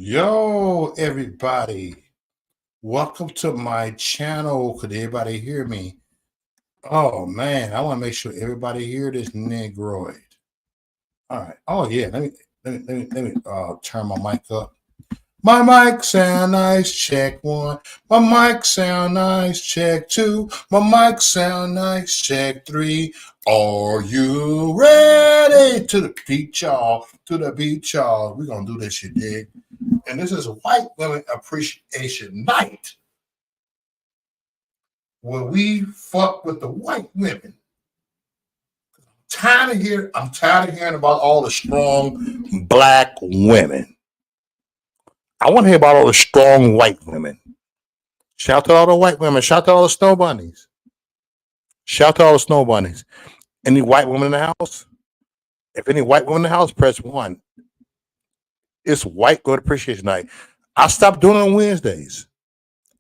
Yo, everybody. Welcome to my channel. Could everybody hear me? Oh man, I want to make sure everybody hear this Negroid. All right. Oh yeah. Let me turn my mic up. My mic sound nice, check one. My mic sound nice, check two. My mic sound nice, check three. Are you ready? To the beat, y'all. To the beat, y'all. We're gonna do this, you dig? And this is White Women Appreciation Night, where we fuck with the white women. I'm tired of hearing about all the strong black women. I want to hear about all the strong white women. Shout out to all the white women. Shout out to all the snow bunnies. Shout out to all the snow bunnies. Any white women in the house? If any white women in the house, press one. It's White Women Appreciation Night. I stopped doing it on Wednesdays.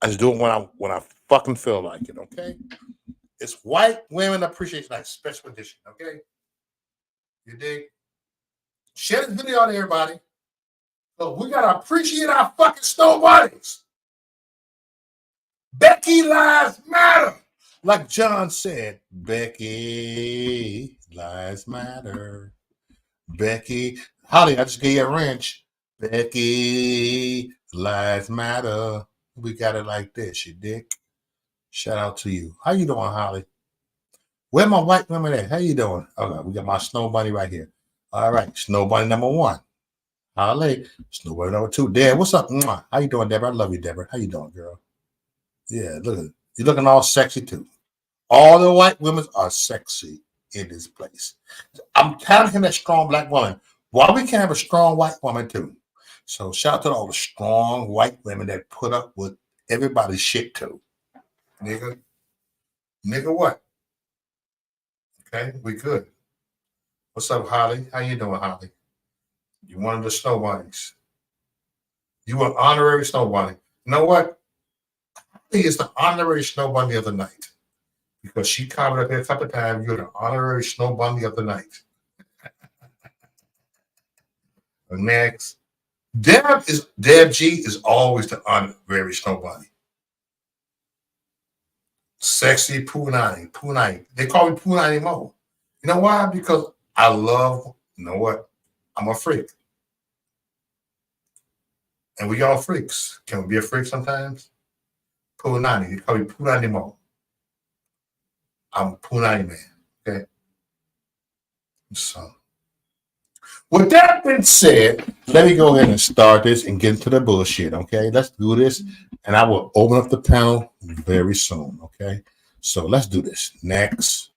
I just do it when I fucking feel like it. Okay. It's White Women Appreciation Night, special edition. Okay. You dig? Share this video to everybody. So we gotta appreciate our fucking snow bunnies. Becky lives matter. Like John said, Becky lives matter. Becky, Holly, I just gave you a wrench. Becky lives matter. We got it like this, you dig? Shout out to you. How you doing, Holly? Where my white women at? How you doing? Okay, we got my snow bunny right here. All right, snow bunny number one. Holly, snow bunny number two. Deb, what's up? Mwah. How you doing, Deborah? I love you, Deborah. How you doing, girl? Yeah, look at you're looking all sexy too. All the white women are sexy in this place. I'm tired of hearing that strong black woman. Why we can't have a strong white woman too? So shout out to all the strong white women that put up with everybody's shit too. Nigga. Nigga what? Okay, we good. What's up, Holly? How you doing, Holly? You one of the snow bunnies. You an honorary snow bunny. You know what? Holly is the honorary snow bunny of the night. Because she commented up here a couple of times, you're the honorary snow bunny of the night. Next. Deb G is always the honorary snow bunny. Sexy Punani. They call me Punani Mo. You know why? Because I love, you know what? I'm a freak. And we all freaks. Can we be a freak sometimes? Punani. They call me Punani Mo. I'm a Punani man. Okay. So with that being said, let me go ahead and start this and get into the bullshit. Okay. Let's do this. And I will open up the panel very soon. Okay. So let's do this. Next.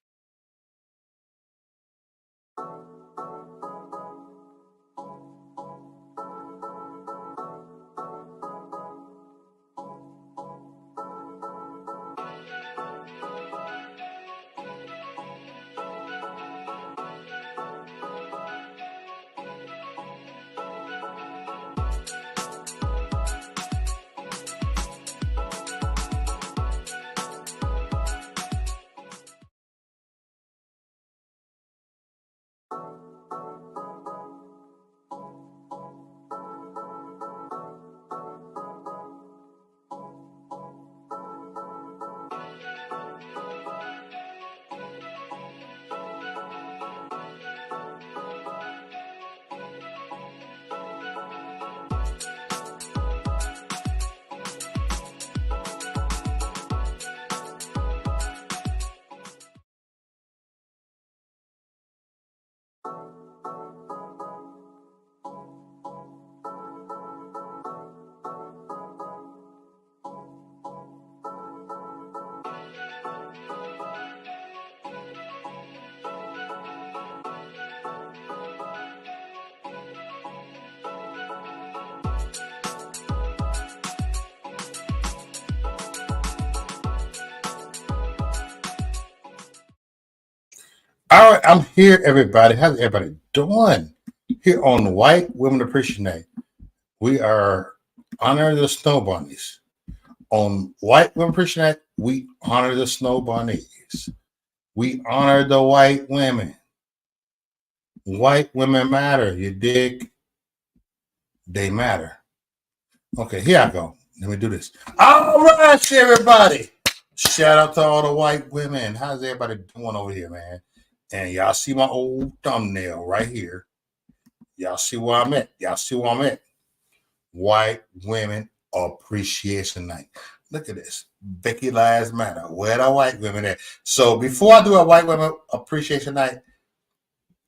All right, I'm here, everybody. How's everybody doing? Here on White Women Appreciation Night, we are honoring the snow bunnies. On White Women Appreciation Night, we honor the snow bunnies. We honor the white women. White women matter. You dig? They matter. Okay, here I go. Let me do this. All right, everybody. Shout out to all the white women. How's everybody doing over here, man? And y'all see my old thumbnail right here. Y'all see where I'm at. Y'all see where I'm at. White Women Appreciation Night. Look at this. Becky Lives Matter. Where the white women at? So before I do a White Women Appreciation Night,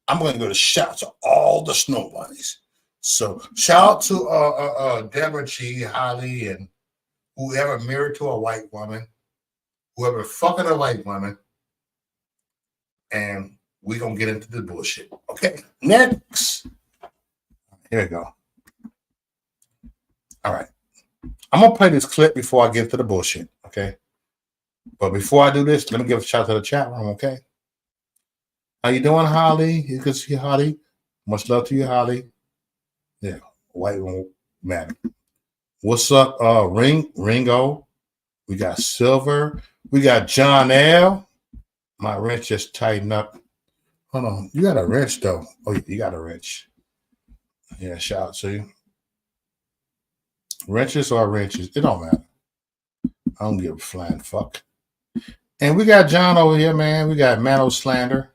I'm going to go to shout to all the snow bunnies. So shout out to Deborah G, Holly, and whoever married to a white woman, whoever fucking a white woman, and we're going to get into the bullshit. Okay, next. Here we go. All right. I'm going to play this clip before I get into the bullshit, okay? But before I do this, let me give a shout out to the chat room, okay? How you doing, Holly? You can see Holly. Much love to you, Holly. Yeah, white won't matter. What's up, Ringo? We got Silver. We got John L. My wrench just tightened up. Hold on. You got a wrench, though. Oh, you got a wrench. Yeah, shout out to you. Wrenches or wrenches, it don't matter. I don't give a flying fuck. And we got John over here, man. We got Mano Slander.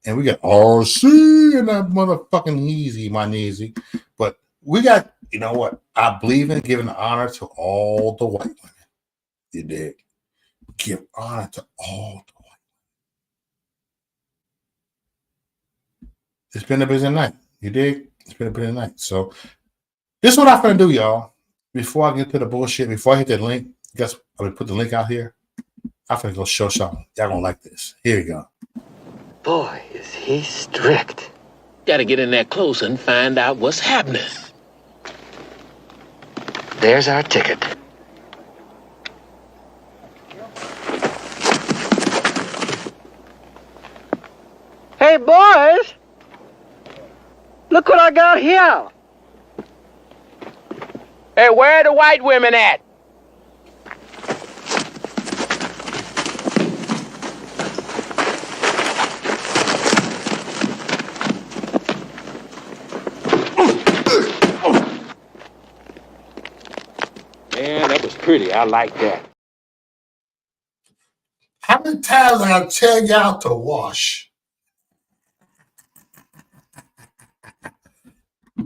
And we got RC and that motherfucking Easy, my Neezy. But we got, you know what? I believe in giving honor to all the white women. You dig? Give honor to all the white women. It's been a busy night. You dig? It's been a busy night. So this is what I'm going to do, y'all. Before I get to the bullshit, before I hit that link, guess I'm going to put the link out here. I'm going to go show something. Y'all going to like this. Here you go. Boy, is he strict. Gotta get in there close and find out what's happening. There's our ticket. Hey, boys! Look what I got here! Hey, where are the white women at? Man, that was pretty. I like that. How many times I tell y'all to wash?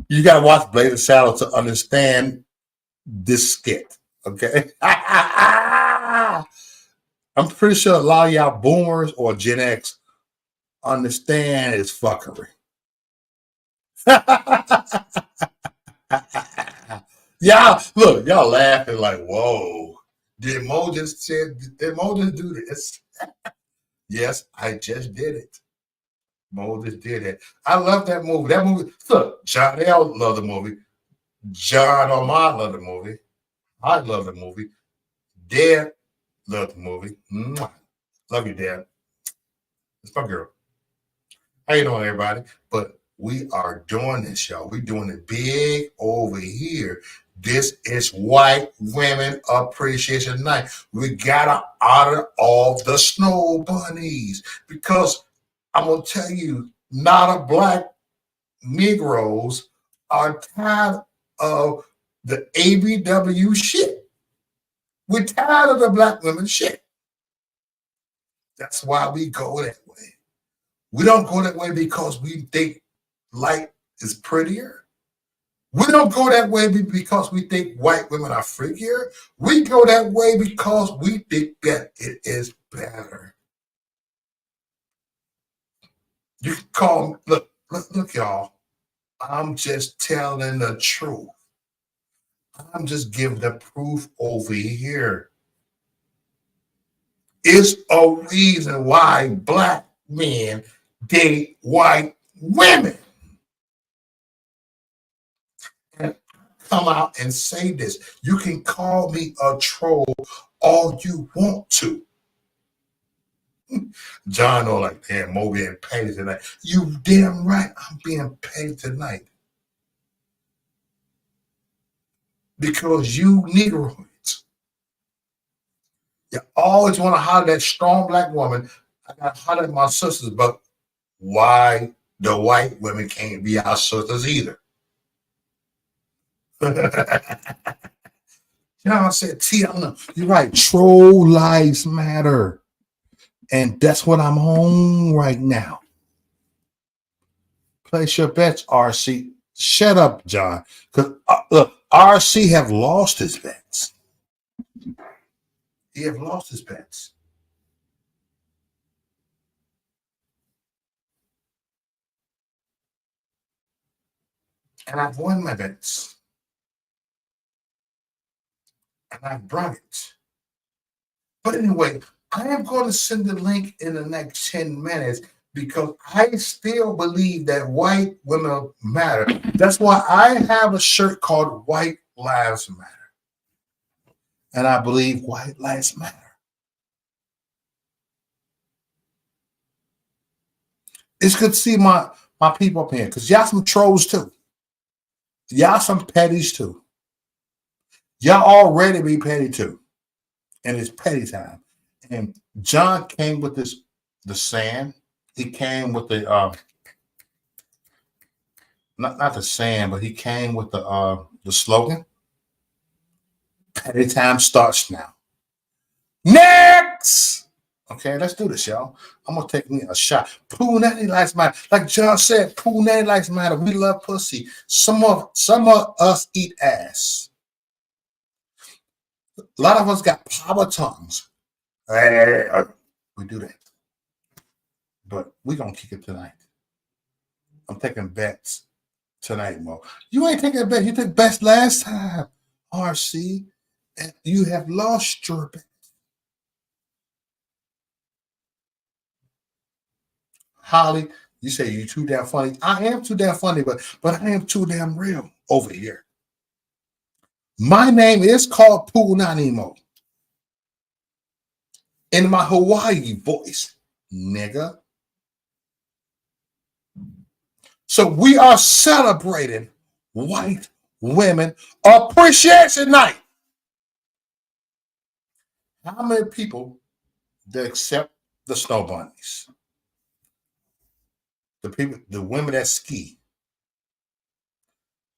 You got to watch Blade of Shadow to understand this skit, okay? I'm pretty sure a lot of y'all boomers or Gen X understand his fuckery. Y'all, look, y'all laughing like, whoa. Did Mo just do this? Yes, I just did it. Mo just did it. I love that movie. That movie, look, John L. loved the movie. John Ahmad loved the movie. I love the movie. Dad loved the movie. Mwah. Love you, Dad. It's my girl. How you doing, everybody? But we are doing this, y'all. We're doing it big over here. This is White Women Appreciation Night. We gotta honor all the snow bunnies because I'm gonna tell you, not a black Negroes are tired of the ABW shit. We're tired of the black women shit. That's why we go that way. We don't go that way because we think light is prettier. We don't go that way because we think white women are freakier. We go that way because we think that it is better. You can call me, look, y'all. I'm just telling the truth. I'm just giving the proof over here. It's a reason why black men date white women. And come out and say this. You can call me a troll all you want to. John, like, damn, Mo being paid tonight. You damn right I'm being paid tonight. Because you Negroids, you always want to holler at that strong black woman. I got to holler at my sisters, but why the white women can't be our sisters either? John said, T, I don't know. You're right. Troll lives matter. And that's what I'm on right now. Place your bets, RC. Shut up, John. Because look, RC have lost his bets. He have lost his bets. And I've won my bets. And I've brought it. But anyway, I am going to send the link in the next 10 minutes because I still believe that white women matter. That's why I have a shirt called White Lives Matter. And I believe white lives matter. It's good to see my people up here because y'all some trolls too. Y'all some petties too. Y'all already be petty too. And it's petty time. And John came with the sand. He came with the not the sand, but he came with the slogan. Petty time starts now. Next. Okay, let's do this, y'all. I'm gonna take me a shot. Pooh Nanny Lives Matter. Like John said, Pooh Nanny Lives Matter. We love pussy. Some of us eat ass. A lot of us got power tongues. We do that. But we're gonna kick it tonight. I'm taking bets tonight, Mo. You ain't taking a bet. You took bets last time, RC. And you have lost your bet. Holly, you say you too damn funny. I am too damn funny, but I am too damn real over here. My name is called Pooh Nanimo. In my Hawaii voice, nigga. So we are celebrating White Women Appreciation Night. How many people that accept the snow bunnies? The women that ski,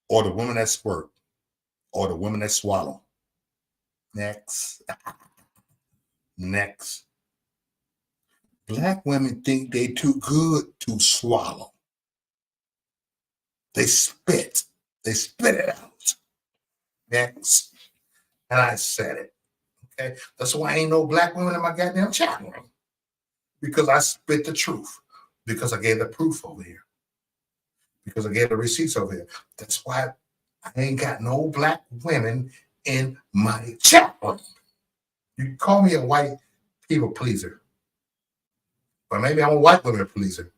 or the women that squirt, or the women that swallow. Next. Next. Black women think they too good to swallow. They spit. They spit it out. Next. And I said it. Okay. That's why ain't no black women in my goddamn chat room. Because I spit the truth. Because I gave the proof over here. Because I gave the receipts over here. That's why I ain't got no black women in my chat room. You can call me a white people pleaser. But maybe I'm a white women pleaser.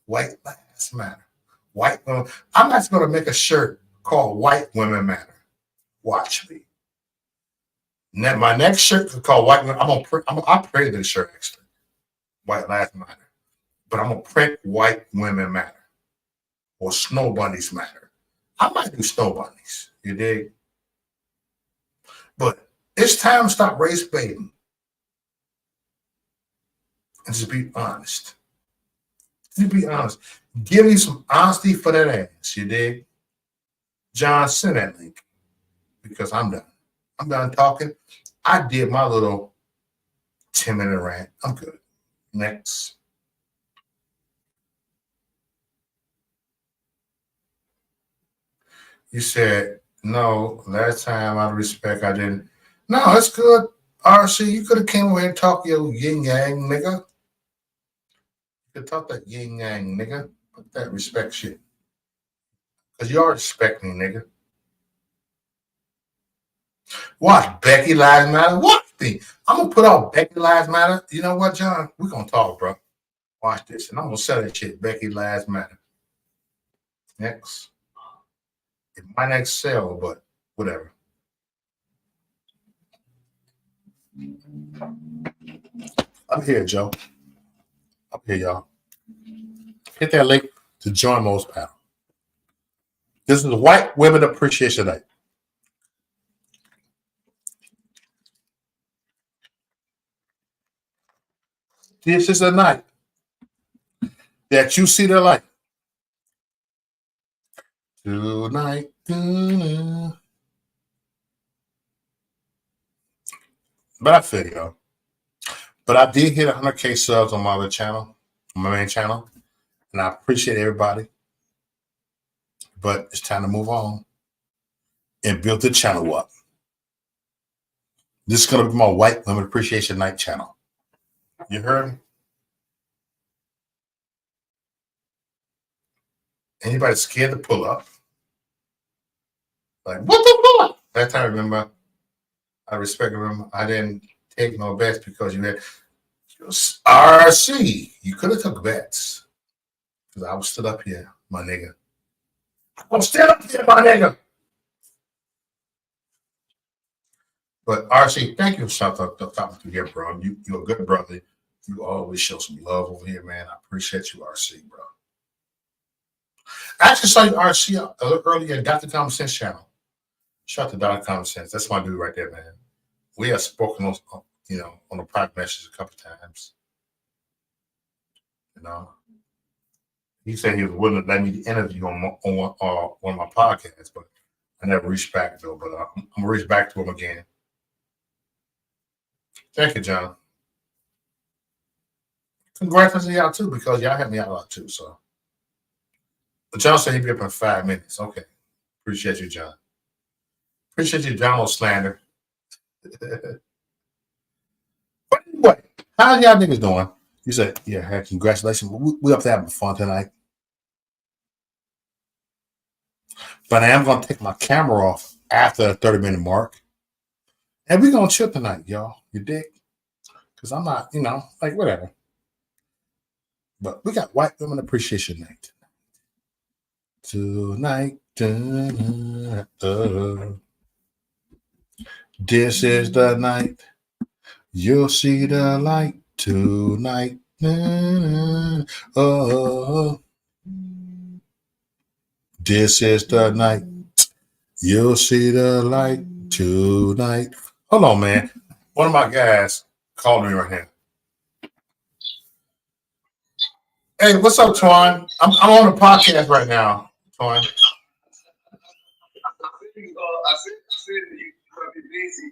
White lives matter. White women. I'm not going to make a shirt called White Women Matter. Watch me. Now, my next shirt is called White Women. I'll print this shirt actually. White Lives Matter. But I'm going to print White Women Matter. Or Snow Bunnies Matter. I might do Snow Bunnies. You dig? But it's time to stop race baiting. And just be honest. Just be honest. Give me some honesty for that ass. You dig? John, send that link. Because I'm done. I'm done talking. I did my little 10-minute rant. I'm good. Next. You said, no, last time out of respect, I didn't. No, it's good. RC, you could have came over here and talked your yin yang, nigga. You could talk that yin yang, nigga. Put that respect shit. Because you are respecting me, nigga. Watch Becky Lives Matter. Watch me. I'm going to put out Becky Lives Matter. You know what, John? We're going to talk, bro. Watch this. And I'm going to sell that shit. Becky Lives Matter. Next. It might not sell, but whatever. I'm here, Joe. I'm here, y'all. Hit that link to join Mo's panel. This is White Women Appreciation Night. This is a night that you see the light. Tonight. But I feel you. But I did hit 100K subs on my other channel, on my main channel, and I appreciate everybody. But it's time to move on and build the channel up. This is going to be my White Women Appreciation Night channel. You heard me? Anybody scared to pull up? Like, what the fuck? That time, remember, I didn't take no bets because you had RC. You could have took bets. Because I was still up here, my nigga. I'm still up here, my nigga. But RC, thank you for talking to here, bro. You're a good brother. You always show some love over here, man. I appreciate you, RC, bro. I actually saw you, RC, a little earlier at Dr. Common Sense channel. Shout out to Dr. Common Sense. That's my dude right there, man. We have spoken on, on the private message a couple times. He said he was willing to let me interview on one of my podcasts, but I never reached back though. But I'm gonna reach back to him again. Thank you, John. Congratulations to y'all too, because y'all helped me out a lot too. So, but John said he'd be up in 5 minutes. Okay, appreciate you, John. Appreciate you, John Slander. But anyway, how y'all niggas doing? You said, yeah, hey, congratulations. We up there having fun tonight. But I am going to take my camera off after the 30-minute mark. And we're going to chill tonight, y'all. You dig? Because I'm not, like whatever. But we got White Women Appreciation Night tonight. This is the night. You'll see the light tonight. Oh, this is the night. You'll see the light tonight. Hold on, man. One of my guys called me right now. Hey, what's up, Twan? I'm on the podcast right now, Twan. I said you gonna be busy.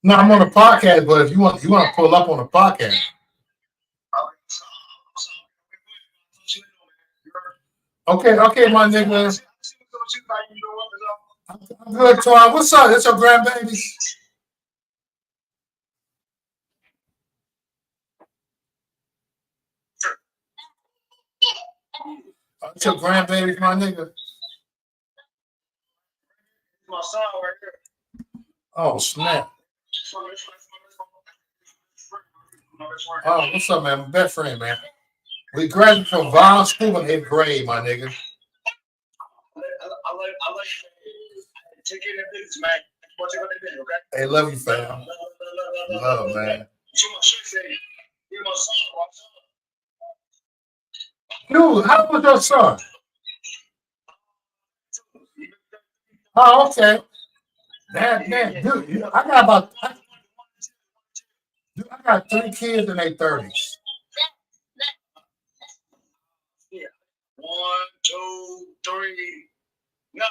No, I'm on the podcast, but if you want to pull up on the podcast. Okay, my nigga. I'm good, Twan. What's up? That's your grandbaby. That's your grandbaby, my nigga. My son right here. Oh, snap. Oh, what's up, man? My best friend, man. We graduated from Vaughn School in 8th grade, my nigga. I like take care of business, man. Okay? Hey, love you, fam. Love, man. Dude, how was your son? Oh, okay. Man, dude, I got 3 kids in their 30s. Yeah. 1, 2, 3. No,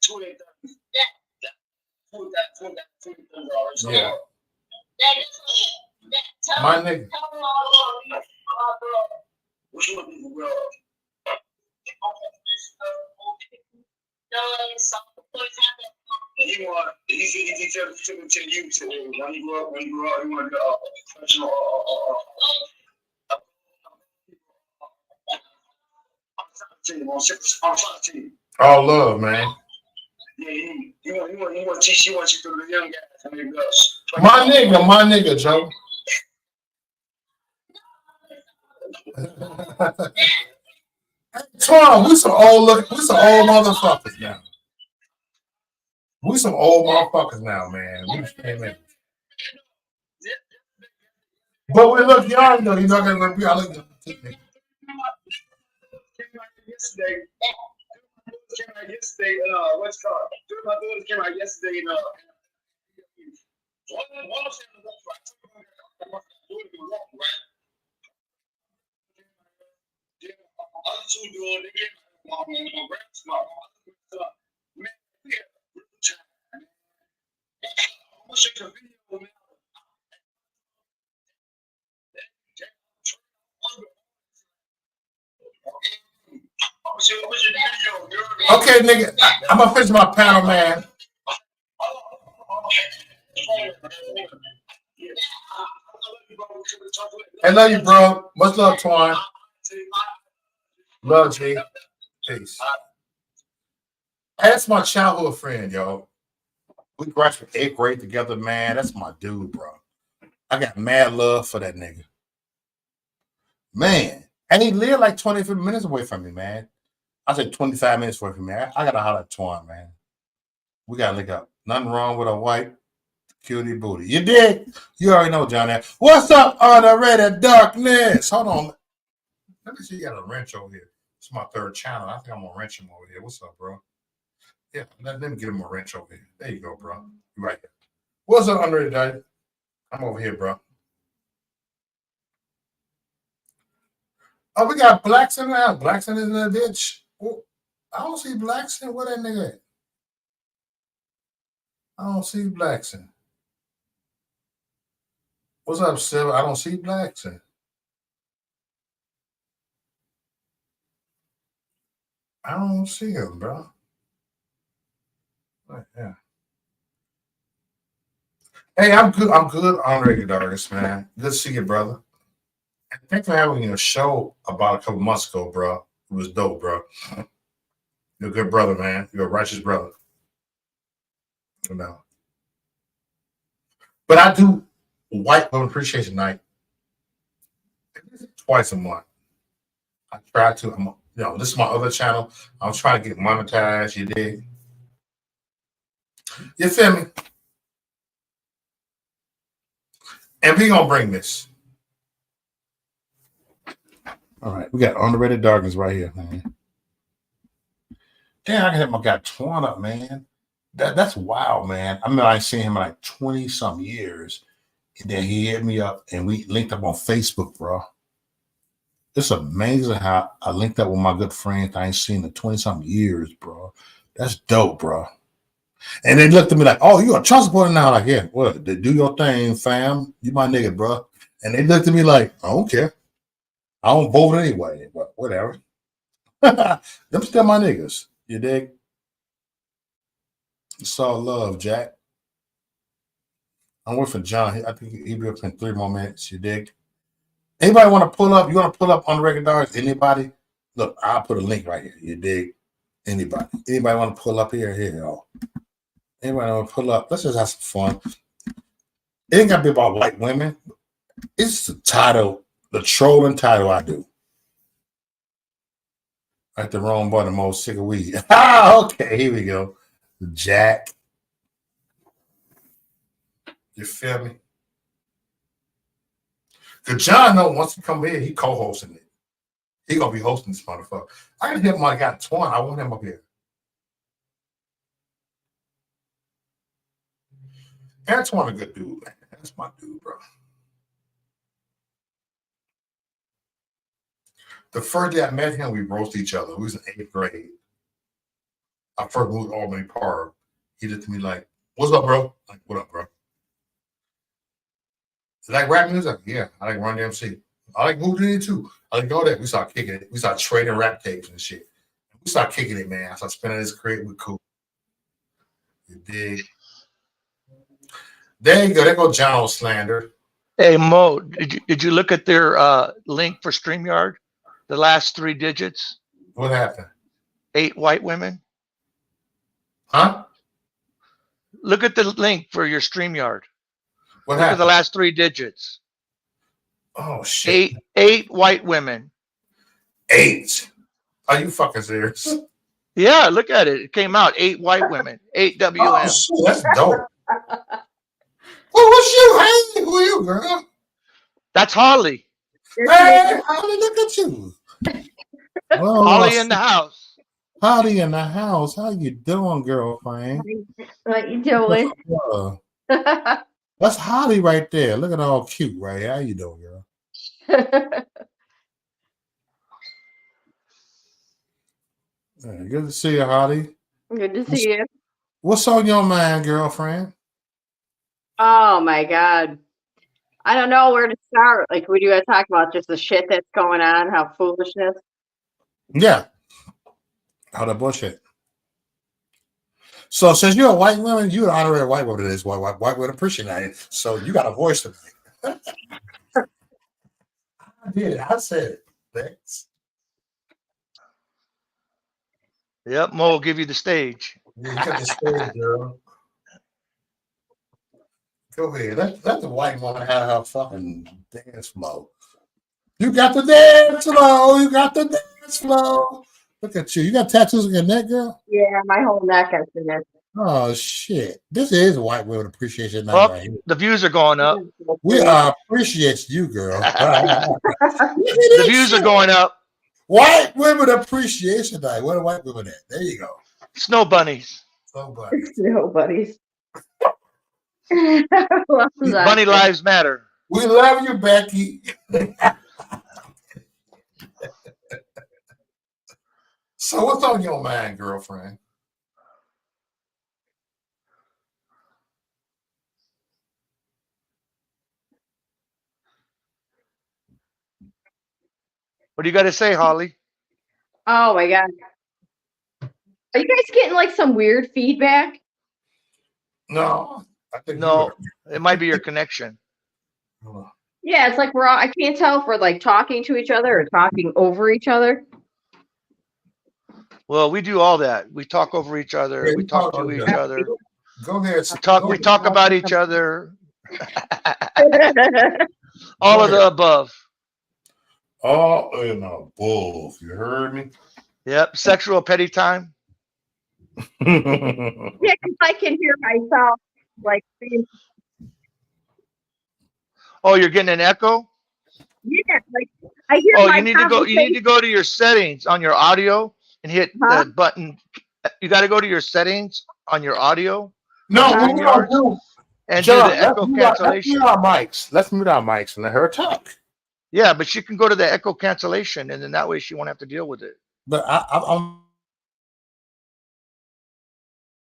2 in their 30s. Yeah. My nigga. Which one is the world? He took him to you today. When he grew up, he wanted to professional. I'm 17. Oh, love, man. Yeah, he want to teach you to the young guys. My nigga, Joe. Twan, we some old motherfuckers now. We some old motherfuckers now, man. We just came in. But we look young though. You're not gonna be. I look young. Yesterday. What's called? My daughter came out yesterday. Okay, nigga, I'm gonna finish my panel, man. I love you, bro. Much love, Twine. Love, G. Peace. That's my childhood friend, yo. We graduated 8th grade together, man. That's my dude, bro. I got mad love for that nigga. Man. And he lived like 25 minutes away from me, man. I said 25 minutes away from me. I gotta holler at Twine, man. We gotta link up. Nothing wrong with a white cutie booty. You did? You already know, John. What's up on the Red Darkness? Hold on. Let me see. You got a wrench over here. It's my third channel. I think I'm gonna wrench him over here. What's up, bro? Yeah, let me get him a wrench over here. There you go, bro. You right here. What's up, Andre Daddy? I'm over here, bro. Oh, we got Blackson now. Blackson is in the ditch. Oh, I don't see Blackson. Where that nigga at? I don't see Blackson. What's up, Silver? I don't see Blackson. I don't see him, bro. Yeah. Hey, I'm good. I'm good, Andre Dargis, man. Good to see you, brother. And thanks for having a show about a couple months ago, bro. It was dope, bro. You're a good brother, man. You're a righteous brother. You know. But I do White Women Appreciation Night twice a month. I try to. This is my other channel. I'm trying to get monetized. You dig? You feel me? And we gonna bring this. All right, we got Underrated Darkness right here, man. Damn, I can have my guy torn up, man. That's wild, man. I mean, I ain't seen him in like 20-some years. And then he hit me up and we linked up on Facebook, bro. It's amazing how I linked up with my good friends I ain't seen in 20-some years, bro. That's dope, bro. And they looked at me like, oh, you a child supporter now? Like, yeah, what? Do your thing, fam. You my nigga, bro. And they looked at me like, I don't care. I don't vote anyway, but whatever. Them still my niggas. You dig? It's all love, Jack. I'm waiting for John. I think he'll be up in 3 more minutes. You dig? Anybody want to pull up? You want to pull up on the Record Darts? Anybody? Look, I'll put a link right here. You dig? Anybody? Anybody want to pull up here? Here, y'all. Anybody want to pull up? Let's just have some fun. It ain't got to be about white women. It's the title, the trolling title I do. Like the wrong button, most sick of weed. Okay, here we go. Jack. You feel me? Because John know once he come here, he co-hosting it. He gonna be hosting this motherfucker. I gotta hit my guy Twine. I want him up here. Antoine a good dude, man. That's my dude, bro. The first day I met him, we roasted each other. We was in 8th grade. I first moved to Albany Park. He did to me like, what's up, bro? Like, what up, bro? You like rap music? Yeah, I like Run DMC. I like Houdini too. I like all that. We started kicking it. We started trading rap tapes and shit. We started kicking it, man. I started spinning this crate with cool. You dig? There you go. There go John slander. Hey Mo, did you look at their link for StreamYard? The last 3 digits. What happened? 8 white women. Huh? Look at the link for your StreamYard. What Look happened? at the last 3 digits. Oh shit. 8 white women. 8. Are you fucking serious? Yeah, look at it. It came out 8 white women. 8 WM. Oh shit, that's dope. Well, what's you? Hey, who are you, girl? That's Holly. Hey, Holly, look at you. Well, Holly in the house. Holly in the house. How you doing, girlfriend? What you doing? That's Holly right there. Look at all cute, right? How you doing, girl? Yeah, good to see you, Holly. Good to see you. What's on your mind, girlfriend? Oh my God. I don't know where to start. Like, we do want to talk about just the shit that's going on, how foolishness. Yeah. How the bullshit. So since you're a white woman, you're an honorary white woman. It is white women appreciate it. So you got a voice to me. I did. I said it. Thanks. Yep, Mo will give you the stage. You got the stage, girl. Go ahead. Let the white woman have her fucking dance flow. You got the dance flow. You got the dance flow. Look at you. You got tattoos on your neck, girl? Yeah, my whole neck has been it. Oh, shit. This is White Women Appreciation Night Well, right here. the views are going up. We appreciate you, girl. The views are going up. White Women Appreciation Night. Where are white women at? There you go. Snow bunnies. Somebody. No, buddies. Bunny lives matter. We love you, Becky. So what's on your mind, girlfriend? What do you got to say, Holly? Oh my God. Are you guys getting like some weird feedback? No, I think No, it might be your connection. Yeah, it's like I can't tell if we're like talking to each other or talking over each other. Well, we do all that. We talk over each other. Yeah, we talk to each other. Go ahead. We talk about each other. All of the above. All in a bull. You heard me? Yep. Sexual petty time. Yeah, because I can hear myself like being, Oh, you're getting an echo? yeah, like I hear Oh, my you need to go to your settings on your audio and hit the button. You got to go to your settings on your audio. No, on we StreamYard don't do. and John, do the echo cancellation. Let's mute our mics. Let's mute our mics and let her talk. Yeah, but she can go to the echo cancellation, and then that way she won't have to deal with it. But I'm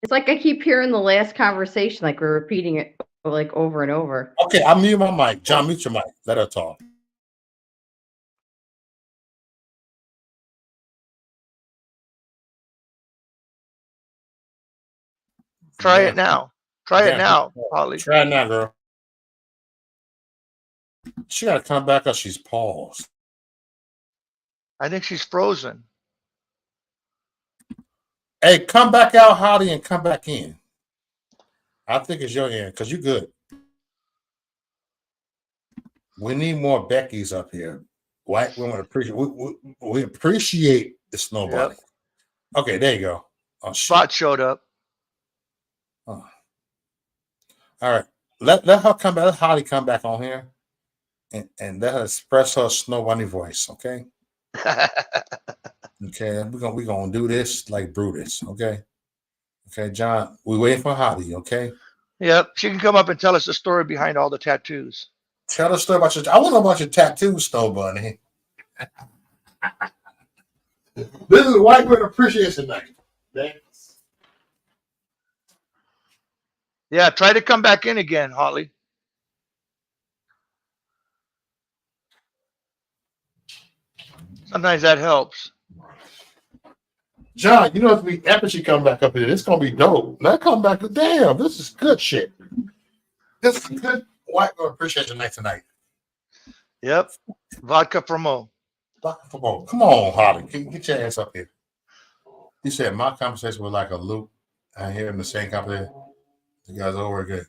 it's like I keep hearing the last conversation, like we're repeating it like over and over. okay. I'll mute my mic. John, mute your mic. Let her talk. Try it now. Try it now, Holly. Try it now, girl. She got to come back up. She's paused. I think she's frozen. Hey, come back out, Holly, and come back in. I think it's your end because you're good. We need more Beckys up here. White women appreciate. We appreciate the snow bunny. Yep. Okay, there you go. Oh, shit. Spot showed up. Oh. All right. Let her come back. Let Holly come back on here and let her express her snow bunny voice, okay? Okay, we're gonna do this like Brutus, okay? Okay, John, we waiting for Holly, okay? Yep. She can come up and tell us the story behind all the tattoos. Tell us story about your. I want to know about your tattoos, Snow Bunny. This is White Women Appreciation Night. Thanks. Yeah, try to come back in again, Holly. Sometimes that helps. John, you know it's be epic. She come back up here. It's gonna be dope. Let come back. Damn, this is good shit. This is good White Women Appreciation Night tonight. Yep. Vodka for Mo. Come on, Holly. Get your ass up here. He said my conversation was like a loop. I hear him the same conversation. You guys over good.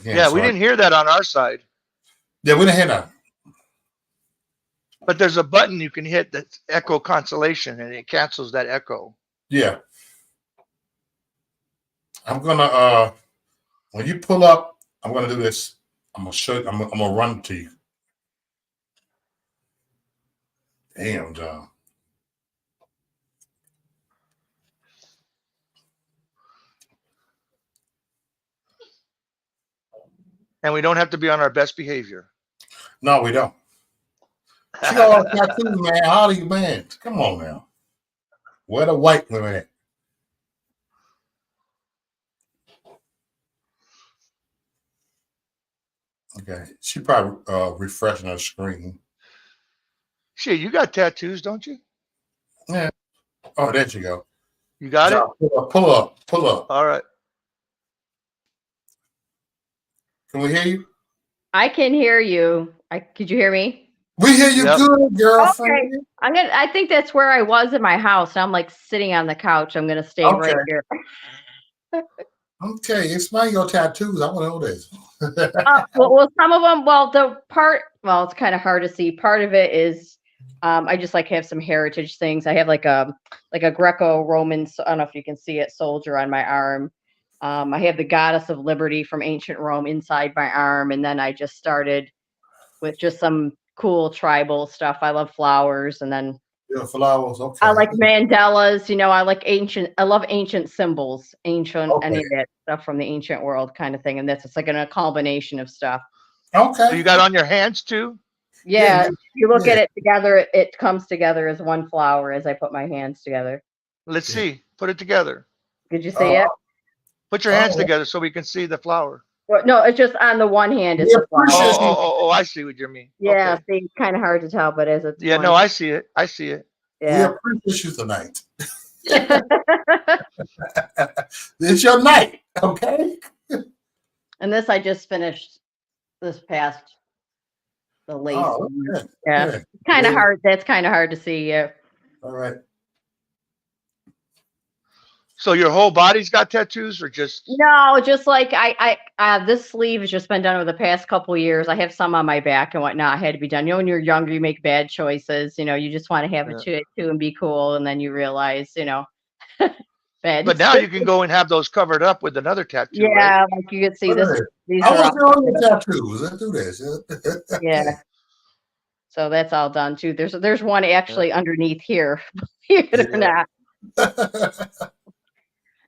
Yeah, we didn't hear that on our side. Yeah, we didn't hear that. But there's a button you can hit that's echo cancellation, and it cancels that echo. Yeah. I'm gonna when you pull up, I'm gonna do this. I'm gonna show you, I'm gonna run to you. Damn, John. And we don't have to be on our best behavior. No, we don't. She got all the tattoos, man. How do you, man? Come on now. Where the white women at? Okay, she probably refreshing her screen. Shit, you got tattoos, don't you? Yeah. Oh, there you go. You got it? Pull up. All right. Can we hear you? I can hear you. Could you hear me? We hear you Yep. good, girlfriend. Okay. I think that's where I was in my house. I'm like sitting on the couch. I'm gonna stay right here. Okay, explain your tattoos. I want to know this. Well, some of them. It's kind of hard to see. Part of it is, I just like have some heritage things. I have like a Greco-Roman. I don't know if you can see it. Soldier on my arm. I have the goddess of liberty from ancient Rome inside my arm, and then I just started with just some cool tribal stuff. I love flowers, and then Flowers. Okay. I like mandalas. I like ancient. I love ancient symbols, any of that stuff from the ancient world, kind of thing. And it's like a combination of stuff. Okay. So you got on your hands too? Yeah. If you look at it together, it comes together as one flower as I put my hands together. Let's see. Put it together. Did you see it? Put your hands together so we can see the flower. Well, no, it's just on the one hand. It's a flower. Oh, I see what you mean. Yeah, Okay. see, it's kind of hard to tell, but as it's Yeah, no, I see it. I see it. Yeah. We appreciate you tonight. It's your night, okay? And this I just finished this past the lace. Oh, okay. Yeah. Good. Kind of hard. That's kind of hard to see. Yeah. All right. So your whole body's got tattoos, or just? No, just like I this sleeve has just been done over the past couple of years. I have some on my back and whatnot. Had to be done. When you're younger, you make bad choices. You just want to have a tattoo and be cool, and then you realize, bad. But now you can go and have those covered up with another tattoo. Yeah, right? like you can see this. These I are want to all, see all your tattoos. Let's do this. yeah. So that's all done too. There's one actually underneath here, believe it or not.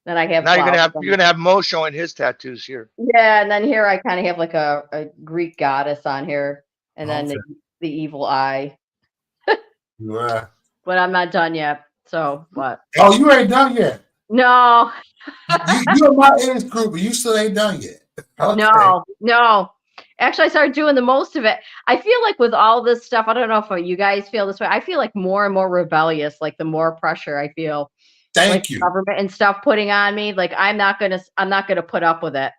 Then I have. Now you're gonna have Mo showing his tattoos here. Yeah, and then here I kind of have like a Greek goddess on here, and then the evil eye. Yeah. But I'm not done yet. So what? Oh, you ain't done yet. No. You're my age group, but you still ain't done yet. Okay. No. Actually, I started doing the most of it. I feel like with all this stuff, I don't know if you guys feel this way. I feel like more and more rebellious. Like the more pressure I feel. Thank you. Government and stuff putting on me. Like I'm not gonna put up with it.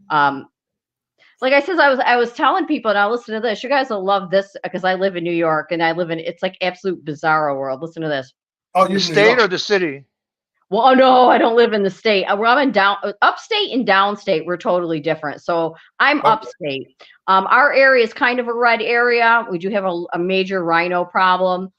Like I said, I was telling people, now listen to this. You guys will love this because I live in New York and it's like absolute bizarro world. Listen to this. Oh, the state or the city? Well, no, I don't live in the state. I'm in upstate and downstate. We're totally different. So I'm upstate. Our area is kind of a red area. We do have a major rhino problem.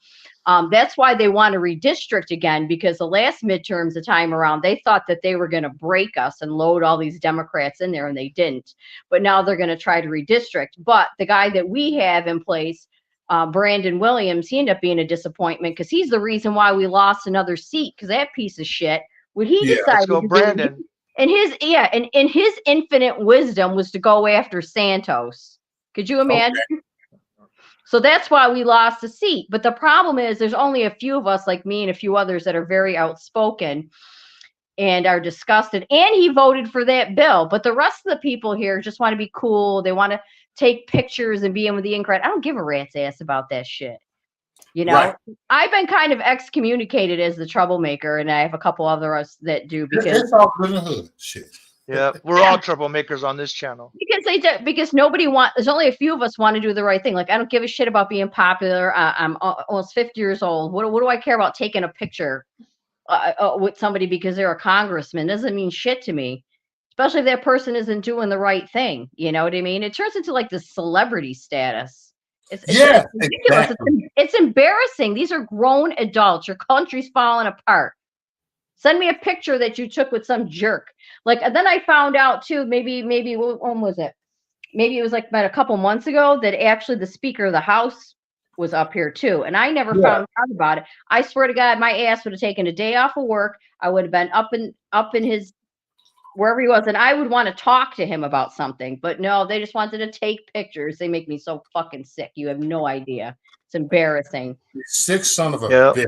That's why they want to redistrict again, because the last midterms, the time around, they thought that they were going to break us and load all these Democrats in there, and they didn't. But now they're going to try to redistrict. But the guy that we have in place, Brandon Williams, he ended up being a disappointment because he's the reason why we lost another seat, because that piece of shit, what he decided let's go, to Brandon. do, and in his infinite wisdom was to go after Santos. Could you imagine? Okay. So that's why we lost the seat. But the problem is there's only a few of us like me and a few others that are very outspoken and are disgusted. And he voted for that bill. But the rest of the people here just want to be cool. They want to take pictures and be in with the in-crowd. I don't give a rat's ass about that shit. Right. I've been kind of excommunicated as the troublemaker, and I have a couple others that do, because it's all good in the hood. Shit. Yeah, we're all troublemakers on this channel. Because nobody there's only a few of us want to do the right thing. Like, I don't give a shit about being popular. I'm almost 50 years old. What do I care about taking a picture with somebody because they're a congressman? It doesn't mean shit to me, especially if that person isn't doing the right thing. You know what I mean? It turns into like the celebrity status. It's ridiculous. Exactly. It's embarrassing. These are grown adults. Your country's falling apart. Send me a picture that you took with some jerk. Like, and then I found out too, maybe when was it? Maybe it was like about a couple months ago that actually the Speaker of the House was up here too. And I never found out about it. I swear to God, my ass would have taken a day off of work. I would have been up in his, wherever he was, and I would want to talk to him about something. But no, they just wanted to take pictures. They make me so fucking sick. You have no idea. It's embarrassing. Sick son of a Yeah. bitch.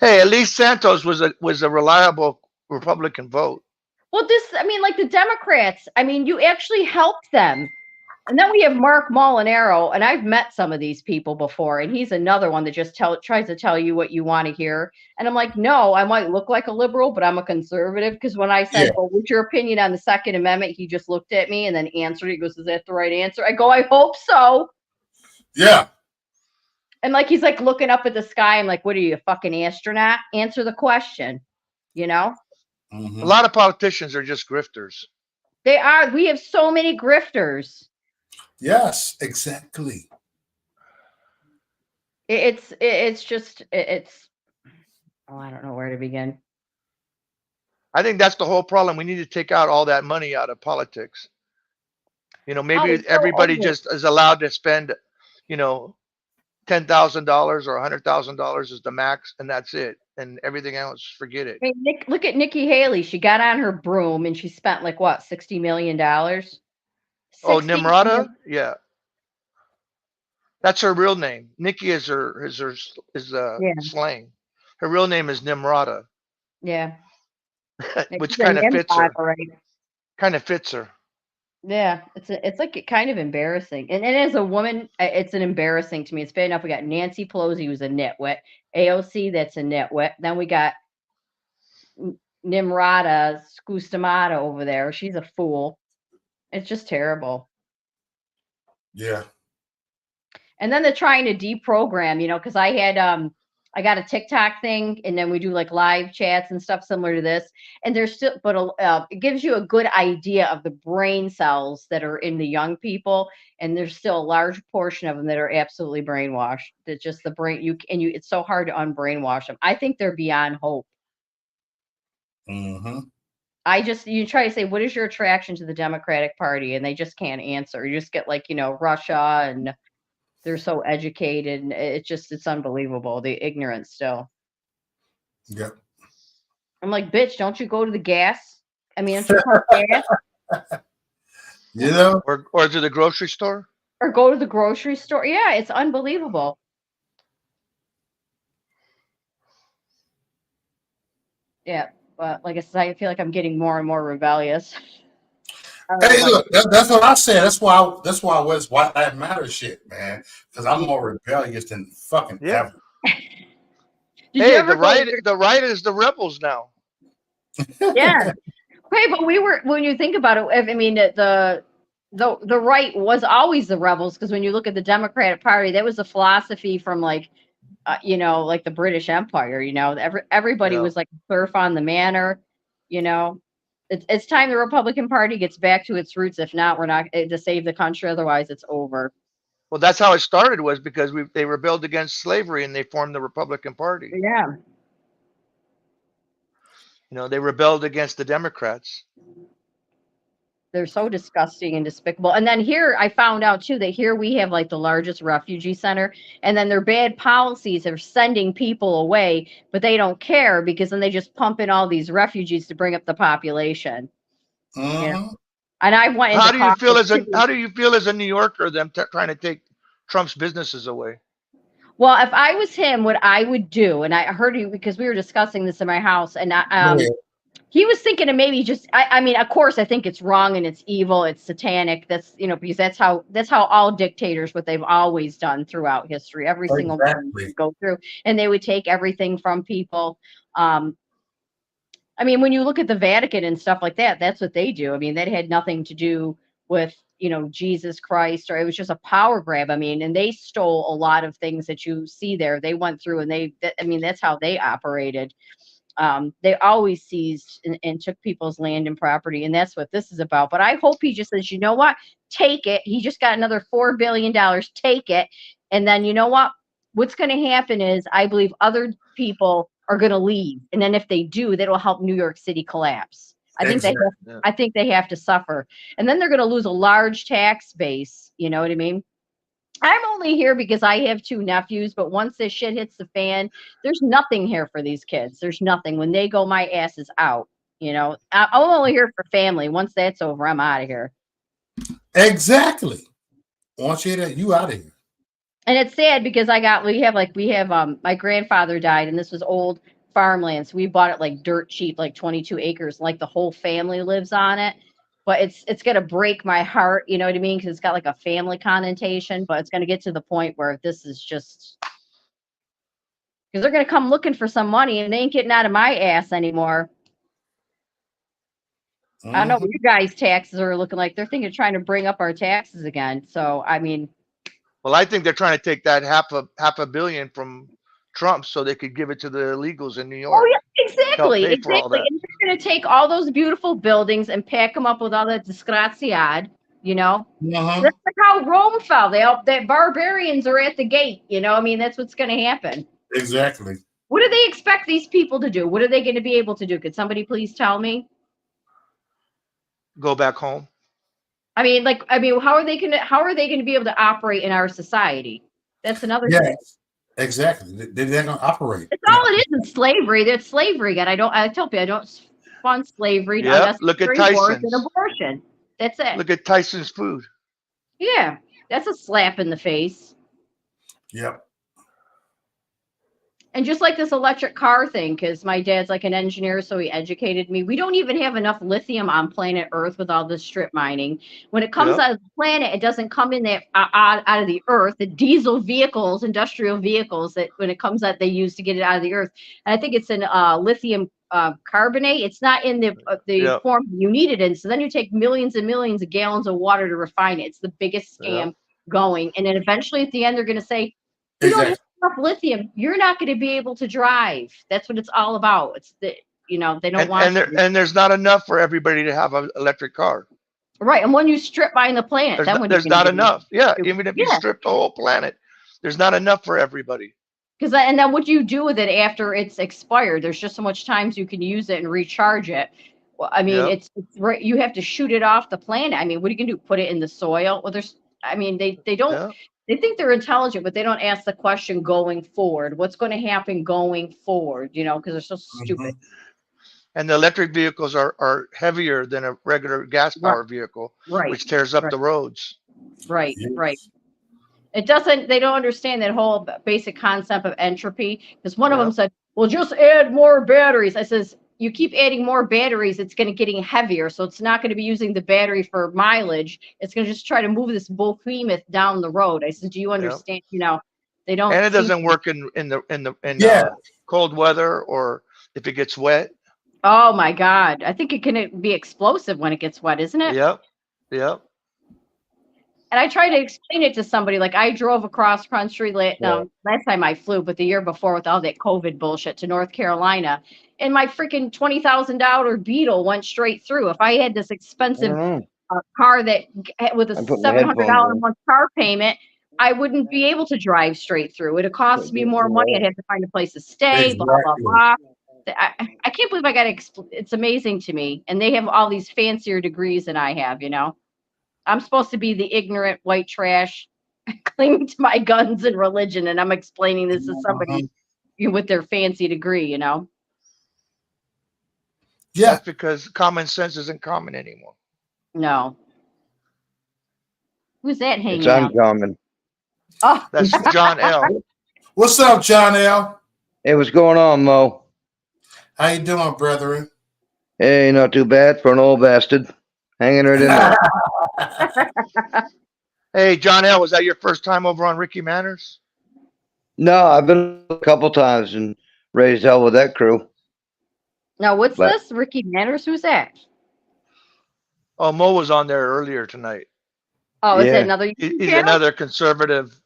Hey, at least Santos was a reliable Republican vote. Well, like the Democrats, I mean, you actually helped them. And then we have Mark Molinaro, and I've met some of these people before, and he's another one that just tries to tell you what you want to hear. And I'm like, no, I might look like a liberal, but I'm a conservative. Because when I said, well, what's your opinion on the Second Amendment? He just looked at me and then answered. He goes, is that the right answer? I go, I hope so. Yeah. And like, he's like looking up at the sky. I'm like, what are you, a fucking astronaut? Answer the question, you know? Mhm. A lot of politicians are just grifters. They are. We have so many grifters. Yes, exactly. It's oh, I don't know where to begin. I think that's the whole problem. We need to take out all that money out of politics. You know, maybe it's so everybody over. just is allowed to spend, you know, $10,000 or $100,000 is the max, and that's it. And everything else, forget it. I mean, look at Nikki Haley. She got on her broom and she spent like what, $60 million? Oh, Nimrata? Yeah. That's her real name. Nikki is Yeah. slang. Her real name is Nimrata, Yeah. which She's a kind of fits her. nimrod, right? Kind of fits her. Yeah, it's like kind of embarrassing. And as a woman, it's an embarrassing to me. It's bad enough we got Nancy Pelosi, who's a nitwit, AOC, that's a nitwit. Then we got Nimrata Skustamata over there. She's a fool. It's just terrible. Yeah. And then they're trying to deprogram, you know, because I got a TikTok thing, and then we do like live chats and stuff similar to this. And there's still, but it gives you a good idea of the brain cells that are in the young people, and there's still a large portion of them that are absolutely brainwashed. That just the brain it's so hard to unbrainwash them. I think they're beyond hope. Mm-hmm. You try to say, what is your attraction to the Democratic Party, and they just can't answer. You just get like, you know, Russia, and they're so educated, and it's unbelievable, the ignorance still. Yep. I'm like, bitch, don't you go to the gas? I mean, don't you pump gas? You know? Or to the grocery store? Or go to the grocery store? Yeah, it's unbelievable. Yeah, but like I said, I feel like I'm getting more and more rebellious. Hey, look, that's what I said. That's why I was White Lives Matter shit, man. Because I'm more rebellious than fucking ever. Hey, the right is the rebels now. Yeah. Hey, but when you think about it, I mean, the right was always the rebels, because when you look at the Democratic Party, that was a philosophy from like, you know, like the British Empire. You know, everybody was like serf on the manor. You know, it's time the Republican Party gets back to its roots. If not, we're not to save the country. Otherwise, it's over. Well, that's how it started, was because they rebelled against slavery and they formed the Republican Party. Yeah. You know, they rebelled against the Democrats. They're so disgusting and despicable. And then here I found out too that here we have like the largest refugee center, and then their bad policies are sending people away, but they don't care, because then they just pump in all these refugees to bring up the population. Mm-hmm. You know? And I went into How do you feel as a New Yorker, them trying to take Trump's businesses away? Well, if I was him, what I would do, and I heard you because we were discussing this in my house, and he was thinking of maybe just, I mean, of course, I think it's wrong and it's evil, it's satanic. That's, you know, because that's how all dictators, what they've always done throughout history, every single one would go through, and they would take everything from people. I mean, when you look at the Vatican and stuff like that, that's what they do. I mean, that had nothing to do with, you know, Jesus Christ, or it was just a power grab. I mean, and they stole a lot of things that you see there. They went through and that's how they operated. They always seized and took people's land and property, and that's what this is about. But I hope he just says, you know what, take it. He just got another $4 billion, take it. And then, you know what, what's going to happen is, I believe other people are going to leave. And then if they do, that'll help New York City collapse. I think they have to suffer. And then they're going to lose a large tax base. You know what I mean? I'm only here because I have 2 nephews, but once this shit hits the fan, there's nothing here for these kids. There's nothing. When they go, my ass is out. You know, I'm only here for family. Once that's over, I'm out of here. Exactly. Once you hear that, you out of here. And it's sad because we have my grandfather died and this was old farmland. So we bought it like dirt cheap, like 22 acres, like the whole family lives on it. But it's gonna break my heart, you know what I mean? Because it's got like a family connotation, but it's gonna get to the point where this is just because they're gonna come looking for some money and they ain't getting out of my ass anymore. I don't know what you guys' taxes are looking like. They're thinking of trying to bring up our taxes again. So I mean, Well, I think they're trying to take that half a billion from Trump so they could give it to the illegals in New York. oh yeah, exactly, pay for all exactly. that. And they're going to take all those beautiful buildings and pack them up with all that disgraziad, you know. Uh-huh. That's like how Rome fell. That barbarians are at the gate, you know. I mean, that's what's going to happen. Exactly. What do they expect these people to do? What are they going to be able to do? Could somebody please tell me? Go back home. I mean, how are they going to be able to operate in our society? That's another thing. Yes, exactly. They're going to operate. It's all it is slavery. That's slavery again. I tell people I don't fund slavery. Yep, look at unnecessary work and Tyson's. abortion. That's it. Look at Tyson's food. Yeah, that's a slap in the face. Yep. And just like this electric car thing, because my dad's like an engineer, so he educated me. We don't even have enough lithium on planet Earth with all this strip mining. When it comes Yep. out of the planet, it doesn't come in there out of the Earth. The diesel vehicles, industrial vehicles, that when it comes out, they use to get it out of the Earth. And I think it's in lithium carbonate. It's not in the Yep. form you need it in. So then you take millions and millions of gallons of water to refine it. It's the biggest scam going. And then eventually at the end, they're going to say, you don't have enough lithium, you're not going to be able to drive. That's what it's all about. It's they don't want and there's not enough for everybody to have an electric car. right. And when you strip mine the planet, There's not enough. Yeah, even if you strip the whole planet, there's not enough for everybody. And then what do you do with it after it's expired? There's just so much times you can use it and recharge it. Well, I mean, it's right. You have to shoot it off the planet. I mean, what are you going to do? Put it in the soil? Well, they don't. Yeah. They think they're intelligent, but they don't ask the question going forward. What's going to happen going forward? You know, because they're so stupid. And the electric vehicles are heavier than a regular gas powered vehicle, Right. which tears up the roads. Right. Yes. Right. They don't understand that whole basic concept of entropy. Because one of them said, well, just add more batteries. I says, you keep adding more batteries, it's going to getting heavier. So it's not going to be using the battery for mileage. It's going to just try to move this behemoth down the road. I said, do you understand? You know, they don't. And it doesn't work in cold weather or if it gets wet. Oh my God. I think it can be explosive when it gets wet, isn't it? Yep. And I tried to explain it to somebody. Like I drove across country last time I flew, but the year before with all that COVID bullshit to North Carolina. And my freaking $20,000 Beetle went straight through. If I had this expensive car that with a $700 a month car payment, I wouldn't be able to drive straight through. It'd cost me more money. I'd have to find a place to stay, blah, blah, blah. I can't believe I got it's amazing to me. And they have all these fancier degrees than I have, you know. I'm supposed to be the ignorant white trash clinging to my guns and religion, and I'm explaining this to somebody with their fancy degree, you know? Yeah. That's because common sense isn't common anymore. No. Who's that hanging It's out? uncommon. Oh, That's John L. What's up, John L? Hey, what's going on, Mo? How you doing, brethren? Hey, not too bad for an old bastard. Hanging right in there. Hey, John L., was that your first time over on Ricky Manners? No, I've been a couple times and raised hell with that crew. now what's But- this? Ricky Manners? Who's that? Oh, Mo was on there earlier tonight. Oh, is Yeah. that another He's channel? another conservative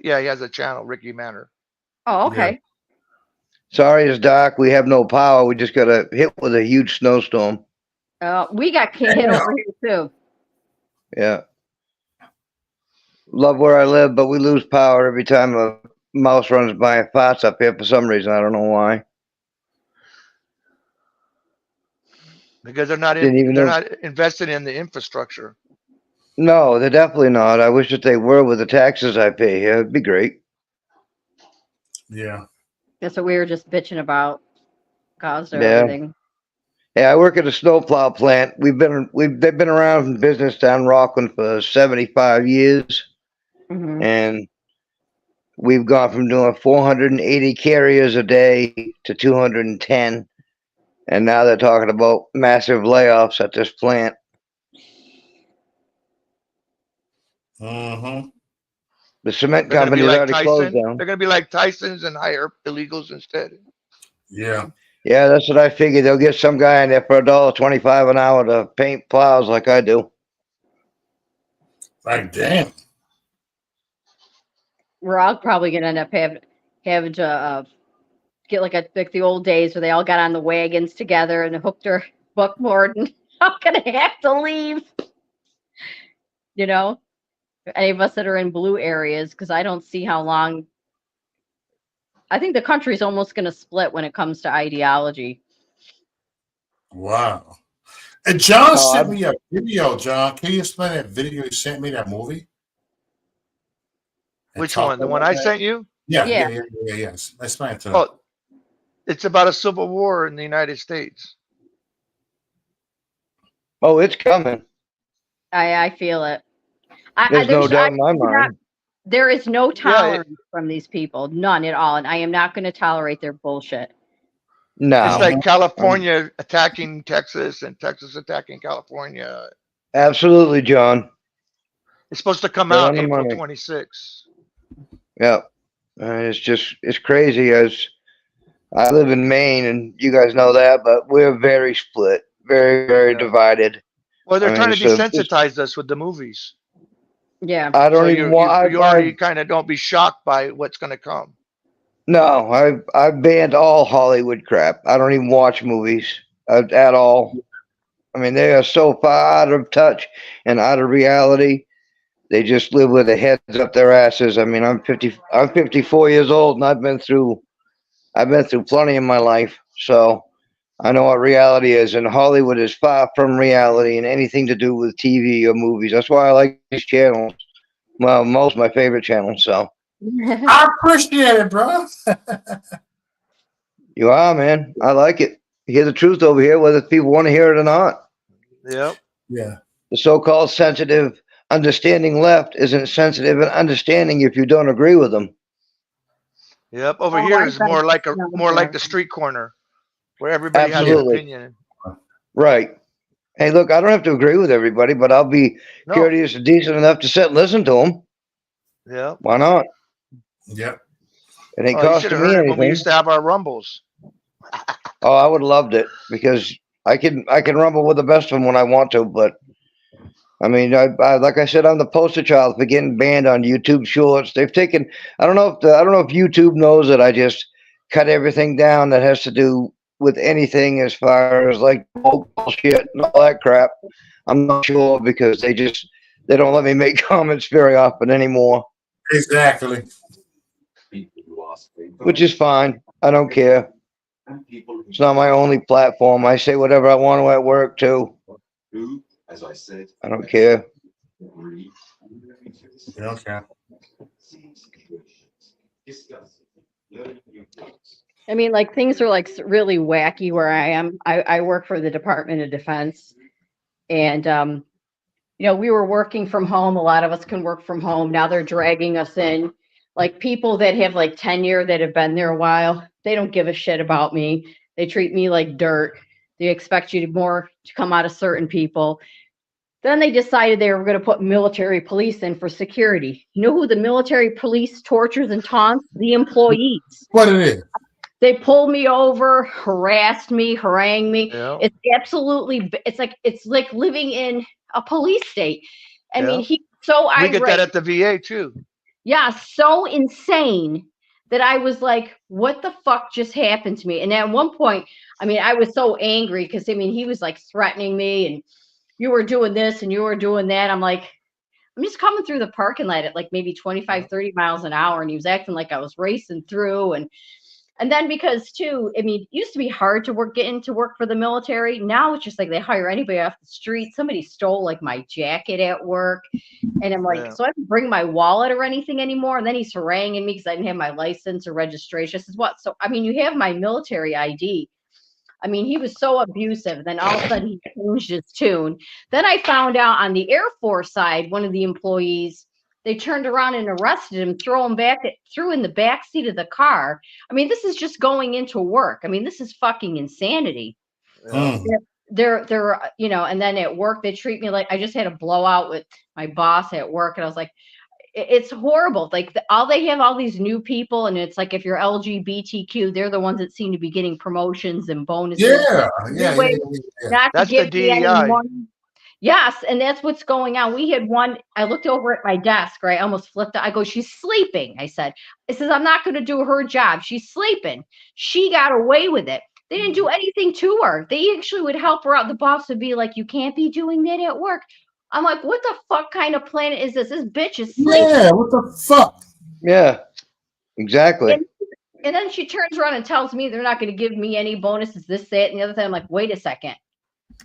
he has a channel, Ricky Manor. Oh, okay. Sorry, it's dark. We have no power. We just got hit with a huge snowstorm. We got hit over here too. Yeah. Love where I live, but we lose power every time a mouse runs by and farts up here for some reason. I don't know why. Because they're not Didn't even they're know. not invested in the infrastructure. No, they're definitely not. I wish that they were with the taxes I pay here. It'd be great. Yeah. That's what we were just bitching about. Caused Yeah. everything. Yeah, I work at a snowplow plant. They've been around in business down Rockland for 75 years. Mhm. And we've gone from doing 480 carriers a day to 210. And now they're talking about massive layoffs at this plant. Mm-hmm. The cement They're going to be company's like already closed Tyson. down. They're going to be like Tyson's and hire illegals instead. Yeah. Yeah, that's what I figured. They'll get some guy in there for $1.25 an hour to paint plows like I do. Like, damn. We're all probably gonna end up having to get like the old days where they all got on the wagons together and hooked their buckboard, and I'm gonna have to leave. You know, any of us that are in blue areas, because I don't see how long. I think the country's almost gonna split when it comes to ideology. Wow. And John Oh, sent me a video, John. Can you explain that video he sent me, that movie? And Which talk one? The about one I that? sent you? Yeah. Yes. Explain it to them. Oh, it's about a civil war in the United States. Oh, it's coming. I feel it. There's no doubt in my mind. There is no tolerance from these people, none at all, and I am not going to tolerate their bullshit. No. It's like California attacking Texas and Texas attacking California. Absolutely, John. It's supposed to come They're out on the April money. 26. Yeah. It's crazy. As I live in Maine, and you guys know that, but we're very split, very, very divided. Well, they're I trying mean, to so desensitize us with the movies. Yeah. I don't So even you want. already kind of don't be shocked by what's going to come. No, I've banned all Hollywood crap. I don't even watch movies at all. I mean, they are so far out of touch and out of reality. They just live with their heads up their asses. I mean, I'm 54 years old, and I've been through plenty in my life, so I know what reality is. And Hollywood is far from reality and anything to do with TV or movies. That's why I like these channels. Well, most of my favorite channels. So I appreciate it, bro. you are, man. I like it. You hear the truth over here, whether people want to hear it or not. Yep. Yeah. The so-called sensitive, understanding left isn't sensitive and understanding if you don't agree with them. Yep. Over Oh, here I is bet more like it's not the there. street corner where everybody has an Absolutely. opinion. Right. Hey, look, I don't have to agree with everybody, but I'll be No. courteous and decent enough to sit and listen to them. Yep. Why not? Yep. It ain't Oh, you should costing have me heard it when we anything. used to have our rumbles. Oh, I would have loved it because I can rumble with the best of them when I want to. But I mean, I like I said, I'm the poster child for getting banned on YouTube Shorts. They've taken. I don't know if YouTube knows that I just cut everything down that has to do with anything as far as like bullshit and all that crap. I'm not sure because they don't let me make comments very often anymore, Exactly. which is fine. I don't care. It's not my only platform. I say whatever I want to at work too. I don't care. Okay. I mean, like things are like really wacky where I am. I work for the Department of Defense, and you know, we were working from home. A lot of us can work from home. Now they're dragging us in. Like people that have like tenure that have been there a while, they don't give a shit about me. They treat me like dirt. They expect you to come out of certain people. Then they decided they were going to put military police in for security. You know who the military police tortures and taunts? The employees. What it is? They pulled me over, harassed me, harangued me. Yeah. It's absolutely, it's like living in a police state. I mean, he's so We get that irate. at the VA too. Yeah, so insane that I was like, what the fuck just happened to me? And at one point, I mean, I was so angry because, I mean, he was like threatening me and you were doing this and you were doing that. I'm like, I'm just coming through the parking lot at like maybe 25, 30 miles an hour. And he was acting like I was racing through. And then because too, I mean, it used to be hard to get into work for the military. Now it's just like they hire anybody off the street. Somebody stole like my jacket at work. And I'm like, so I don't bring my wallet or anything anymore. And then he's haranguing me because I didn't have my license or registration. I says, what? So, I mean, you have my military ID. I mean, he was so abusive. Then all of a sudden he changed his tune. Then I found out on the Air Force side, one of the employees They turned around and arrested him, threw in the back seat of the car. I mean, this is just going into work. I mean, this is fucking insanity. Mm. They're and then at work they treat me like I just had a blowout with my boss at work, and I was like, it's horrible. Like all they have all these new people, and it's like if you're LGBTQ, they're the ones that seem to be getting promotions and bonuses. Yeah. Not That's to give the me any DEI. money. Yes, and that's what's going on. We had one. I looked over at my desk, right? I almost flipped it. I go, she's sleeping. I said, I'm not going to do her job. She's sleeping. She got away with it. They didn't do anything to her. They actually would help her out. The boss would be like, you can't be doing that at work. I'm like, what the fuck kind of planet is this? This bitch is sleeping. Yeah, what the fuck? Yeah, exactly. And then she turns around and tells me they're not going to give me any bonuses, this, that, and the other thing. I'm like, wait a second.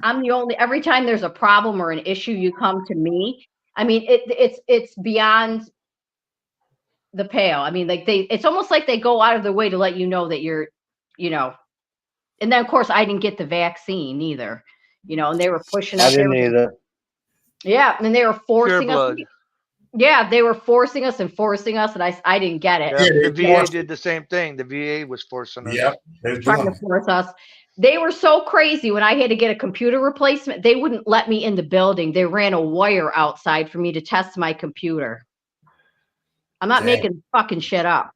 I'm the only, every time there's a problem or an issue, you come to me. I mean, it's beyond the pale. I mean, like it's almost like they go out of their way to let you know that you're, and then of course I didn't get the vaccine either, and they were pushing us. I didn't either. Yeah. And they were forcing us. Blood. Yeah. They were forcing us, and I didn't get it. Yeah, the VA did the same thing. The VA was forcing us. Yep. They're Trying to force us. They were so crazy when I had to get a computer replacement. They wouldn't let me in the building. They ran a wire outside for me to test my computer. I'm not making fucking shit up.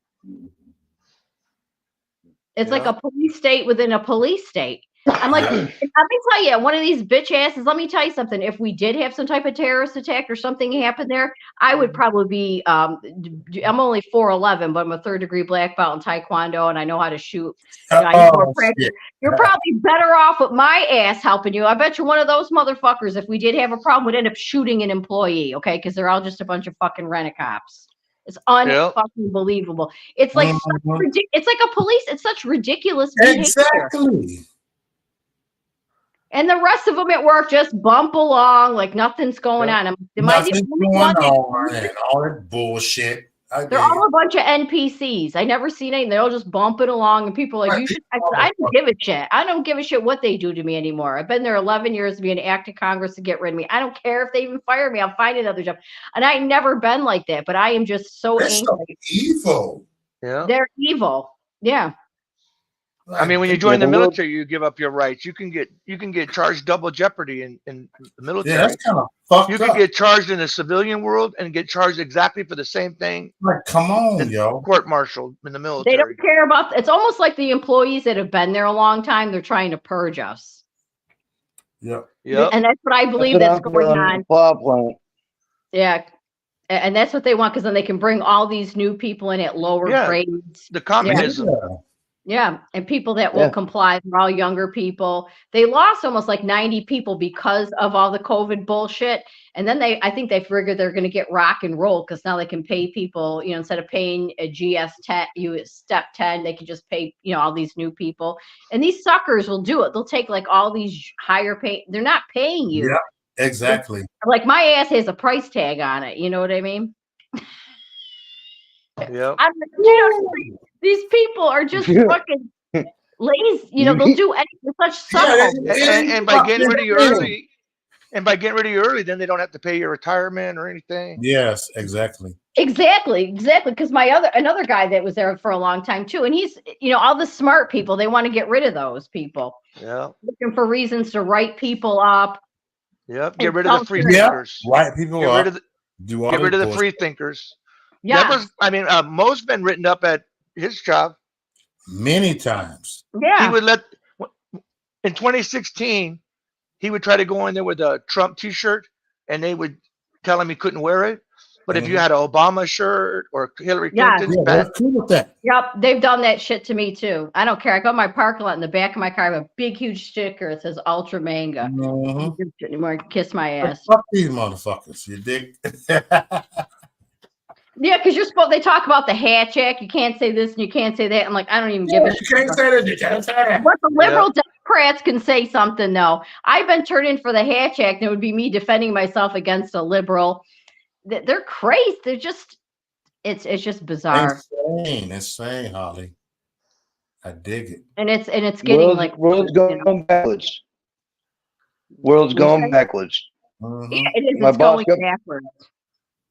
It's like a police state within a police state. I'm like, let me tell you, one of these bitch asses, let me tell you something. If we did have some type of terrorist attack or something happen there, I would probably be, I'm only 4'11", but I'm a 3rd-degree black belt in Taekwondo, and I know how to shoot. You're probably better off with my ass helping you. I bet you're one of those motherfuckers, if we did have a problem, would end up shooting an employee, okay? Because they're all just a bunch of fucking rent-a-cops. It's unfucking believable. It's like it's like a police. It's such ridiculous behavior. Exactly. And the rest of them at work just bump along like nothing's going on. Nothing's going on and all that bullshit. They're all a bunch of NPCs. I never seen anything. They're all just bumping along, and people are like, I don't give a shit. I don't give a shit what they do to me anymore. I've been there 11 years to be an act of Congress to get rid of me. I don't care if they even fire me. I'll find another job. And I've never been like that, but I am just so angry. So evil. Yeah. They're evil. Yeah. I mean, when you join the military, you give up your rights. You can get charged double jeopardy in the military. Yeah, that's kind of fucked You up. can get charged in the civilian world and get charged exactly for the same thing. Like, come on, yo. Court-martialed in the military. They don't care about. It's almost like the employees that have been there a long time. They're trying to purge us. Yep. Yep. And that's what I believe that's going on. Yeah. And that's what they want, because then they can bring all these new people in at lower grades. The communism. Yeah, and people that will comply. They're all younger people. They lost almost like 90 people because of all the COVID bullshit. And then I think they figured they're going to get rock and roll, because now they can pay people, instead of paying a step 10, they can just pay, all these new people. And these suckers will do it. They'll take like all these higher pay. They're not paying you. Yeah, exactly. Like my ass has a price tag on it. You know what I mean? Yeah. These people are just fucking lazy. They'll do anything. Such subtle. And by getting rid of you early, then they don't have to pay your retirement or anything. Yes, exactly. Exactly. Because another guy that was there for a long time too, and he's all the smart people, they want to get rid of those people. Yeah. Looking for reasons to write people up. Yep. Get rid of the free thinkers. Write people up. Get rid of the free thinkers. Yeah. Mo's been written up at his job many times. Yeah. He would in 2016, he would try to go in there with a Trump t-shirt, and they would tell him he couldn't wear it. But if you had an Obama shirt or Hillary Clinton, they're cool with that. Yep, they've done that shit to me too. I don't care. I go to my parking lot, in the back of my car, I have a big, huge sticker. It says Ultra Manga. Kiss my ass. Fuck these motherfuckers. You dig? Yeah, because they talk about the Hatch Act. You can't say this and you can't say that. I'm like, I don't even give a shit. You can't say that. You can't say that. But the liberal Democrats can say something, though. I've been turned in for the Hatch Act, and it would be me defending myself against a liberal. They're crazy. They're just, it's just bizarre. Insane, Holly. I dig it. And it's getting world's going backwards. World's going backwards. Mm-hmm. Yeah, it is. It's going backwards.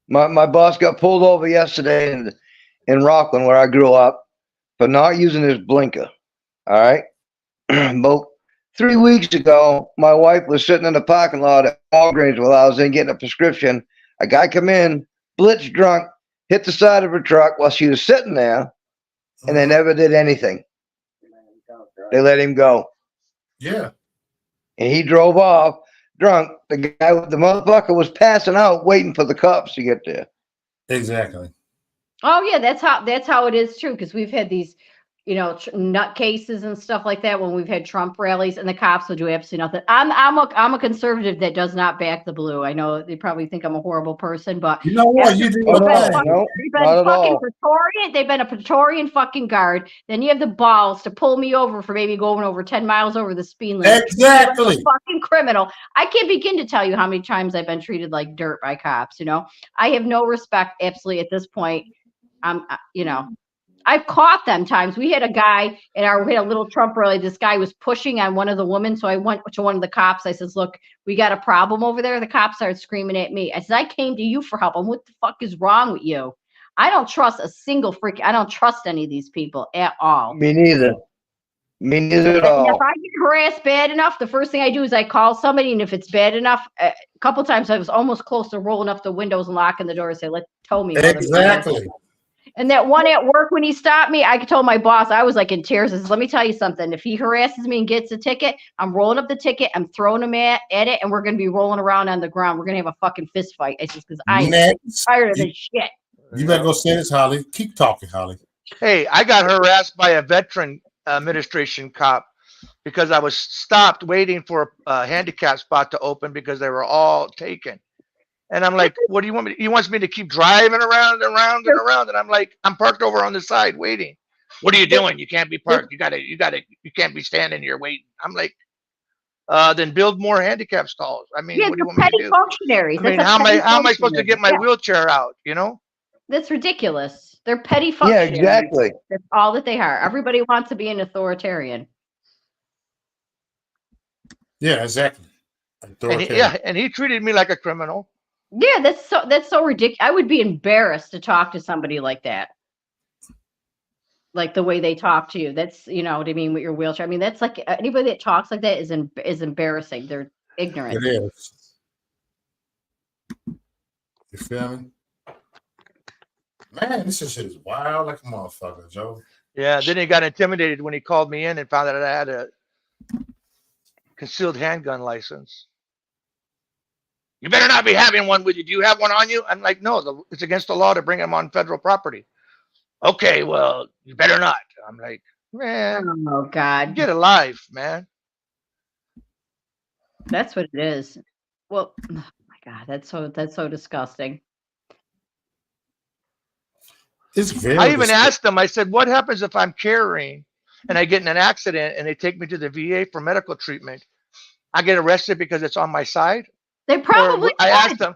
My boss got pulled over yesterday in Rockland, where I grew up, for not using his blinker. All right. About 3 weeks ago, my wife was sitting in the parking lot at Walgreens while I was in getting a prescription. A guy come in, blitz drunk, hit the side of her truck while she was sitting there, and they never did anything. They let him go. Yeah. And he drove off drunk. The motherfucker was passing out waiting for the cops to get there. Exactly. Oh yeah, that's how it is true. Because we've had these, nut cases and stuff like that when we've had Trump rallies, and the cops will do absolutely nothing. I'm a conservative that does not back the blue. I know they probably think I'm a horrible person, but You know what? You do Oh, your no, thing. no, they've not been at fucking all. Praetorian. They've been a Praetorian fucking guard. Then you have the balls to pull me over for maybe going over 10 miles over the speed limit. Exactly. Like a fucking criminal. I can't begin to tell you how many times I've been treated like dirt by cops. I have no respect absolutely at this point. I've caught them times. We had a guy we had a little Trump rally. This guy was pushing on one of the women. So I went to one of the cops. I says, look, we got a problem over there. The cops started screaming at me. I said, I came to you for help. And what the fuck is wrong with you? I don't trust I don't trust any of these people at all. Me neither. Me neither at And all. if I get harassed bad enough, the first thing I do is I call somebody. And if it's bad enough, a couple times I was almost close to rolling up the windows and locking the door and say, tow me. Exactly. And that one at work, when he stopped me, I told my boss, I was like in tears. I said, let me tell you something. If he harasses me and gets a ticket, I'm rolling up the ticket. I'm throwing him at it. And we're going to be rolling around on the ground. We're going to have a fucking fist fight. I said, because I am tired of this shit. You better go say this, Holly. Keep talking, Holly. Hey, I got harassed by a veteran administration cop because I was stopped waiting for a handicap spot to open because they were all taken. And I'm like, what do you want me? He wants me to keep driving around and around and around. And I'm like, I'm parked over on the side waiting. What are you doing? You can't be parked. You can't be standing here waiting. I'm like, then build more handicap stalls. I mean, Yeah, what do you want me petty to do? functionaries. I mean, how am I supposed to get my wheelchair out? That's ridiculous. They're petty Yeah, functionaries. exactly. That's all that they are. Everybody wants to be an authoritarian. Yeah, exactly. And he treated me like a criminal. Yeah, that's so ridiculous. I would be embarrassed to talk to somebody like that. Like the way they talk to you. That's, what I mean, with your wheelchair. I mean, that's like anybody that talks like that is embarrassing. They're ignorant. It is. You feel me? Man, this shit is wild like a motherfucker, Joe. Yeah, then he got intimidated when he called me in and found out that I had a concealed handgun license. You better not be having one with you. Do you have one on you? I'm like, no, it's against the law to bring them on federal property. Okay, well, you better not. I'm like, man, Oh God. get a life, man. That's what it is. Well, oh my God, that's so disgusting. It's very I even asked them, I said, what happens if I'm carrying and I get in an accident and they take me to the VA for medical treatment? I get arrested because it's on my side? They probably I asked them,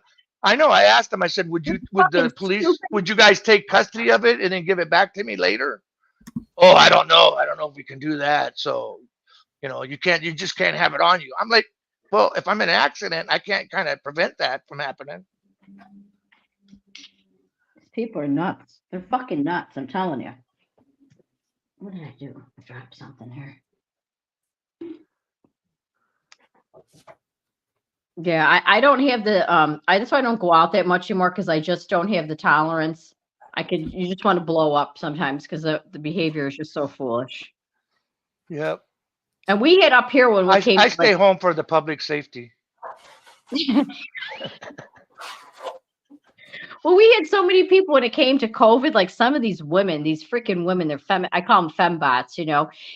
I said, would the police, would you guys take custody of it and then give it back to me later? Oh, I don't know if we can do that. So, you just can't have it on you. I'm like, well, if I'm in an accident, I can't kind of prevent that from happening. People are nuts. They're fucking nuts. I'm telling you. What did I do? I dropped something here. Yeah, I don't have the that's why I don't go out that much anymore, because I just don't have the tolerance. You just want to blow up sometimes because the behavior is just so foolish. Yep. And we had up here when we came. I stay home for the public safety. Well, we had so many people when it came to COVID, like some of these women, these freaking women, I call them fembots,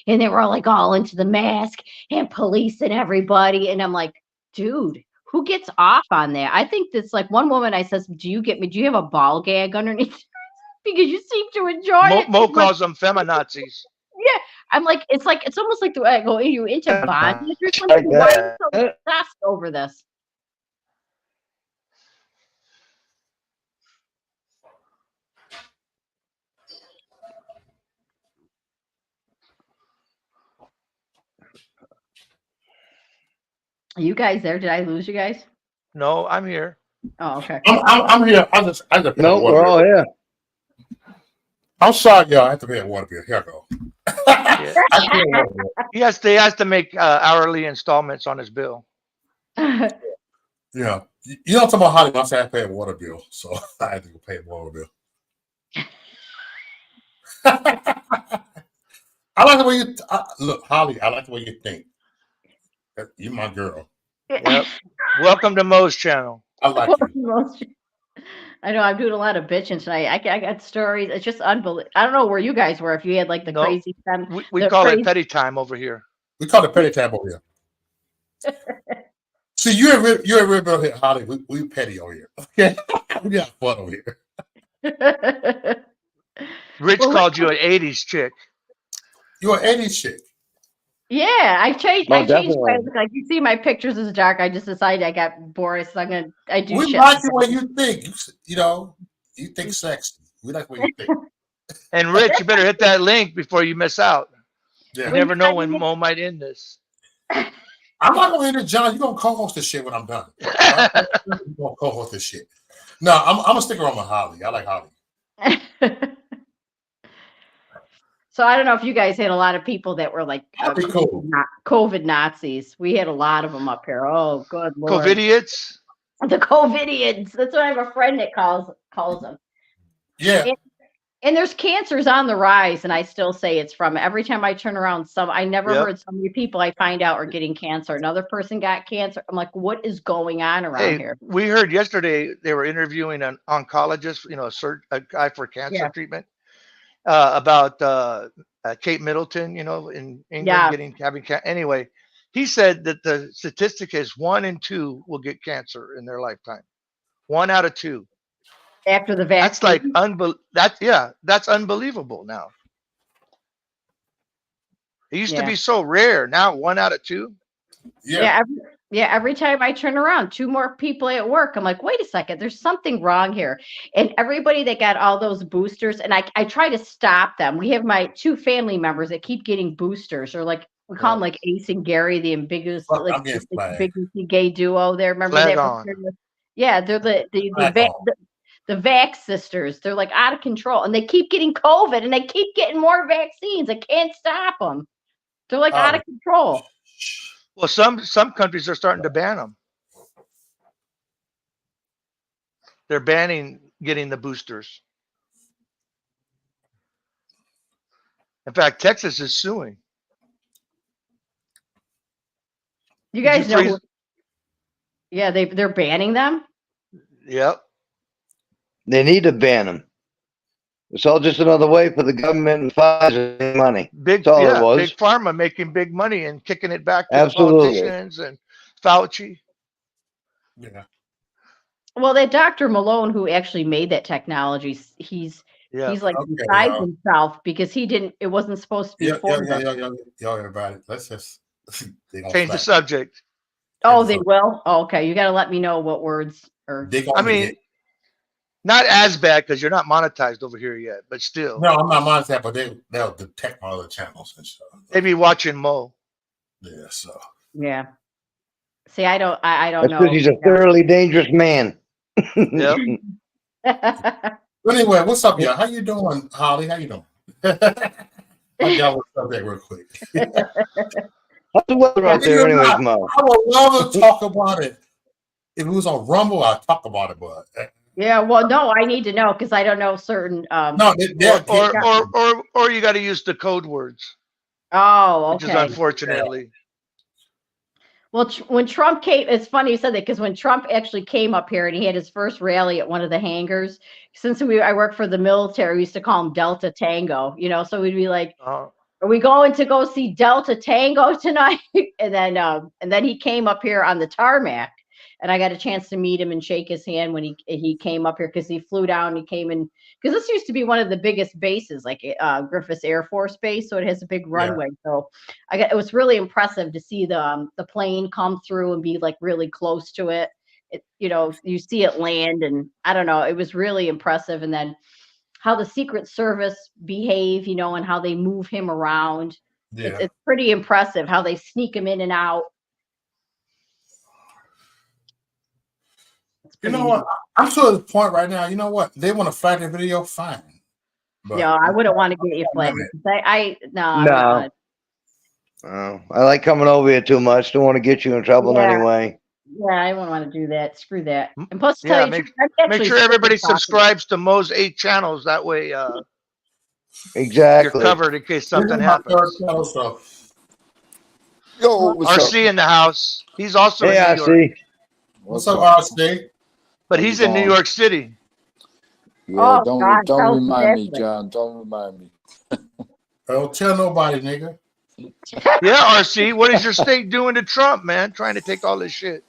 and they were all into the mask and police and everybody. And I'm like, dude, who gets off on that? I think that's like one woman, I says, do you have a ball gag underneath? Because you seem to enjoy it. Mo calls them feminazis. Yeah. I'm like, it's almost like I go, are you into bondage or something? Why are you so obsessed over this? Are you guys there? Did I lose you guys? No, I'm here. Oh, okay. I'm here. I just pay a No, water we're bill. all here. I'm sorry, y'all. I have to pay a water bill. Here I go. Yeah. I pay a water bill. He has to make hourly installments on his bill. Yeah. You don't talk about Holly. I say I pay a water bill, so I had to go pay a water bill. I like the way you look, Holly. I like the way you think. You're my girl. Yep. Welcome to Mo's channel. I like you. I know I'm doing a lot of bitching tonight. I got stories. It's just unbelievable. I don't know where you guys were. If you had like the Nope. crazy We the call crazy- it petty time over here. We call it petty tab over here. See, you're a real girl here, Holly. We petty over here. Okay, we got fun over here. Rich Well, called you an 80s chick. You're an 80s chick. Yeah, I changed. Oh, I changed my definitely. like. You see my pictures is dark. I just decided I got bored, so I do We shit. like the way you think. You know, you think sexy. We like the way you think. And Rich, you better hit that link before you miss out. Yeah. You never know when Mo might end this. I'm not gonna end it, John. You're gonna co-host this shit when I'm done. You're gonna co-host this shit. No, I'm gonna stick around with Holly. I like Holly. So I don't know if you guys had a lot of people that were like That'd be cool. COVID Nazis. We had a lot of them up here. Oh, good Lord. COVIDiots. The COVIDians. That's what I have a friend that calls them. Yeah. And there's cancers on the rise, and I still say it's from every time I turn around. I never Yep. heard so many people I find out are getting cancer. Another person got cancer. I'm like, what is going on around here? We heard yesterday they were interviewing an oncologist, a guy for cancer Yeah. treatment, about Kate Middleton, in England having cancer. Anyway, he said that the statistic is 1 in 2 will get cancer in their lifetime. 1 out of 2. After the vaccine. That's like that's unbelievable now. It used to be so rare. Now 1 out of 2. Yeah. Every time I turn around, 2 more people at work. I'm like, wait a second, there's something wrong here. And everybody that got all those boosters, and I try to stop them. We have my 2 family members that keep getting boosters, or like we call them like Ace and Gary, the ambiguous, I'm getting flagged. ambiguous gay duo there. Remember Flag that? on. Yeah, they're Flag on. the Vax sisters. They're like out of control, and they keep getting COVID, and they keep getting more vaccines. I can't stop them. They're like out of control. Well, some countries are starting to ban them. They're banning getting the boosters. In fact, Texas is suing. You Did guys you know? freeze- Yeah, they're banning them. Yep. They need to ban them. It's all just another way for the government and Pfizer to make money. Big That's all it was. Big Pharma making big money and kicking it back to Absolutely. the politicians and Fauci. Yeah. Well, that Dr. Malone, who actually made that technology, he's like beside himself because it wasn't supposed to be for them. Y'all everybody. Let's just Change the subject. Oh, they will? Oh, okay. You got to let me know what words are. I mean, not as bad because you're not monetized over here yet, but still. No, I'm not monetized, but they'll detect my other channels and stuff. They be watching Mo. Yeah, so. Yeah. See, I don't That's know. because he's a thoroughly dangerous man. Yep. But anyway, what's up, y'all? How you doing, Holly? How you doing? Y'all, what's up there real quick? How's the weather out there anyways, Mo? I would love to talk about it. If it was on Rumble, I'd talk about it, but yeah, well, no, I need to know because I don't know certain no, or you got to use the code words. Oh, okay. Which is unfortunately. Well, when Trump came, it's funny you said that because when Trump actually came up here and he had his first rally at one of the hangars, since I work for the military, we used to call him Delta Tango, so we'd be like, are we going to go see Delta Tango tonight? And then he came up here on the tarmac, and I got a chance to meet him and shake his hand when he came up here because he flew down. He came in because this used to be one of the biggest bases, like Griffiths Air Force Base, so it has a big runway. Yeah. So it was really impressive to see the plane come through and be like really close to it. You see it land, and I don't know, it was really impressive. And then how the Secret Service behave, and how they move him around. Yeah. It's pretty impressive how they sneak him in and out. It's You pretty know what? neat. I'm to the point right now. You know what? They want to flag the video, fine. But No, I wouldn't want to get you flagged. I wouldn't No. want Oh, I like coming over here too much. Don't want to get you in trouble Yeah. anyway. yeah, I wouldn't want to do that. Screw that. And plus, to Yeah, tell you, the make- truth, I'm Make actually sure sick of everybody talking. subscribes to Mo's 8 channels. That way, you're Exactly. covered in case something this is my third happens. channel, so Yo, what's up? RC in the house. He's also Hey, in I New York, see. what's up, RC? but How's he's it in New going? York City. Yeah, Oh, don't God, tell us remind me, exactly. John. Don't remind me. Don't tell nobody, nigga. Yeah, RC. What is your state doing to Trump, man? Trying to take all this shit.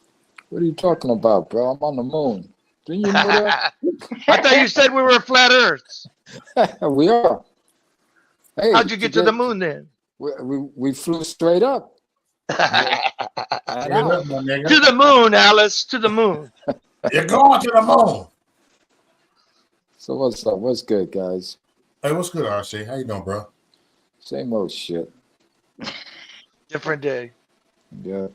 What are you talking about, bro? I'm on the moon. Didn't you know that? I thought you said we were flat Earths. We are. Hey, How'd you get to the moon then? We flew straight up. Straight up, my nigga. To the moon, Alice. To the moon. You're going to the moon. So what's up? What's good, guys? Hey, what's good, RC? How you doing, bro? Same old shit. Different day. Yeah.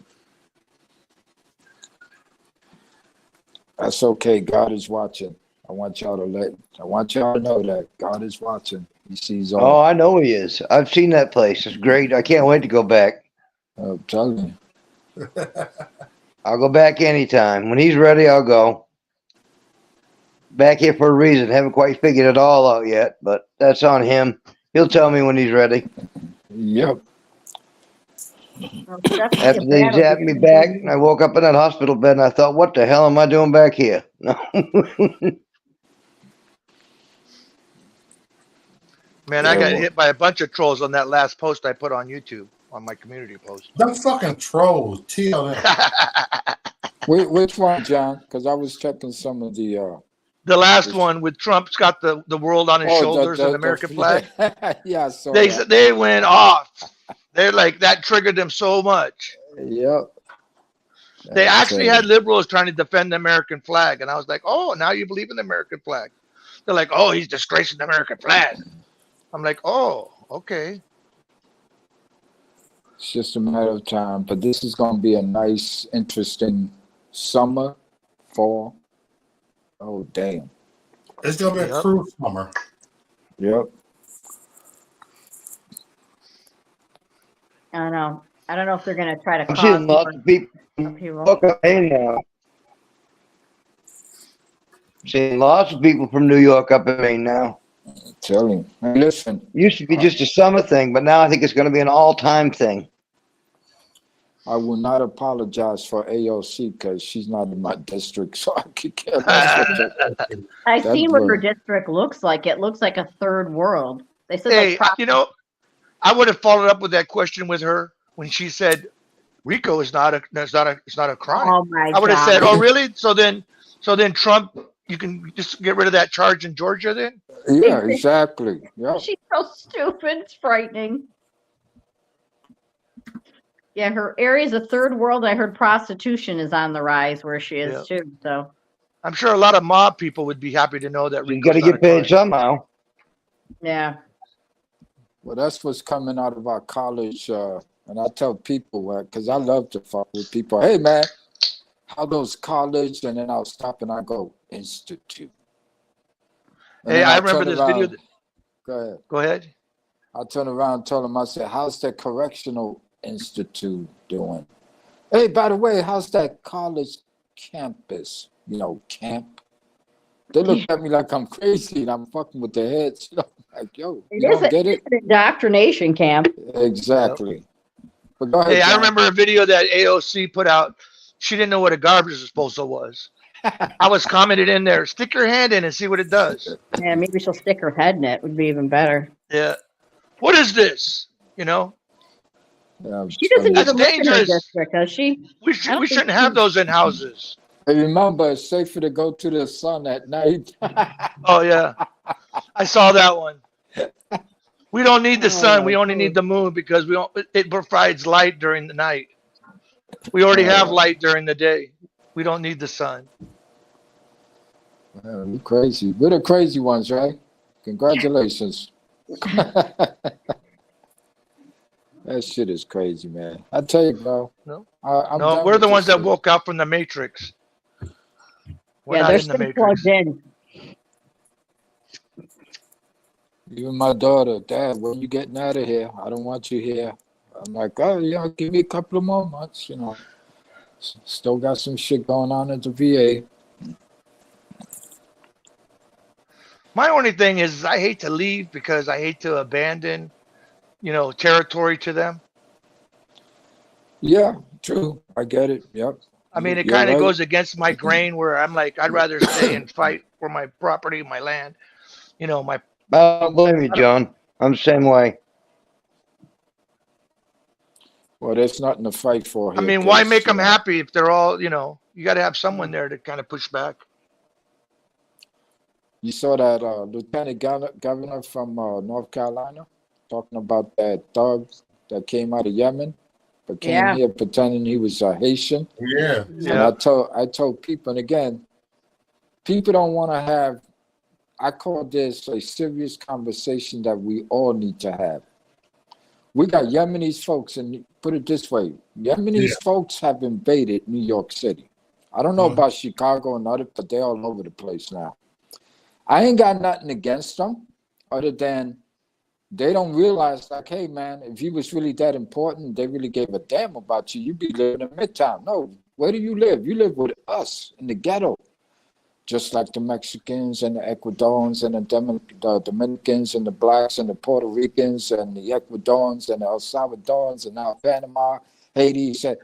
That's okay. God is watching. I want y'all to know that God is watching. He sees Oh, all. I know he is. I've seen that place. It's great. I can't wait to go back. I'm telling you. I'll go back anytime. When he's ready, I'll go. Back here for a reason. Haven't quite figured it all out yet, but that's on him. He'll tell me when he's ready. Yep. Well, it's definitely a After they battle zapped me between back, you. I woke up in that hospital bed and I thought, what the hell am I doing back here? No. Man, Yeah, I got well- hit by a bunch of trolls on that last post I put on YouTube, on my community post. Them fucking trolls. TLM. Which one, John? Because I was checking some of the. The last one with Trump's got the world on his shoulders and the American flag. Yeah, I saw They that. they went off. They're like, that triggered them so much. Yep. They I actually tell had you. liberals trying to defend the American flag. And I was like, oh, now you believe in the American flag. They're like, oh, he's disgracing the American flag. I'm like, oh, okay. It's just a matter of time. But this is going to be a nice, interesting summer, fall. Oh, damn. It's gonna be a Yep. cruise summer. Yep. I don't know. I don't know if they're going to try to I'm cause seeing lots of people upheaval. look up in now. Seeing lots of people from New York up in Maine now. Tell him. Hey, listen, Used to be just a summer thing, but now I think it's going to be an all-time thing. I will not apologize for AOC because she's not in my district, so I could care less what the- I've That seen what her bird. district looks like. It looks like a third world. They said Hey, like you know, I would have followed up with that question with her when she said RICO is not a crime. oh my I would have God. said, oh, really? So then Trump, you can just get rid of that charge in Georgia then? Yeah, exactly. Yep. She's so stupid. It's frightening. Yeah, her area's a third world. I heard prostitution is on the rise where she is too. So I'm sure a lot of mob people would be happy to know that You RICO's got to not a get paid crime. somehow. yeah. Well, that's what's coming out of our college. And I tell people, because I love to fuck with people. Hey, man, how those college? And then I'll stop and I go, institute. And Hey, then I I'll remember turn this video. around- Go ahead. Go ahead. I turned around and told him, I said, how's that correctional institute doing? Hey, by the way, how's that college campus, camp? They look at me like I'm crazy and I'm fucking with their heads. Like, yo, It you is don't get it? an indoctrination camp. Exactly. But go ahead, Hey, I John. remember a video that AOC put out. She didn't know what a garbage disposal was. I was commented in there, stick your hand in and see what it does. Yeah, maybe she'll stick her head in it. Would be even better. Yeah. What is this? You know, Yeah, She doesn't That's even live in her dangerous. district, does she? we I don't think shouldn't have those in houses. Hey, remember, it's safer to go to the sun at night. Oh yeah, I saw that one. We don't need the sun. We Oh, only need the moon because it provides light during the night. We already have light during the day. We don't need the sun. Man, we're crazy. We're the crazy ones, right? Congratulations. That shit is crazy, man. I tell you, bro. No. I'm No, done we're with the this ones that shit. woke up from the Matrix. We're Yeah, not they're in the still matrix. plugged in. Even my daughter, Dad, when you getting out of here? I don't want you here. I'm like, oh yeah, give me a couple of more months, you know. Still got some shit going on at the VA. My only thing is I hate to leave because I hate to abandon, territory to them. Yeah, true. I get it. Yep. I mean, it You're kind of right. goes against my grain where I'm like, I'd rather stay and fight for my property, my land, my. I don't blame you, John. I'm the same way. Well, there's nothing to fight for I here. mean, why 'Cause, make them happy if they're all, you got to have someone there to kind of push back. you saw that Lieutenant Governor from North Carolina talking about that thug that came out of Yemen, but came Yeah. here pretending he was a Haitian. Yeah. And Yeah. I told people, and again, people don't want to have. I call this a serious conversation that we all need to have. We got Yemenis folks, and put it this way, Yemenis folks have invaded New York City. I don't know about Chicago and other, but they're all over the place now. I ain't got nothing against them other than they don't realize, like, hey, man, if you was really that important, they really gave a damn about you, you'd be living in Midtown. No, where do you live? You live with us in the ghetto. Just like the Mexicans and the Ecuadorians and the Dominicans and the blacks and the Puerto Ricans and the Ecuadorians and the El Salvadorans and now Panama, Haiti. Said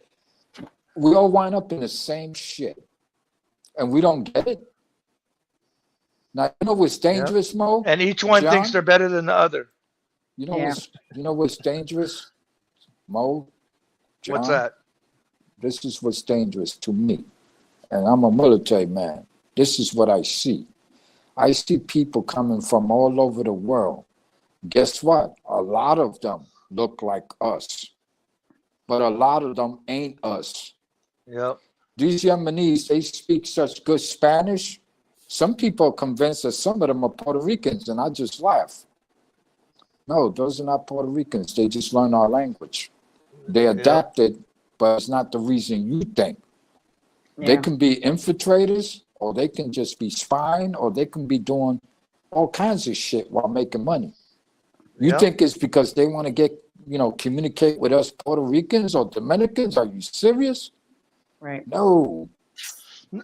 we all wind up in the same shit, and we don't get it. Now you know what's dangerous, Mo? And each one John? thinks they're better than the other. You know Yeah. what's dangerous, Mo? John? What's that? This is what's dangerous to me, and I'm a military man. This is what I see. I see people coming from all over the world. Guess what? A lot of them look like us, but a lot of them ain't us. Yep. These Yemenis, they speak such good Spanish. Some people are convinced that some of them are Puerto Ricans, and I just laugh. No, those are not Puerto Ricans. They just learn our language. They adapted, but it's not the reason you think. They Yeah. can be infiltrators, or they can just be spying, or they can be doing all kinds of shit while making money. You Yep. think it's because they want to get, communicate with us Puerto Ricans or Dominicans? Are you serious? Right. No.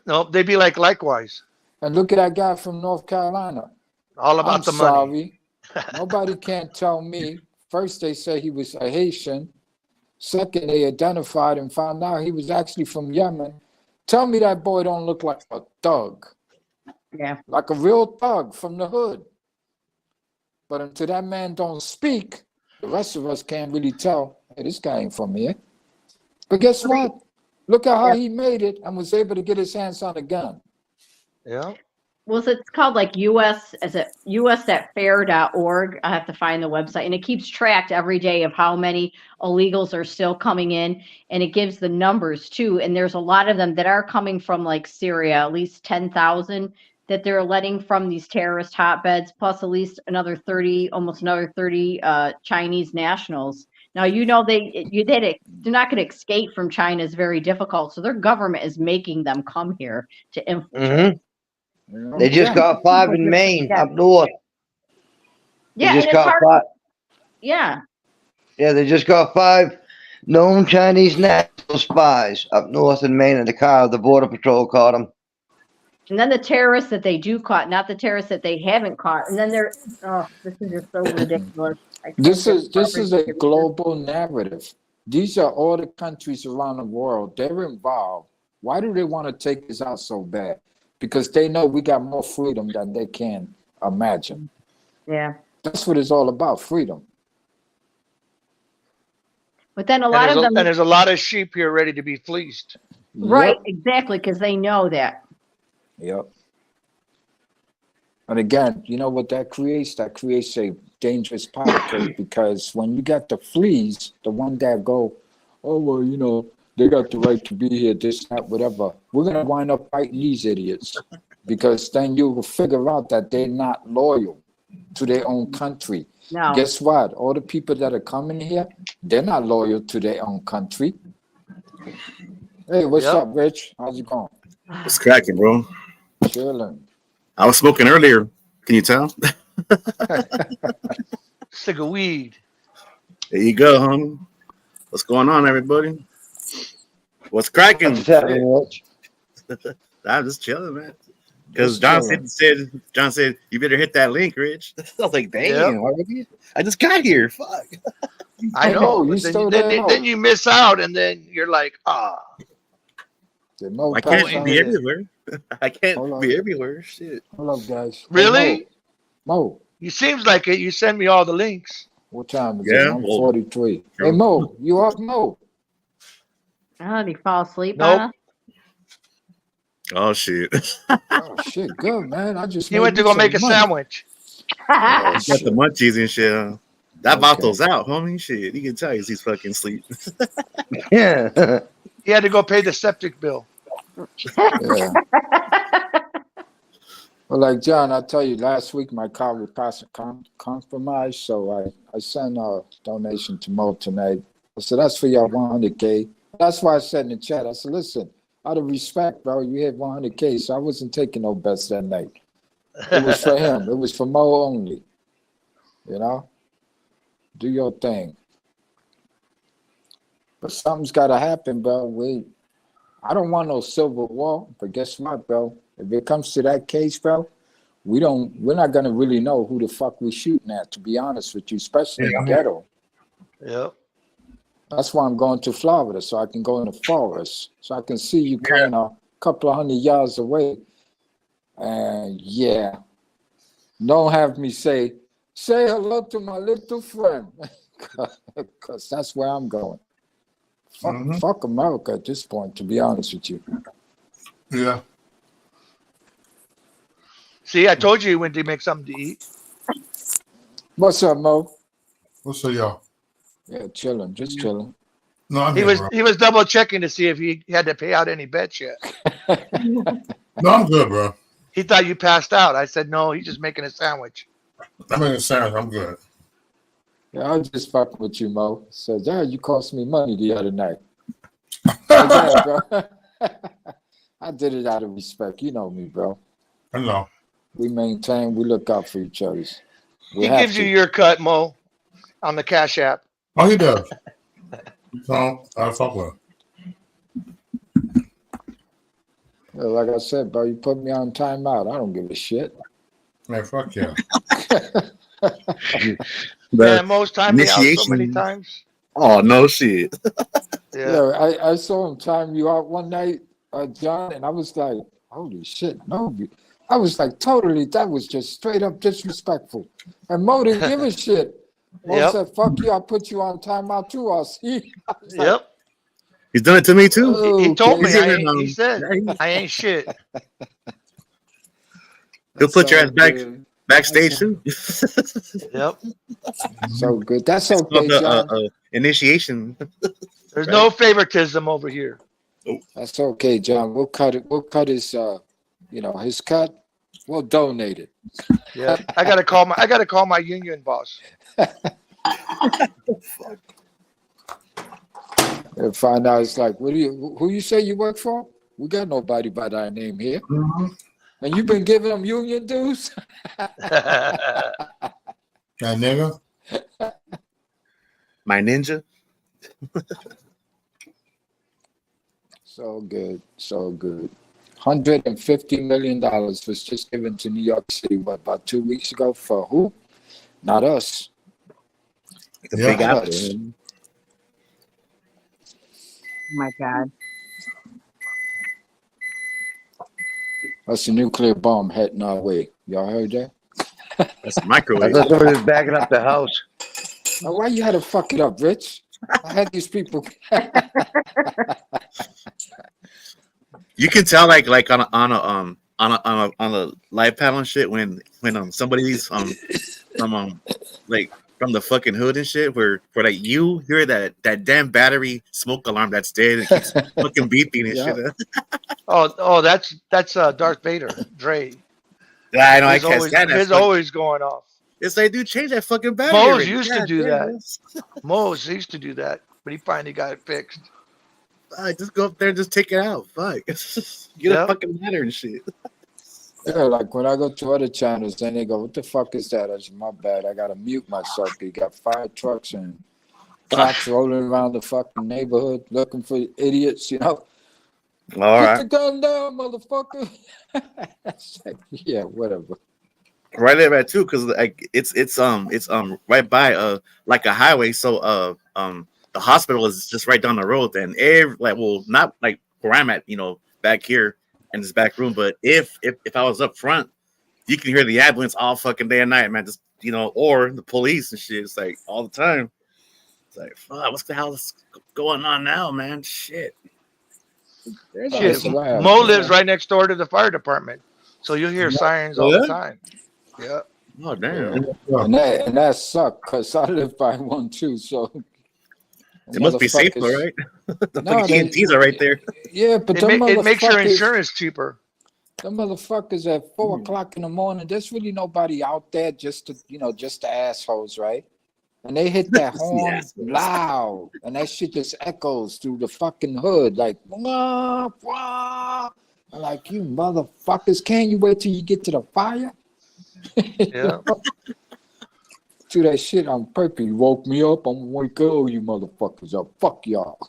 No, they'd be like likewise. And look at that guy from North Carolina. All about I'm the money. sorry. Nobody can't tell me. First, they say he was a Haitian. Second, they identified and found out he was actually from Yemen. Tell me that boy don't look like a thug, Yeah. like a real thug from the hood. But until that man don't speak, the rest of us can't really tell, hey, this guy ain't from here. But guess what? Look at how he made it and was able to get his hands on a gun. Yeah. Well, it's called like us@fair.org. I have to find the website, and it keeps track every day of how many illegals are still coming in, and it gives the numbers too. And there's a lot of them that are coming from like Syria, at least 10,000 that they're letting from these terrorist hotbeds, plus at least almost another 30 Chinese nationals. Now, they're not going to escape from China. It's very difficult. So their government is making them come here to infiltrate. They just got 5 in Maine, up north. They Yeah, just and it's got hard. 5. Yeah. Yeah, they just got 5 known Chinese national spies up north in Maine in the car. The Border Patrol caught them. And then the terrorists that they do caught, not the terrorists that they haven't caught. And then this is just so ridiculous. This is a global narrative. These are all the countries around the world. They're involved. Why do they want to take this out so bad? Because they know we got more freedom than they can imagine. Yeah. That's what it's all about, freedom. But then a lot of them. And there's a lot of sheep here ready to be fleeced. Right, Yep. exactly, because they know that. Yep. And again, you know what that creates? That creates a dangerous politics because when you got the fleas, the one that go, oh, well, they got the right to be here, this, that, whatever. We're going to wind up fighting these idiots because then you will figure out that they're not loyal to their own country. No. Guess what? All the people that are coming here, they're not loyal to their own country. Hey, what's up, Rich? How's it going? What's cracking, bro? Chilling. I was smoking earlier. Can you tell? Stick of weed. There you go, homie. What's going on, everybody? What's cracking? What's happening, Rich? I'm just chilling, man. Because Just John said you better hit that link, Rich. I was like, damn, Yep. already? I just got here. Fuck. I Hey, know. Mo, you But still then, there, then, Mo? then you miss out, and then you're like, Did Mo I pass can't out? be everywhere. I can't Hold on. be everywhere. Shit. Hold up, guys. Hey, really? Mo, You seems like it. You send me all the links. what time is Yeah, it? well, 1:43. Hey, true. Mo, you up, Mo? Oh, did he fall asleep Nope. on us? Oh, shit. Oh, shit, good, man. I just He went to made go me make a some money. sandwich. Oh, Got the shit. munchies and shit. That Okay. Vato's out, homie. Shit. You can tell he's fucking asleep. Yeah. He had to go pay the septic bill. Yeah. Well, like John, I tell you, last week my car was passing compromise, so I sent a donation to Mo tonight. I said, that's for your 100K. That's why I said in the chat, I said, listen, out of respect, bro, you hit 100K, so I wasn't taking no bets that night. It was for him. It was for Mo only. You know? Do your thing. But something's got to happen, bro. I don't want no silver war, but guess what, bro? If it comes to that case, bro, we're not gonna really know who the fuck we shooting at, to be honest with you, especially in the ghetto. Yep. That's why I'm going to Florida, so I can go in the forest, so I can see you coming a couple of 100 yards away. And yeah, don't have me say hello to my little friend, because that's where I'm going. Fuck America at this point, to be honest with you. Yeah. See, I told you he went to make something to eat. What's up, Mo? What's up, y'all? Yeah, chilling, just chilling. No, I'm He here, was bro. he was double checking to see if he had to pay out any bets yet. No, I'm good, bro. He thought you passed out. I said no. He's just making a sandwich. I'm making a sandwich. I'm good. Yeah, I was just fucking with you, Mo. So, yeah, you cost me money the other night. Yeah, bro. I did it out of respect. You know me, bro. I know. We maintain, we look out for each other. We He have gives to. you your cut, Mo, on the Cash App. Oh, he does. So I fuck with him. Yeah, like I said, bro, you put me on timeout. I don't give a shit. Man, fuck yeah. Man, most time me out so many initiation. times. Oh, no shit. Yeah. Yeah, I saw him time you out one night, John, and I was like, holy shit, no. I was like, totally, that was just straight up disrespectful. And Mo didn't give a shit. Mo Yep. said, fuck you, I'll put you on timeout too, I'll see. I was like, Yep. He's done it to me, too. He told me. He's even, He said, I ain't shit. He'll put your ass back good. backstage, too. Yep. So good. That's It's okay, called John. the initiation. There's no favoritism over here. That's okay, John. We'll cut it. We'll cut his his cut. We'll donate it. Yeah. I gotta call my union boss. And find out it's like, who you say you work for? We got nobody by that name here. And you've been giving them union dues? That nigga. My ninja. So good, so good. $150 million was just given to New York City, about 2 weeks ago? For who? Not us. The Yeah. big Not apple. us. Oh my God. That's a nuclear bomb heading our way. Y'all heard that? That's a I microwave. thought somebody was backing up the house. Now, why you had to fuck it up, Rich? I had these people. You can tell like on a live panel and shit when somebody's from the fucking hood and shit where like you hear that damn battery smoke alarm that's dead and keeps fucking beeping and Yeah. shit. Oh, that's Darth Vader, Dre. I know I His can't always, stand that. his always going off. It's like, dude, change that fucking battery. Moe's already. used to God do damn, that. Mose used to do that, but he finally got it fixed. Just go up there and just take it out. Fuck. Get Yeah. a fucking ladder and shit. Yeah, like when I go to other channels, then they go, "What the fuck is that?" I say, "My bad. I gotta mute myself." You got fire trucks and cops rolling around the fucking neighborhood looking for idiots. You know, All put right. the gun down, motherfucker. It's like, yeah, whatever. Right there at too, because like it's right by like a highway, so the hospital is just right down the road. And not like where I'm at, back here in this back room, but if I was up front, you can hear the ambulance all fucking day and night, man. Just or the police and shit. It's like all the time. It's like, fuck, what's the hell is going on now, man? Shit. There's Shit, That's wild, Mo man. lives right next door to the fire department, so you'll hear sirens all the Yeah? time. Yeah. Oh damn. And that sucked because I live by one too. So It must be safe, though, right? The No, fucking they- EMTs are right there. Yeah, but It makes your insurance cheaper. The motherfuckers at 4 o'clock in the morning. There's really nobody out there, just the assholes, right? And they hit that horn assholes. loud, and that shit just echoes through the fucking hood, like, wah, wah. I'm like, you motherfuckers, can you wait till you get to the fire? Yeah. Do that shit on purpose. You woke me up. I'm gonna wake all you motherfuckers up. Fuck y'all.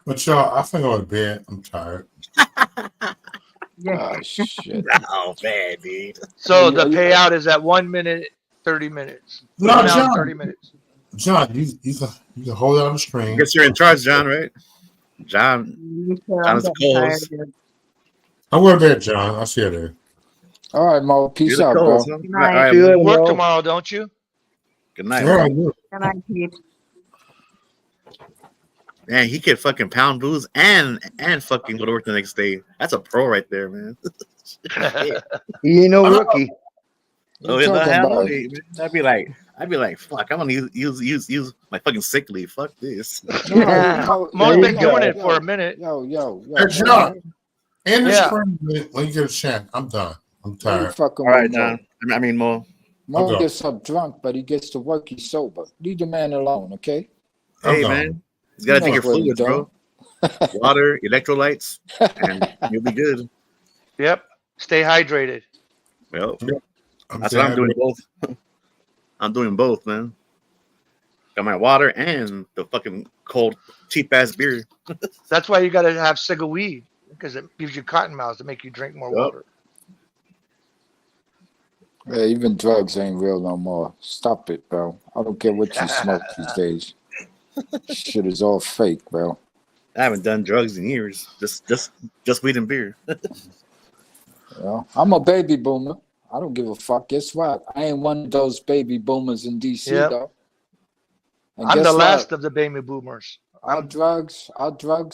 But y'all, I think I'm to bed. I'm tired. Oh shit. Oh man, dude. So the payout is at 1 minute, 30 minutes. No, 1 hour, John. 30 minutes. John, you can hold it on the screen. I guess you're in charge, John, right? John is the co-host. I'm going to bed, John. I'll see you there. All right, Mo. Peace You're the out, bro. co-host, huh? All right, Good, You work Mo. tomorrow, don't you? good night. Yeah, I man. do. And I keep Man, he could fucking pound booze and fucking go to work the next day. That's a pro right there, man. He ain't no rookie. Oh, You in the talking hell, about- man. I'd be like, fuck, I'm gonna use my fucking sick leave. Fuck this. No, Mo's There been you go. doing it for a minute. Yo. Hey, John. In the Yeah. screen when you get a chance. I'm done. I'm You tired. fucking All right, with Mo. John. I mean, Mo. Mo Okay. gets up drunk, but he gets to work. He's sober. Leave the man alone, okay? I'm Hey, gone. man. You gotta You take your know what he fluids, bro. Water, electrolytes, and you'll be good. Yep. Stay hydrated. Well, I'm that's what I'm tired. doing both. I'm doing both, man. Got my water and the fucking cold, cheap ass beer. That's why you got to have cigar weed, because it gives you cotton mouths to make you drink more Yep. water. Yeah, even drugs ain't real no more. Stop it, bro. I don't care what you smoke these days. Shit is all fake, bro. I haven't done drugs in years. Just weed and beer. You know? I'm a baby boomer. I don't give a fuck. Guess what? I ain't one of those baby boomers in DC, Yep. though. And I'm guess the what? last of the baby boomers. Our drugs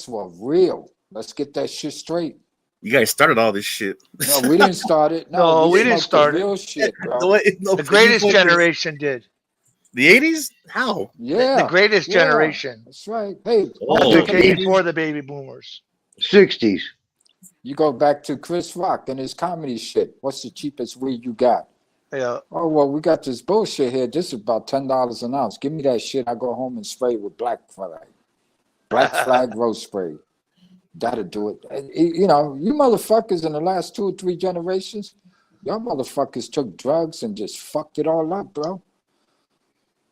were real. Let's get that shit straight. You guys started all this shit. No, we didn't start it. No, we didn't smoked start the it. real shit, bro. The greatest generation did. The 80s? How? Yeah. The greatest yeah, generation. That's right. Hey, Oh. That look at came me. before the baby boomers. 60s. You go back to Chris Rock and his comedy shit. What's the cheapest weed you got? Yeah. Oh, well, we got this bullshit here. This is about $10 an ounce. Give me that shit. I go home and spray it with Black Flag. Black Flag rose spray. That'll do it. And, you know, you motherfuckers in the last 2 or 3 generations, y'all motherfuckers took drugs and just fucked it all up, bro.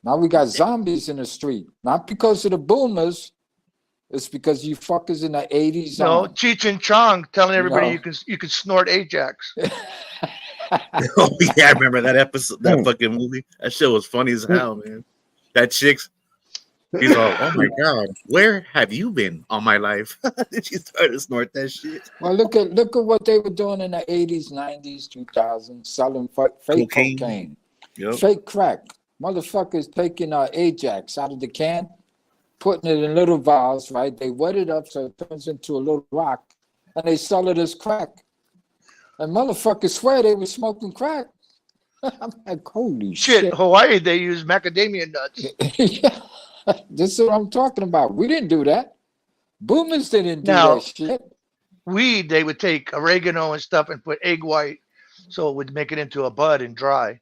Now we got zombies in the street. Not because of the boomers. It's because you fuckers in the 80s. No, on. Cheech and Chong telling everybody No. you can snort Ajax. Oh yeah, I remember that episode, that fucking movie. That shit was funny as hell, man. That chick's, she's all, oh my god, where have you been all my life? She started to snort that shit. Well, look at what they were doing in the 80s, 90s, 2000s, selling fake cocaine, Yep. fake crack. Motherfuckers taking Ajax out of the can, putting it in little vials, right? They wet it up so it turns into a little rock, and they sell it as crack. And motherfuckers swear they were smoking crack. I'm like, holy Shit, Hawaii, they use macadamia nuts. Yeah. This is what I'm talking about. We didn't do that. Boomers didn't do Now- that shit. Weed, they would take oregano and stuff and put egg white so it would make it into a bud and dry.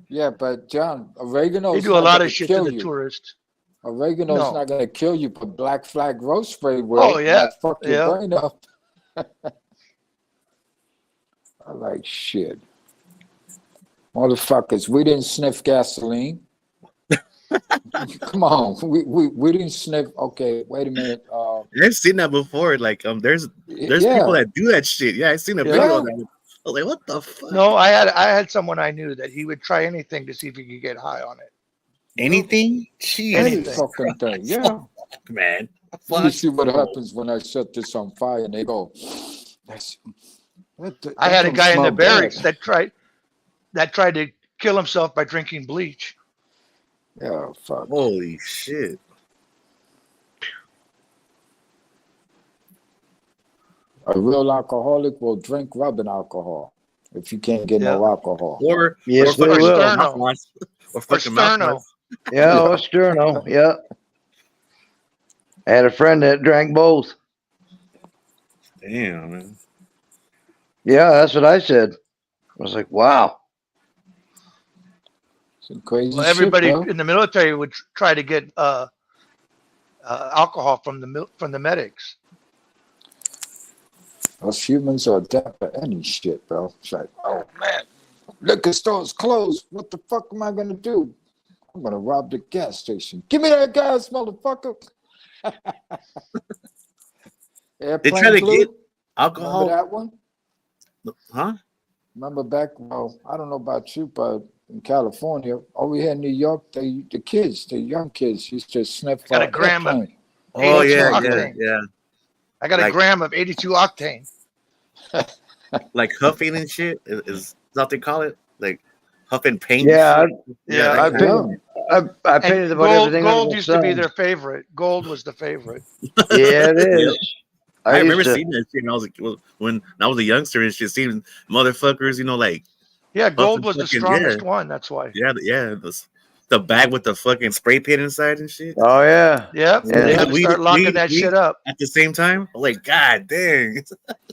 Yeah, but John, oregano. They do a lot of shit to the tourists. Oregano's No. not gonna kill you, but Black Flag roast spray will. Oh, yeah, Might fuck your yeah. brain up. I like shit. Motherfuckers, we didn't sniff gasoline. Come on, we didn't sniff. Okay, wait a minute. I've seen that before. Like there's yeah, people that do that shit. Yeah, I seen a video Yeah. of that. I was like, what the fuck? No, I had someone I knew that he would try anything to see if he could get high on it. Anything? Jeez, any anything. fucking thing. Yeah. man. You Fuck. see what happens when I set this on fire and they go, that's, I had a don't guy in the smell bad." barracks that tried to kill himself by drinking bleach. Yeah, fuck. Holy shit. A real alcoholic will drink rubbing alcohol if you can't get no alcohol. Or Yes, or they fucking will. mouthwash. Or fucking Sterno. mouthwash. Yeah, oh, Sterno. Yeah. I had a friend that drank both. Damn, man. Yeah, that's what I said. I was like, wow. Some crazy Well, everybody shit, bro. in the military would try to get alcohol from the medics. Us humans are adapt to any shit, bro. It's like, oh man, liquor store's closed. What the fuck am I gonna do? I'm gonna rob the gas station. Give me that gas, motherfucker. They try to get Remember alcohol. that one? Huh? Remember back? Well, I don't know about you, but in California, over here in New York, the young kids used to sniff. Got a gram of airplane. Oh 82 yeah, yeah, octane. yeah. I got a Like- gram of 82 octane. Like huffing and shit is that what they call it? Like huffing paint. Yeah, and shit? Yeah, that I kind of- I painted And about everything. gold under the used to be sun. their favorite. Gold was the favorite. Yeah, it is. I remember used to- seeing that shit when I was a youngster and shit, seeing motherfuckers, like Yeah, gold was the fucking- strongest yeah. one. That's why. yeah, the bag with the fucking spray paint inside and shit. Oh yeah. Yep. Yeah. They had to We- start locking we- that we- shit up. At the same time, I'm like, God dang.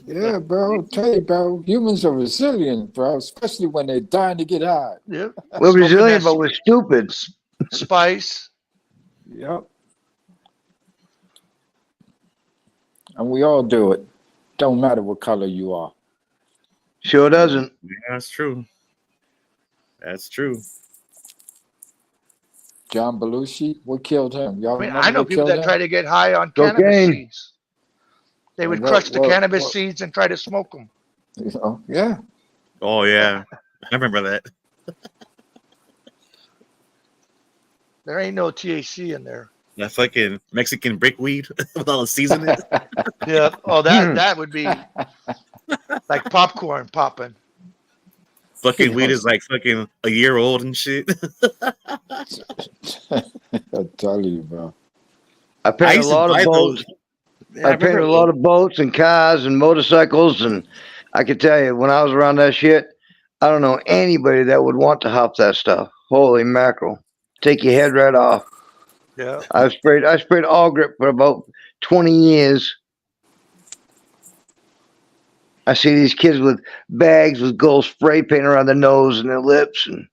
Yeah, bro. Tell you, bro. Humans are resilient, bro. Especially when they're dying to get high. Yep. We're Smoking resilient, that but we're stupid. spice. Yep. And we all do it. Don't matter what color you are. Sure doesn't. Yeah, that's true. That's true. John Belushi, what killed him? Y'all I mean, remember I know what people killed that him? try to get high on Cocaine. cannabis seeds. They would And what- crush the what- cannabis what- seeds and try to smoke them. You know, yeah. Oh yeah, I remember that. There ain't no THC in there. That fucking Mexican brickweed with all the seasoning. Yeah. Oh, that would be like popcorn popping. Fucking weed is like fucking a year old and shit. I tell you, bro. I I painted a used to lot buy of boats. those. Yeah, I painted remember a lot of boats and cars and motorcycles, and I can tell you, when I was around that shit, I don't know anybody that would want to huff that stuff. Holy mackerel! Take your head right off. Yeah. I sprayed all grip for about 20 years. I see these kids with bags with gold spray paint around their nose and their lips, and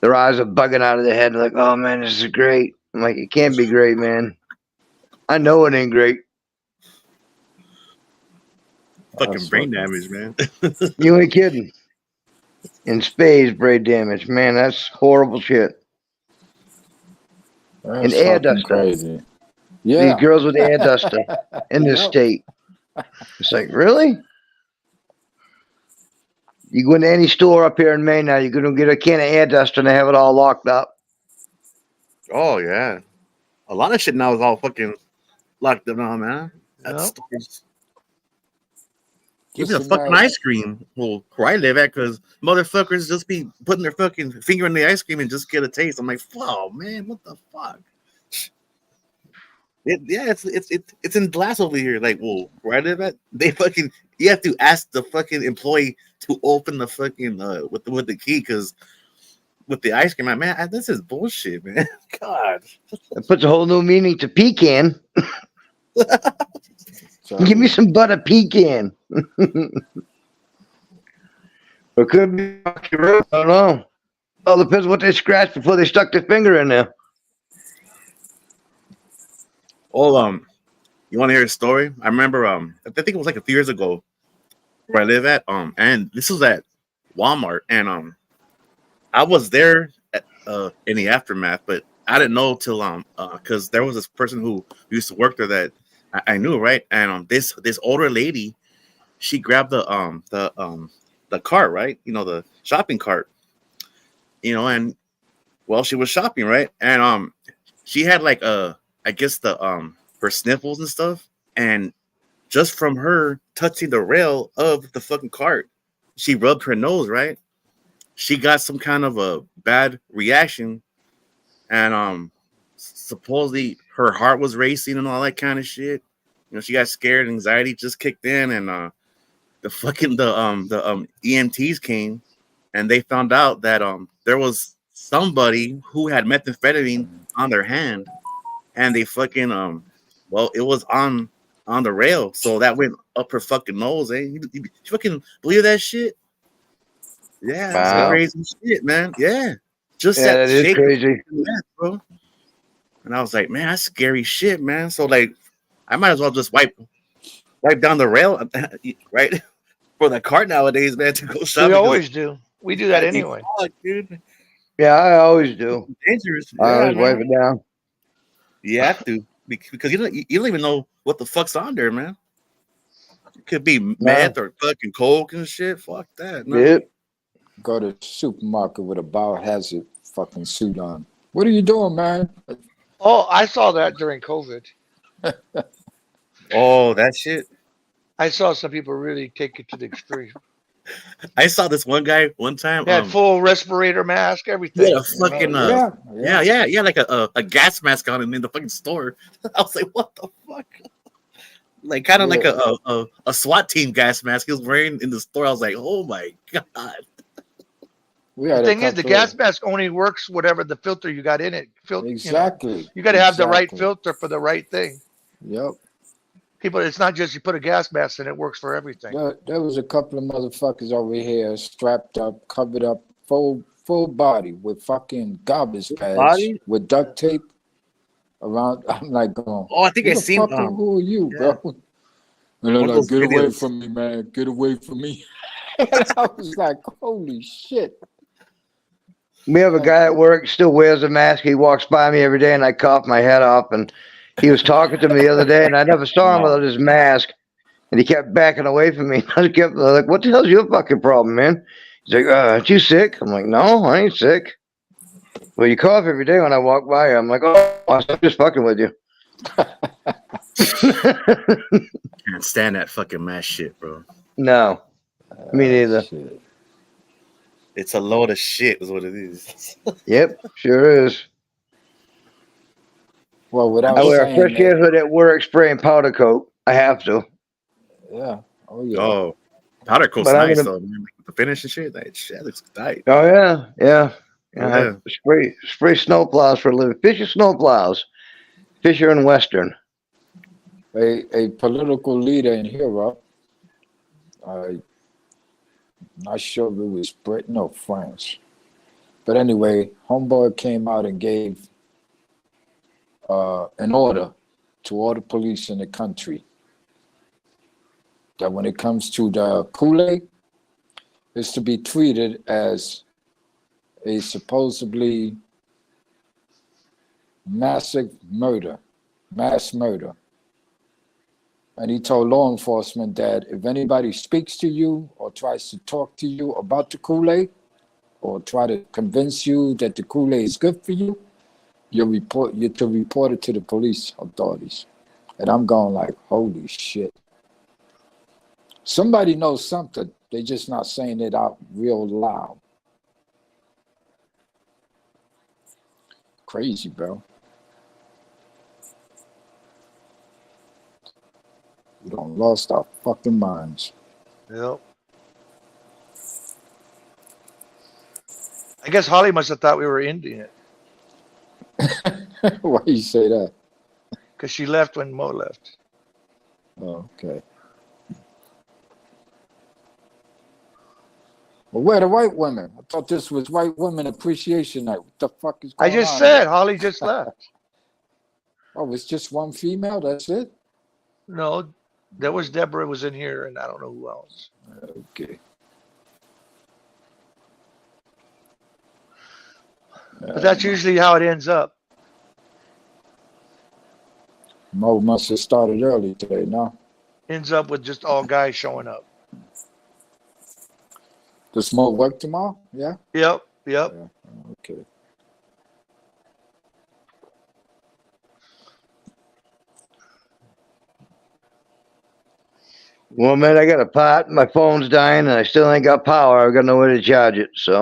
their eyes are bugging out of their head. They're like, oh man, this is great. I'm like, it can't be great, man. I know it ain't great. fucking That's brain fucking- damage, man. You ain't kidding. In spades, brain damage. Man, that's horrible shit. That's air fucking duster. crazy. Yeah. These girls with air duster in this Yep. state. It's like, really? You go into any store up here in Maine now, you're going to get a can of air duster and they have it all locked up. Oh yeah, a lot of shit now is all fucking locked up now, man. Yeah. That's Just even the fucking imagine- ice cream. Well, where I live at, because motherfuckers just be putting their fucking finger in the ice cream and just get a taste. I'm like, oh man, what the fuck? It's in glass over here. Like, well, where I live at, they fucking you have to ask the fucking employee to open the fucking with the key, because with the ice cream, man, this is bullshit, man. God, It puts a whole new meaning to pecan. So, Give me some butter pecan. Or could be Rocky Road. I don't know. All depends what they scratched before they stuck their finger in there. Oh, you want to hear a story? I remember, I think it was like a few years ago where I live at, and this was at Walmart, and I was there at, in the aftermath, but I didn't know till because there was this person who used to work there that I knew, right? And this older lady, she grabbed the cart, right? You know, the shopping cart, you know, and well, she was shopping, right? And she had like I guess the her sniffles and stuff, and just from her touching the rail of the fucking cart, she rubbed her nose, right? She got some kind of a bad reaction, and supposedly her heart was racing and all that kind of shit. You know, she got scared, anxiety just kicked in, and the EMTs came, and they found out that there was somebody who had methamphetamine on their hand, and they fucking well, it was on the rail, so that went up her fucking nose. Eh? You fucking believe that shit? Yeah, that's Wow. crazy shit, man. Yeah, just Yeah, that is shake, crazy. bro. And I was like, man, that's scary shit, man. So like, I might as well just wipe down the rail, right, for the cart nowadays, man, to go shopping. We always do. We do that That'd be anyway. fuck, dude. Yeah, I always do. Dangerous. I Yeah, always wipe man. it down. You have to because you don't even know what the fuck's on there, man. It could be meth or fucking coke and shit. Fuck that. No. Yep. Go to the supermarket with a biohazard fucking suit on. What are you doing, man? Oh, I saw that during COVID. Oh, that shit. I saw some people really take it to the extreme. I saw this one guy one time. They had full respirator mask, everything. Yeah, fucking yeah, like a gas mask on him in the fucking store. I was like, what the fuck? Like kind of like a SWAT team gas mask he was wearing in the store. I was like, oh my god. The thing is, the gas mask only works whatever the filter you got in it. Exactly. You got to have the right filter for the right thing. Yep. People, it's not just you put a gas mask and it works for everything. There was a couple of motherfuckers over here strapped up, covered up, full body with fucking garbage bags with duct tape around. I'm like going, oh, I think I seen them. Who are you, bro? And they're like, get away from me, man. Get away from me. And I was like, holy shit. We have a guy at work still wears a mask. He walks by me every day, and I cough my head off. And he was talking to me the other day, and I never saw him without his mask. And he kept backing away from me. I kept like, "What the hell's your fucking problem, man?" He's like, "Aren't you sick?" I'm like, "No, I ain't sick." Well, you cough every day when I walk by you. I'm like, "Oh, I'm just fucking with you." Can't stand that fucking mask shit, bro. No, me neither. Shit. It's a load of shit, is what it is. Yep, sure is. Well, without I wear a saying fresh that, hood at work, spraying powder coat. I have to. yeah. Oh yeah. Oh, powder coat's But I'm nice gonna- though, man. Like, the finish and shit, that shit looks tight. Oh yeah, yeah. Yeah. Spray snow plows for a living. Fisher snow plows. Fisher and Western. A political leader in Europe, I'm not sure if it was Britain or France, but anyway, homeboy came out and gave an order to all the police in the country that when it comes to the Kool-Aid, is to be treated as a supposedly mass murder. And he told law enforcement that if anybody speaks to you or tries to talk to you about the Kool-Aid or try to convince you that the Kool-Aid is good for you, you're to report it to the police authorities. And I'm going like, holy shit. Somebody knows something. They're just not saying it out real loud. Crazy, bro. We done lost our fucking minds. Yep. I guess Holly must have thought we were ending it Why you say that? because she left when Mo left. Oh, okay. Well, where are the white women? I thought this was White Women Appreciation Night. What the fuck is I going on? just said Holly just left. Oh, it's just one female. That's it. No, there was Deborah was in here, and I don't know who else. Okay. But that's usually how it ends up. Mo must have started early today. No, Ends up with just all guys showing up. does Mo work tomorrow? Yeah. Yep. Yeah. Okay. Well, man, I got a pot. My phone's dying, and I still ain't got power. I got no way to charge it. So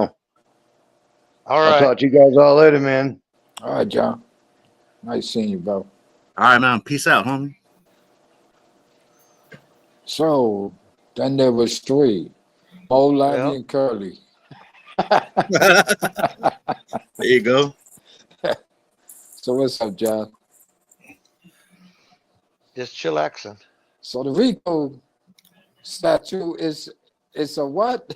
All I'll right. talk to you guys all later, man. All right, John. Nice seeing you, bro. All right, man. Peace out, homie. So then there was three: Mo, Larry, Yeah. and Curly. There you go. So what's up, John? Just chillaxing. So the Rico statue is a what?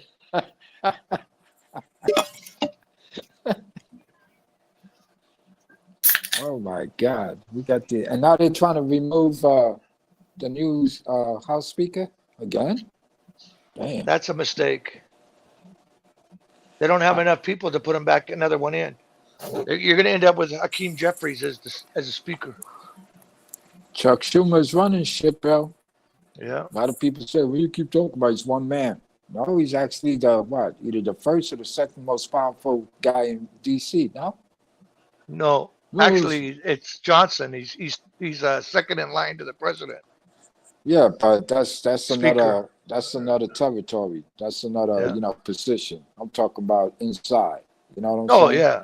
Oh my God! We got and now they're trying to remove the news House Speaker again. Damn. That's a mistake. They don't have enough people to put him back another one in. You're going to end up with Hakeem Jeffries as a speaker. Chuck Schumer's running shit, bro. Yeah. A lot of people say, "Well, you keep talking about he's one man." No, he's actually the what? Either the first or the second most powerful guy in D.C. No. No, Who's- actually, it's Johnson. He's second in line to the president. Yeah, but that's Speaker. another territory. That's another Yeah. position. I'm talking about inside. You know what I'm Oh saying? yeah,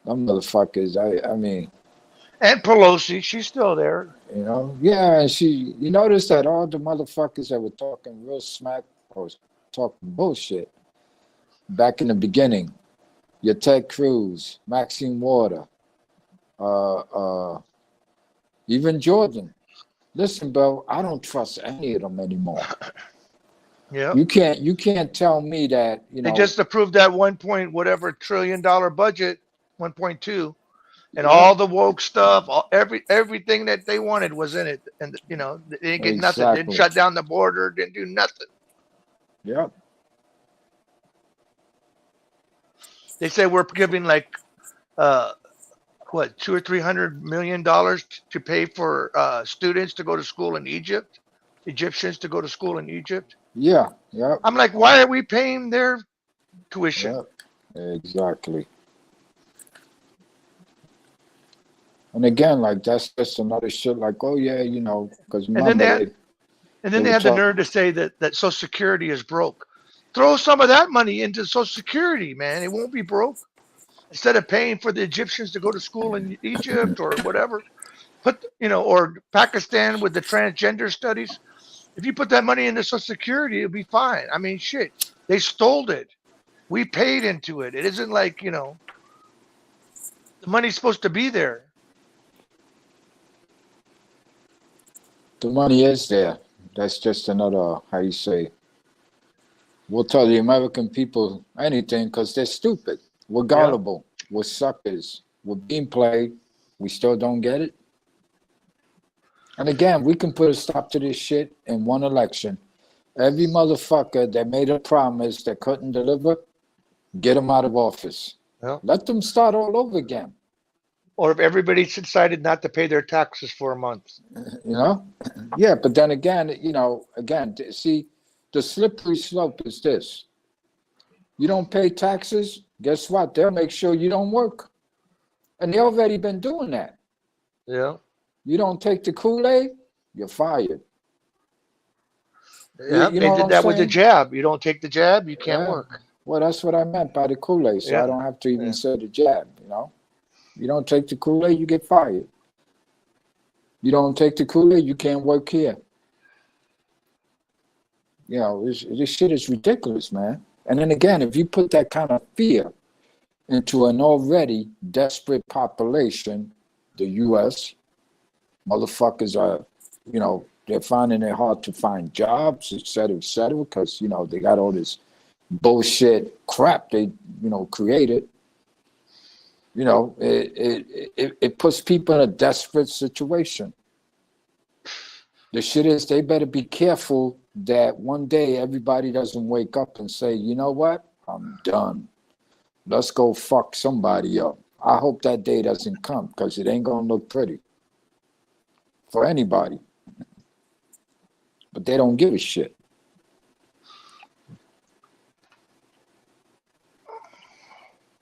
Them motherfuckers. I mean, and Pelosi, she's still there. yeah. And you notice that all the motherfuckers that were talking real smack or talking bullshit back in the beginning, your Ted Cruz, Maxine Waters, even Jordan. Listen, bro, I don't trust any of them anymore. Yeah. You can't tell me that, They just approved that 1 trillion dollar budget, 1.2, and Yeah. all the woke stuff, everything that they wanted was in it, and they didn't get nothing. Didn't Exactly. shut down the border. Didn't do nothing. Yep. They say we're giving like, $200 or $300 million to pay for students to go to school in Egypt, Egyptians to go to school in Egypt. Yeah. Yep. I'm like, why are we paying their tuition? Yep. Exactly. And again, like that's just another shit. Like, oh yeah, because then remember, And then They they were have the talk- nerve to say that Social Security is broke. Throw some of that money into Social Security, man. It won't be broke. Instead of paying for the Egyptians to go to school in Egypt or whatever, or Pakistan with the transgender studies. If you put that money into Social Security, it'll be fine. I mean, shit, they stole it. We paid into it. It isn't like, the money's supposed to be there. the money is there. That's just another, how you say, we'll tell the American people anything because they're stupid. We're gullible. We're suckers. We're being played. We still don't get it. And again, we can put a stop to this shit in one election. Every motherfucker that made a promise that couldn't deliver, get them out of office. Yeah. Let them start all over again. Or if everybody decided not to pay their taxes for a month. Yeah, but then again, see, the slippery slope is this. You don't pay taxes, guess what? They'll make sure you don't work. And they already been doing that. Yeah. You don't take the Kool-Aid, you're fired. Yeah, You they know what did I'm that with the saying? jab. You don't take the jab, you can't Yeah. work. Well, that's what I meant by the Kool-Aid, so Yeah. I don't have to even Yeah. say the jab, You don't take the Kool-Aid, you get fired. You don't take the Kool-Aid, you can't work here. This shit is ridiculous, man. And then again, if you put that kind of fear into an already desperate population, the U.S., motherfuckers are, they're finding it hard to find jobs, et cetera, because, they got all this bullshit crap they, created. You know, it puts people in a desperate situation. The shit is, they better be careful that one day everybody doesn't wake up and say, you know what, I'm done. Let's go fuck somebody up. I hope that day doesn't come, because it ain't gonna look pretty for anybody. But they don't give a shit.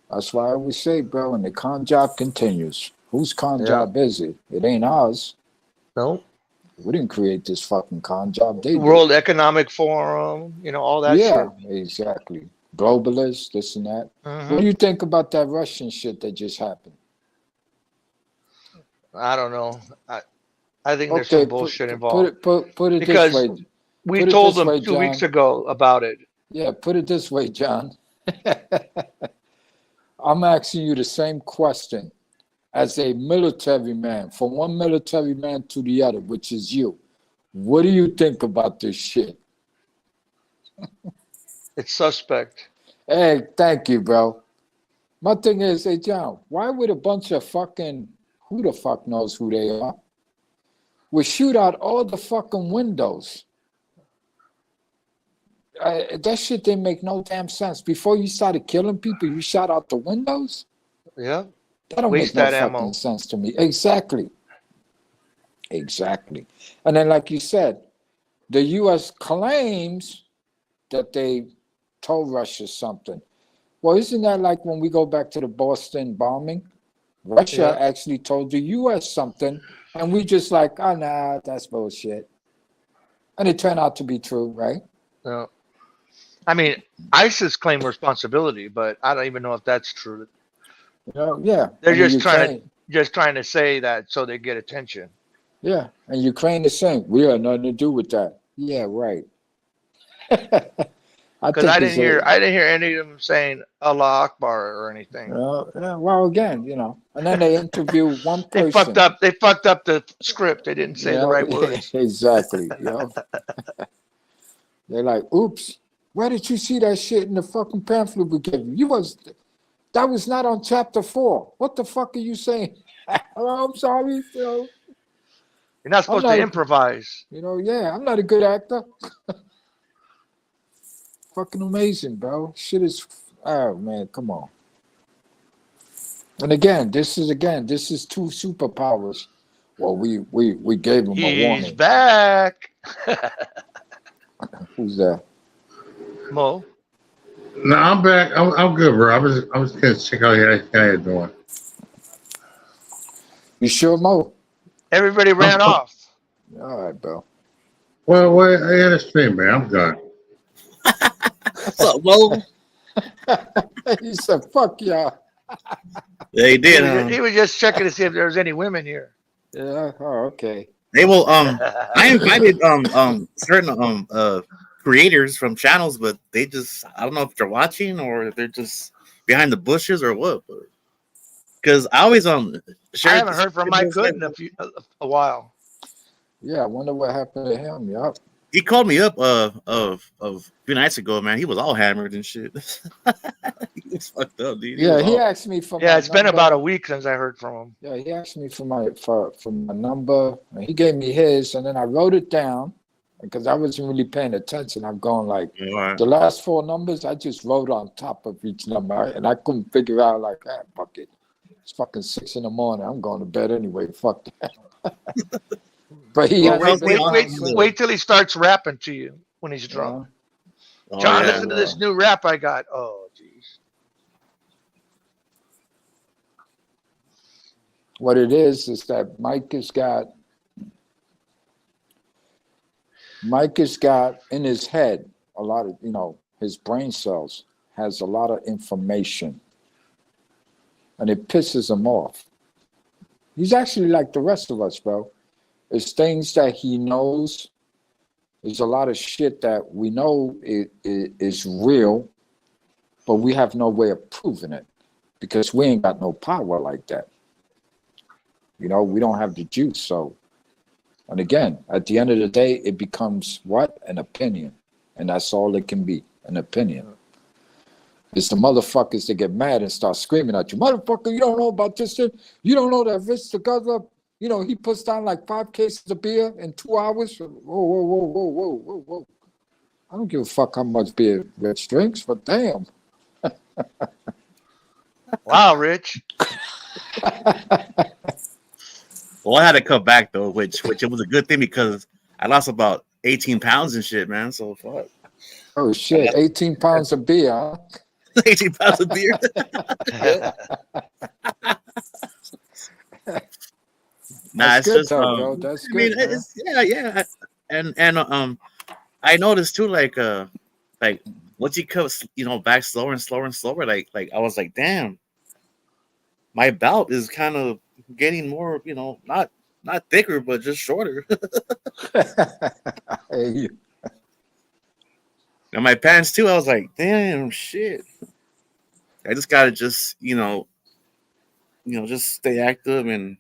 That's why I always say, bro, and the con job continues. Whose con job is it? It ain't ours. No. We didn't create this fucking con job. They World did. Economic Forum, you know, all that Yeah, shit. exactly. Globalists, this and that. Mhm. What do you think about that Russian shit that just happened? I don't know. I think there's some bullshit involved. Put it because this way. we Put it told this them way, 2 weeks John. ago about it. Yeah, put it this way, John. I'm asking you the same question as a military man, from one military man to the other, which is you. What do you think about this shit? It's suspect. Hey, thank you, bro. My thing is, hey, John, why would a bunch of fucking, who the fuck knows who they are, would shoot out all the fucking windows? That shit didn't make no damn sense. Before you started killing people, you shot out the windows? Yeah. That don't Waste make no that fucking ammo. sense to me. Exactly. Exactly. And then, like you said, the U.S. claims that they told Russia something. Well, isn't that like when we go back to the Boston bombing? Russia actually told the U.S. something, and we just like, oh, nah, that's bullshit. And it turned out to be true, right? No. I mean, ISIS claimed responsibility, but I don't even know if that's true. You know, yeah. They're And just trying to say that so they get attention. Yeah, and Ukraine is saying we have nothing to do with that. Yeah, right. Because I didn't hear any of them saying Allah Akbar or anything. Well, again, you know, and then they interview one person. They fucked up the script. They didn't say the right words. Exactly. You know? They're like, oops, where did you see that shit in the fucking pamphlet we gave you? That was not on chapter 4. What the fuck are you saying? Oh, I'm sorry. You know, you're not supposed to improvise. You know, yeah, I'm not a good actor. Fucking amazing, bro. Shit is, oh man, come on. And again, this is two superpowers. Well, we gave him a warning. He's back. Who's that? Mo. No, I'm back. I'm good, bro. I was gonna check out how you doing. You sure, Mo? Everybody ran off. All right, bro. Well, I had a stream, man. I'm done. What's up, Mo? He said, "Fuck y'all." Yeah, he did. He was just checking to see if there was any women here. Yeah. Oh, okay. They will. I invited certain creators from channels, but they just, I don't know if they're watching or if they're just behind the bushes or what. Because I always I haven't heard from Mike Good in a while. Yeah, I wonder what happened to him. Yup. He called me up a few nights ago, man. He was all hammered and shit. He was fucked up, dude. Yeah, he asked me for. Yeah, it's been about a week since I heard from him. Yeah, he asked me for my number, and he gave me his, and then I wrote it down because I wasn't really paying attention. I'm going like the last 4 numbers I just wrote on top of each number, and I couldn't figure out like, fuck it. It's fucking 6 a.m. I'm going to bed anyway. Fuck that. But he wait till he starts rapping to you when he's drunk. John, listen to this new rap I got. Oh, jeez. What it is that Mike has got in his head a lot of, his brain cells has a lot of information, and it pisses him off. He's actually like the rest of us, bro. It's things that he knows. There's a lot of shit that we know is real, but we have no way of proving it because we ain't got no power like that. We don't have the juice. So, and again, at the end of the day, it becomes what? An opinion. And that's all it can be, an opinion. It's the motherfuckers that get mad and start screaming at you. Motherfucker, you don't know about this shit. You don't know that Rich the Guzzler, you know, he puts down like 5 cases of beer in 2 hours. Whoa, whoa, whoa, whoa, whoa, whoa, whoa. I don't give a fuck how much beer Rich drinks, but damn. Wow, Rich. Well, I had to cut back though, which it was a good thing because I lost about 18 pounds and shit, man. So fuck. Oh shit, 18 pounds of beer, huh? 18 pounds of beer. Nah, That's it's good, just though, bro. That's I mean, good, man. it's, yeah, and I noticed too, like once you cut, back slower and slower and slower, like I was like, damn, my belt is kind of getting more, not thicker, but just shorter. Hey, And my pants too. I was like, damn, shit. I just gotta just just stay active, and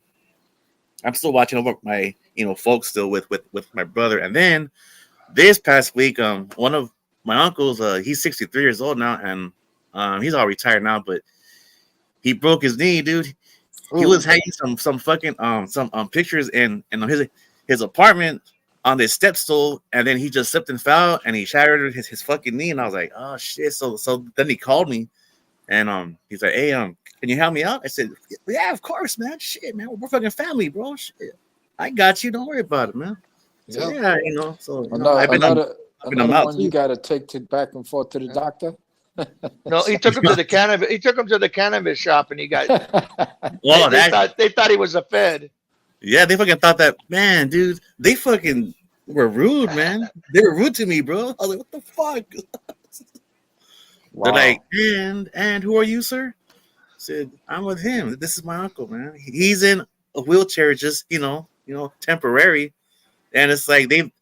I'm still watching over my folks still with my brother. And then this past week, one of my uncles, he's 63 years old now, and he's all retired now, but he broke his knee, dude. He was hanging some fucking some pictures in his apartment on this step stool, and then he just slipped and fell, and he shattered his fucking knee. And I was like, oh shit. So then he called me, and he's like, hey, can you help me out? I said, yeah, of course, man. Shit, man, we're fucking family, bro. Shit, I got you. Don't worry about it, man. So, yeah. yeah, so Another out one too. you got to take back and forth to the doctor. No, he took him to the cannabis. He took him to the cannabis shop, and he got. Well, they thought he was a Fed. Yeah, they fucking thought that, man, dude. They fucking were rude, man. They were rude to me, bro. I was like, what the fuck? Wow. They're like, and who are you, sir? I said, I'm with him. This is my uncle, man. He's in a wheelchair, just temporary. And it's like they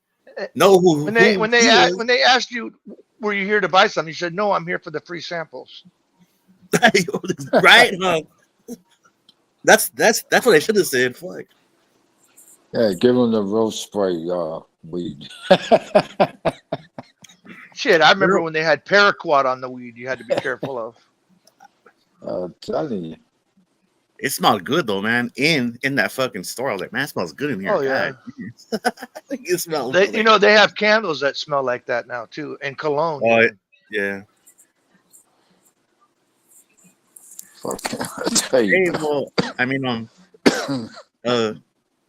know who. When they asked you, were you here to buy something? You said, no, I'm here for the free samples. Right? That's what I should have said. Fuck. Yeah, give him the rose spray weed. Shit, I remember when they had paraquat on the weed. You had to be careful of. Telling you. It smelled good though, man. In that fucking store, I was like, man, it smells good in here. Oh yeah. It smells. They have candles that smell like that now too, and cologne. Oh yeah. Hey, well, I mean,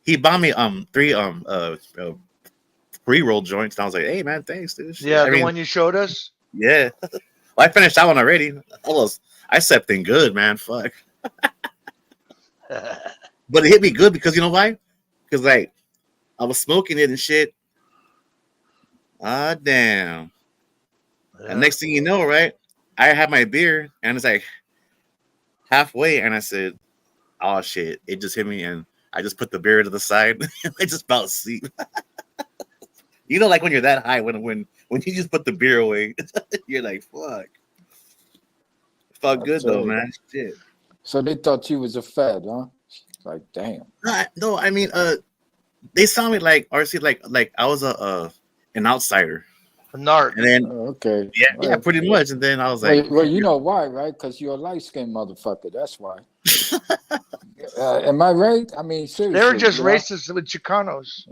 he bought me 3 pre-roll joints, and I was like, hey man, thanks, dude. Yeah, one you showed us. Yeah, well, I finished that one already. I slept in good, man. Fuck. But it hit me good because you know why? Because like I was smoking it and shit. Ah damn. Yeah. And next thing you know, right? I had my beer and it's like halfway, and I said, "Oh shit!" It just hit me, and I just put the beer to the side. I just fell asleep. Like when you're that high, when you just put the beer away, you're like, "Fuck." It felt good though, man. Shit. So they thought you was a Fed, huh? Like, damn. No, I mean, they saw me like RC, like I was an outsider. A narc. And then okay. Yeah, pretty much. And then I was like, well, you know why, right? Because you're a light-skinned motherfucker. That's why. Am I right? I mean, seriously. They were just racist with Chicanos.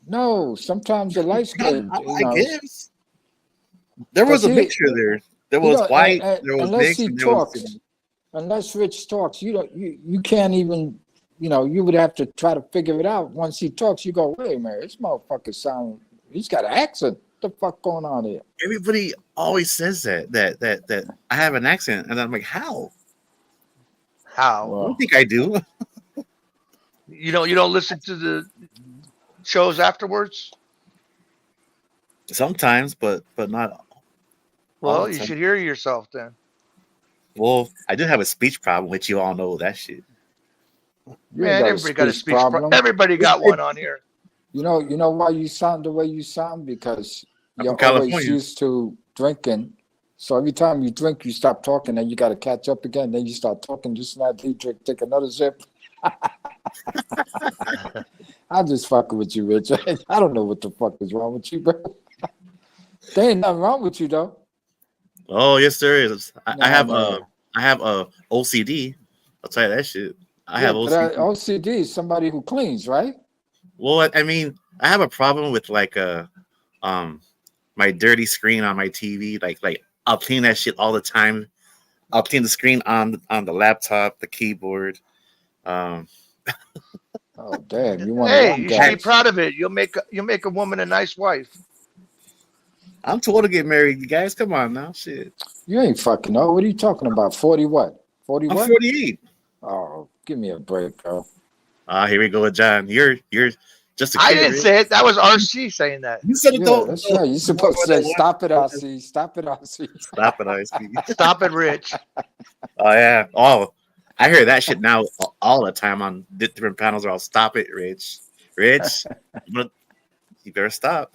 No. Sometimes the light-skinned. I guess there was a mixture there. There was white. There was unless mixed. Unless Rich talks, you can't even. You would have to try to figure it out. Once he talks, you go, wait a minute, this motherfucker sound. He's got an accent. What the fuck going on here? Everybody always says that I have an accent, and I'm like, how? How? I don't think I do. You don't listen to the shows afterwards? Sometimes, but not. Well, you should hear yourself then. Well, I do have a speech problem, which you all know that shit. Man, everybody got a speech problem. Everybody got one on here. You know why you sound the way you sound? Because you're California. always used to drinking. So every time you drink, you stop talking, and you got to catch up again. Then you start talking, just not you drink, take another sip. I'm just fucking with you, Rich. I don't know what the fuck is wrong with you, bro. There ain't nothing wrong with you, though. Oh yes, there is. I have Nah, OCD. I'll tell you that shit. I yeah, have but OCD. OCD is somebody who cleans, right? Well, I mean, I have a problem with like my dirty screen on my TV. Like I'll clean that shit all the time. I'll clean the screen on the laptop, the keyboard. Um, Oh damn, you one of Hey, them you should be guys. proud of it. You'll make a woman a nice wife. I'm too old to get married, you guys. Come on now, shit. You ain't fucking know. What are you talking about? 40 what? 40 I'm what? 48. Oh, give me a break, bro. Here we go with John. You're just a kid. I didn't Rick. say it. That was RC saying that. You said it. Yeah, Don't. that's right. You're supposed to say, stop it, RC. Stop it, RC. Stop it, IC. Stop it, Rich. Oh yeah. Oh, I hear that shit now all the time on different panels. I'll stop it, Rich. Rich, you better stop.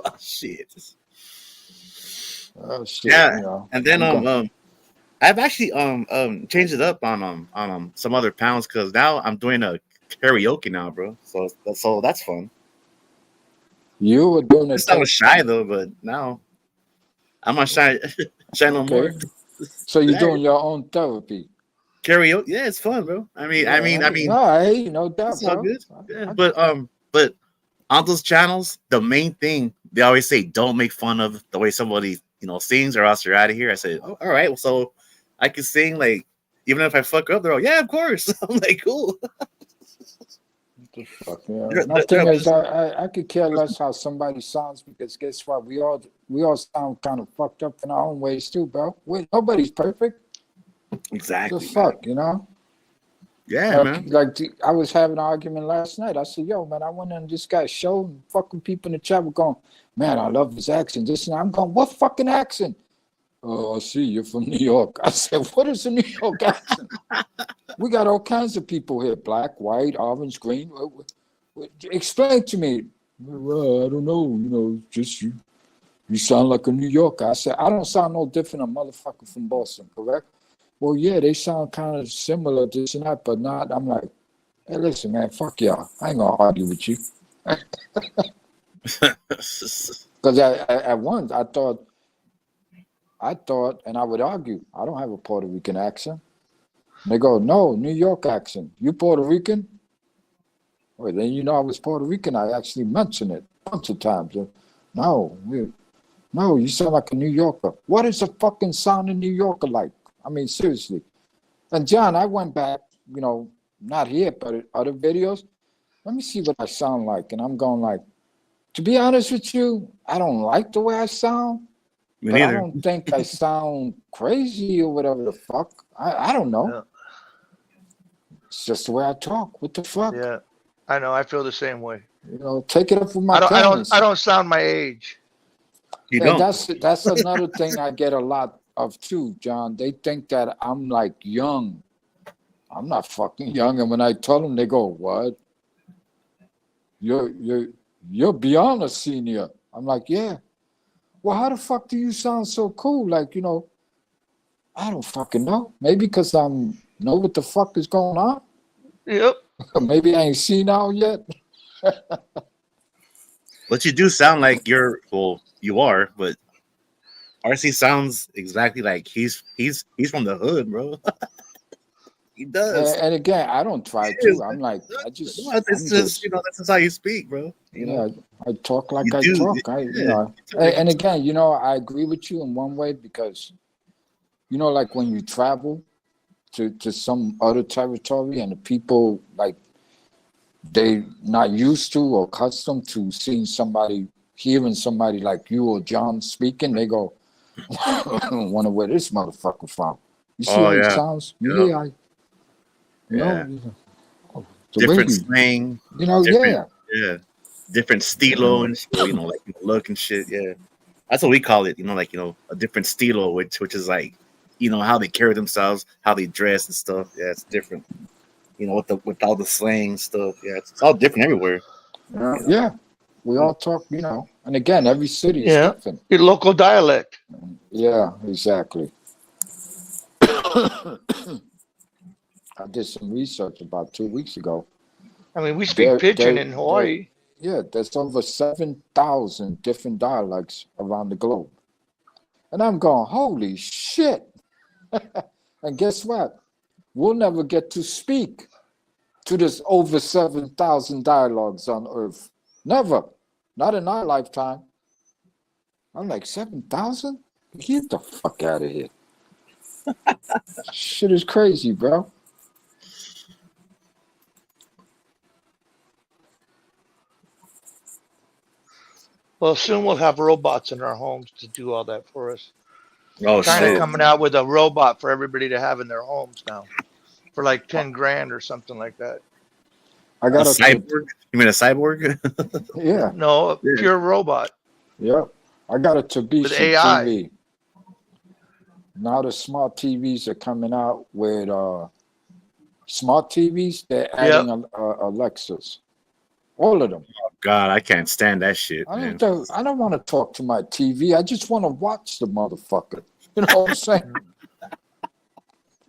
Oh, shit. Oh shit. Yeah, You know, and then I'm going- I've actually changed it up on some other panels because now I'm doing a karaoke now, bro. So that's fun. you were doing it. I was shy though, but now I'm not shy no more. Okay. So you're doing your own therapy. Karaoke, yeah, it's fun, bro. I mean, No, hey, no doubt, it's all bro. good. Yeah, but on those channels, the main thing they always say, don't make fun of the way somebody sings, or else you're out of here. I said, oh, all right, well, so I can sing like even if I fuck up. They're all, yeah, of course. I'm like, cool. Fuck, yeah. My thing is, I could care less how somebody sounds because guess what? We all sound kind of fucked up in our own ways too, bro. Nobody's perfect. Exactly. The fuck, you know? Yeah, man. Like I was having an argument last night. I said, "Yo, man, I went on this guy's show and fucking people in the chat were going, man, I love his accent." This and that. I'm going, what fucking accent? Oh, I see you're from New York. I said, what is a New York accent? We got all kinds of people here: black, white, orange, green. Explain to me. Well, I don't know. Just you sound like a New Yorker. I said, I don't sound no different than a motherfucker from Boston, correct? Well, yeah, they sound kind of similar, this and that, but not. I'm like, hey, listen, man, fuck y'all. I ain't gonna argue with you. Because at once I thought, and I would argue, I don't have a Puerto Rican accent. They go, no, New York accent. You Puerto Rican? Well, then I was Puerto Rican. I actually mentioned it a bunch of times. No, you sound like a New Yorker. What is a fucking sound a New Yorker like? I mean, seriously. And John, I went back, not here, but at other videos. Let me see what I sound like. And I'm going like, to be honest with you, I don't like the way I sound. But I don't think I sound crazy or whatever the fuck. I don't know. Yeah. It's just the way I talk. What the fuck? Yeah, I know. I feel the same way. Take it up with my I don't sound my age. You And don't. that's another thing I get a lot of too, John. They think that I'm like young. I'm not fucking young. And when I tell them, they go, "What? You're beyond a senior." I'm like, "Yeah." Well, how the fuck do you sound so cool? Like, I don't fucking know. Maybe because I know what the fuck is going on. Yep. Maybe I ain't seen out yet. But you do sound like you are, but RC sounds exactly like he's from the hood, bro. He does. And again, I don't try to. I'm like, It's just that's just how you speak, bro. I talk like You I do, talk. yeah. And again, I agree with you in one way because, like when you travel to some other territory and the people like they not used to or accustomed to hearing somebody like you or John speaking, they go, I don't wonder where this motherfucker from. You see how he sounds? Yeah. Different slang. Different stilo and shit, like look and shit. Yeah, that's what we call it. A different stilo, which is like, how they carry themselves, how they dress and stuff. Yeah, it's different. With all the slang stuff. Yeah, it's all different everywhere. Yeah, we all talk. And again, every city is different. Your local dialect. Yeah, exactly. I did some research about 2 weeks ago. I mean, we speak pidgin in Hawaii. Yeah, there's over 7,000 different dialects around the globe. And I'm going, holy shit. And guess what? We'll never get to speak to this over 7,000 dialogues on Earth. Never. Not in our lifetime. I'm like, 7,000? Get the fuck out of here. Shit is crazy, bro. Well, soon we'll have robots in our homes to do all that for us. Oh China shit! coming out with a robot for everybody to have in their homes now, for like 10 grand or something like that. I A got a cyborg? You mean a cyborg? yeah, No, a Yeah. pure robot. yeah. I got a Tabishi With AI. TV. Now the smart TVs are coming out with smart TVs. They're adding Alexas. All of them. God, I can't stand that shit, man. I don't want to talk to my TV. I just want to watch the motherfucker. You know what I'm saying?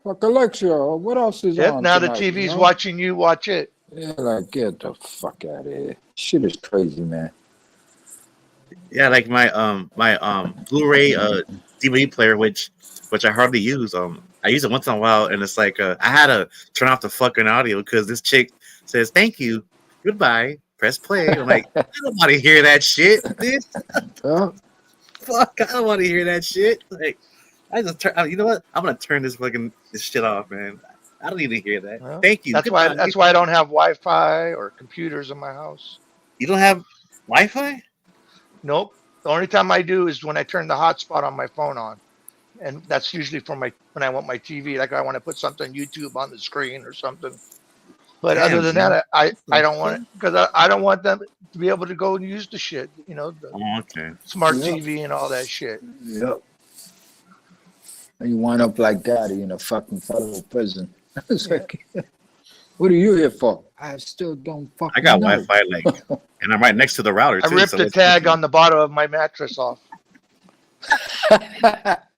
Like Alexa, what else is Yep, on now tonight, the TV's you know? watching you watch it. Yeah, like get the fuck out of here. Shit is crazy, man. Yeah, like my Blu-ray DVD player, which I hardly use. I use it once in a while, and it's like I had to turn off the fucking audio because this chick says "Thank you, goodbye, press play." I'm like, I don't want to hear that shit, dude. Yeah. Fuck, I don't want to hear that shit. Like, I just turn. You know what? I'm gonna turn this shit off, man. I don't need to hear that. Well, Thank you. That's goodbye. why I don't have Wi-Fi or computers in my house. You don't have Wi-Fi? Nope. The only time I do is when I turn the hotspot on my phone on, and that's usually for when I want my TV, like I want to put something YouTube on the screen or something. But Damn, other than dude. that, I don't want it because I don't want them to be able to go and use the shit, you know, the Oh, okay. smart Yeah. TV and all that shit. Yep. And you wind up like daddy in a fucking federal prison. It's like, what are you here for? I still don't fucking I got know. Wi-Fi, like, and I'm right next to the router I too. ripped so the it's- tag on the bottom of my mattress off.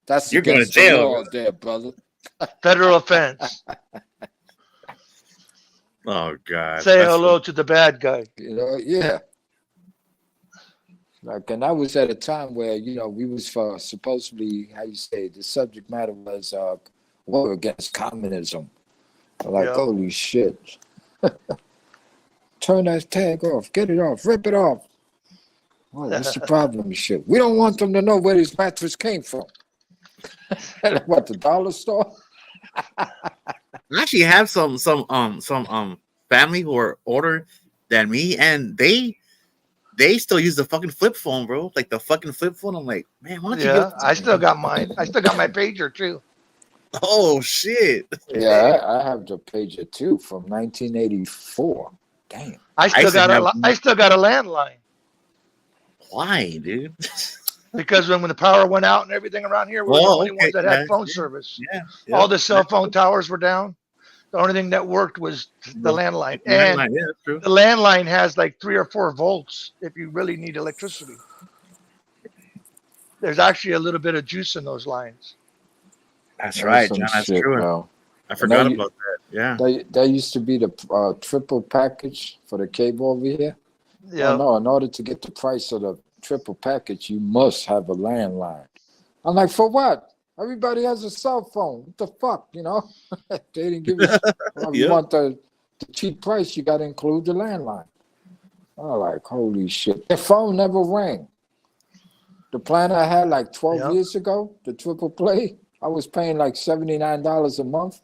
That's You're going to against the jail, law there, brother. Federal offense. Oh God. Say That's- hello to the bad guy. You know, yeah. Like, and I was at a time where, you know, we was for supposedly, how you say, the subject matter was war against communism. Like, Yeah. holy shit. Turn that tag off, get it off, rip it off. Oh, what's the problem? Shit. We don't want them to know where this mattress came from. What, the dollar store? I actually have some family who are older than me, and they still use the fucking flip phone, bro. Like the fucking flip phone. I'm like, man, why don't you Yeah, get? I still got mine. I still got my pager too. Oh shit. Yeah, I have the pager too from 1984. Damn. I still still got have- I still got a landline Why, dude? because when the power went out and everything around here, we were the Oh, only okay, ones that had yeah, phone yeah. service. Yeah. All the cell phone towers were down. The only thing that worked was the landline. And Landline, yeah, that's true. the landline has like 3 or 4 volts if you really need electricity. There's actually a little bit of juice in those lines. That's That was right, some John. That's shit, true. bro. I forgot you- about that. Yeah. That used to be the triple package for the cable over here. Yeah. Oh, no, in order to get the price of the triple package, you must have a landline. I'm like, for what? Everybody has a cell phone. What the fuck, you know? They didn't give us. Well, you Yeah. want the cheap price, you got to include the landline. I'm like, holy shit. The phone never rang. The plan I had like 12 Yeah. years ago, the triple play, I was paying like $79 a month.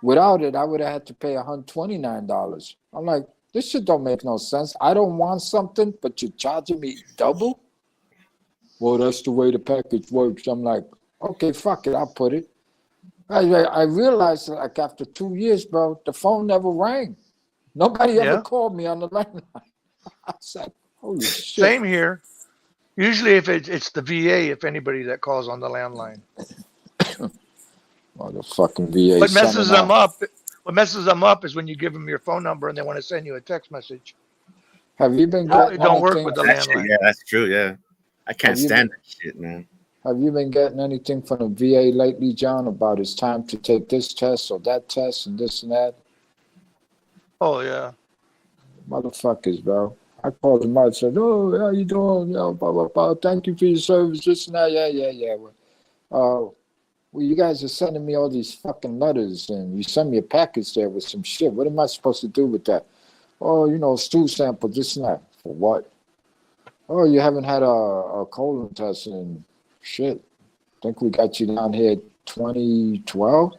Without it, I would have had to pay $129. I'm like, this shit don't make no sense. I don't want something, but you're charging me double? Well, that's the way the package works. I'm like, okay, fuck it, I'll put it. I realized like after 2 years, bro, the phone never rang. Nobody ever Yeah. called me on the landline. I said, holy shit. Same here. Usually if it's the VA, if anybody that calls on the landline. Motherfucking VA. What messes sending them out- up is when you give them your phone number and they want to send you a text message. Have you been No, getting it don't work anything- with the That shit, landline. yeah, that's true. Yeah. I can't Have you stand that shit, man. Have you been getting anything from the VA lately, John, about it's time to take this test or that test and this and that? Oh yeah. Motherfuckers, bro. I called him out and said, "Oh, how you doing? You know, blah blah blah. Thank you for your service. This and that. Yeah. Well, you guys are sending me all these fucking letters, and you send me a package there with some shit. What am I supposed to do with that? Oh, you know, stool sample, this and that. For what? Oh, you haven't had a colon test in shit. I think we got you down here 2012."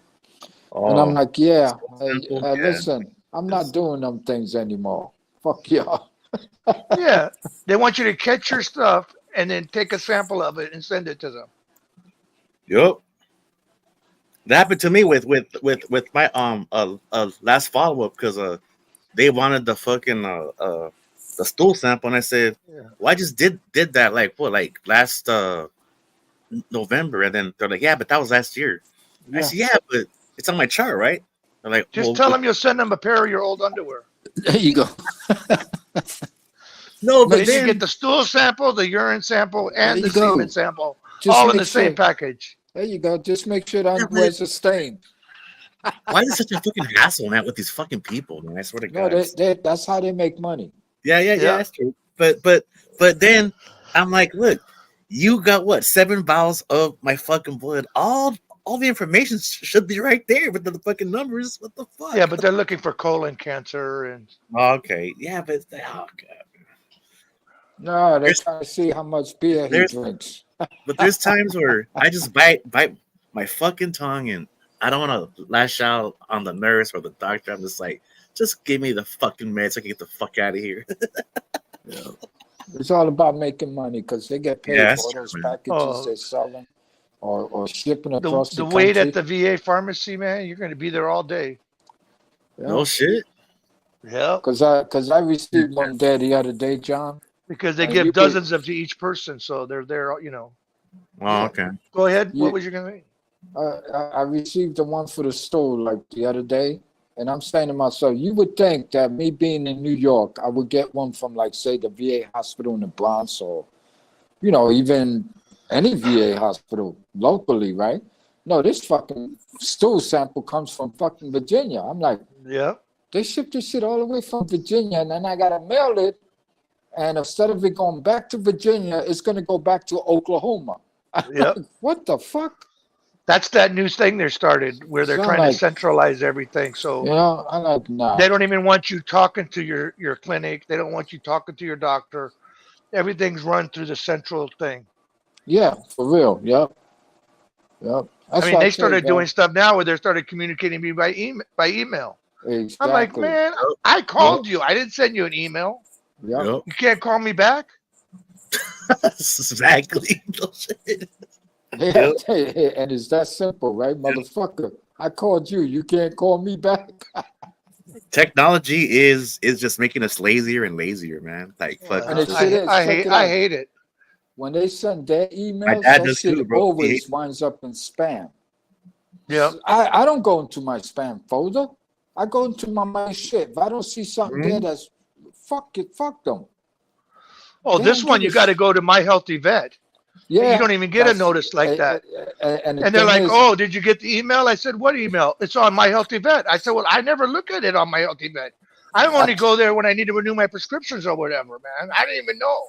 And I'm like, yeah, listen, I'm not doing them things anymore. Fuck y'all. Yeah, they want you to catch your stuff and then take a sample of it and send it to them. Yup. That happened to me with my last follow up because they wanted the fucking the stool sample, and I said, well, I just did that like last November, and then they're like, yeah, but that was last year. I said, yeah, but it's on my chart, right? They're like, just tell them you'll send them a pair of your old underwear. There you go. No, but then you get the stool sample, the urine sample, and the go. semen sample, Just all in make the same sure- package. There you go. Just make sure the underwear's a stain. why is it such a fucking hassle, man, with these fucking people, man? I swear to No, God. that's how they make money. Yeah, that's true. But then I'm like, look, you got what, 7 vials of my fucking blood. All the information should be right there with the fucking numbers. What the fuck? Yeah, but they're looking for colon cancer and. Okay, yeah, but oh god. No, they're trying to see how much beer he there's- drinks. But there's times where I just bite my fucking tongue, and I don't want to lash out on the nurse or the doctor. I'm just like, just give me the fucking meds so I can get the fuck out of here. It's all about making money because they get paid Yeah, for that's those true, man. packages they're selling or shipping across The the wait country. at the VA pharmacy, man, you're going to be there all day. No shit. Yeah, Because I received one there the other day, John. because they And give you could- dozens of to each person, so they're there. You know. Oh, okay. Go ahead. You- What was you going to say? I received the one for the store like the other day, and I'm saying to myself, you would think that me being in New York, I would get one from like say the VA hospital in the Bronx or, you know, even any VA hospital locally, right? No, this fucking stool sample comes from fucking Virginia. I'm like, Yeah. they shipped this shit all the way from Virginia, and then I gotta mail it. And instead of it going back to Virginia, it's gonna go back to Oklahoma. Yep. What the fuck? That's that new thing they started where they're Sound trying like- to centralize everything. So You know, I'm like, nah. they don't even want you talking to your clinic. They don't want you talking to your doctor. Everything's run through the central thing. Yeah, for real. Yep. That's I what mean, they say, started bro. doing stuff now where they started communicating me by email. Exactly. I'm like, man, I called you. I didn't send you an email. Yep. Yep. You can't call me back. Exactly. No shit. Yeah, and it's that simple, right, motherfucker? I called you. You can't call me back. Technology is just making us lazier and lazier, man. Like, fuck. And it I, shit is. I Check hate it I out. hate it. When they send their emails, dad that does shit too, bro. He always hates- winds up in spam. Yeah. I don't go into my spam folder. I go into my main shit. If I don't see something there that's fuck it, fuck them. Oh, They this don't one give you a got to go to My Healthy Vet. Yeah, You don't even get a that's- notice like that. And, the And they're thing like, is, "Oh, did you get the email?" I said, "What email?" It's on My Healthy Vet. I said, "Well, I never look at it on My Healthy Vet. I only go there when I need to renew my prescriptions or whatever, man. I didn't even know."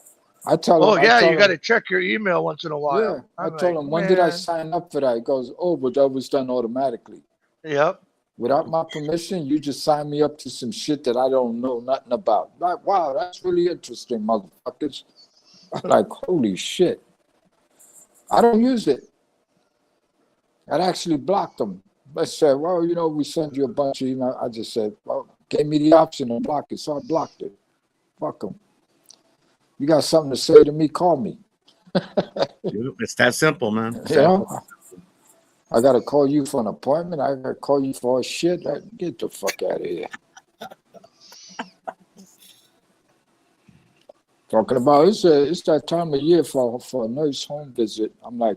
I tell Oh them, yeah, I tell you got them, to check your email once in a while. yeah. I I'm told like, him, when did I "Man." sign up for that? He goes, oh, but that was done automatically. Yep. Without my permission, you just signed me up to some shit that I don't know nothing about. Like, wow, that's really interesting, motherfuckers. I'm like, holy shit. I don't use it. I'd actually blocked them. I said, well, you know, we send you a bunch of email. I just said, well, gave me the option to block it, so I blocked it. Fuck them. You got something to say to me, call me. It's that simple, man. It's You that know? I got to call you for an appointment. I got to call you for a shit. Get the fuck out of here. Talking about it's that time of year for a nurse home visit. I'm like,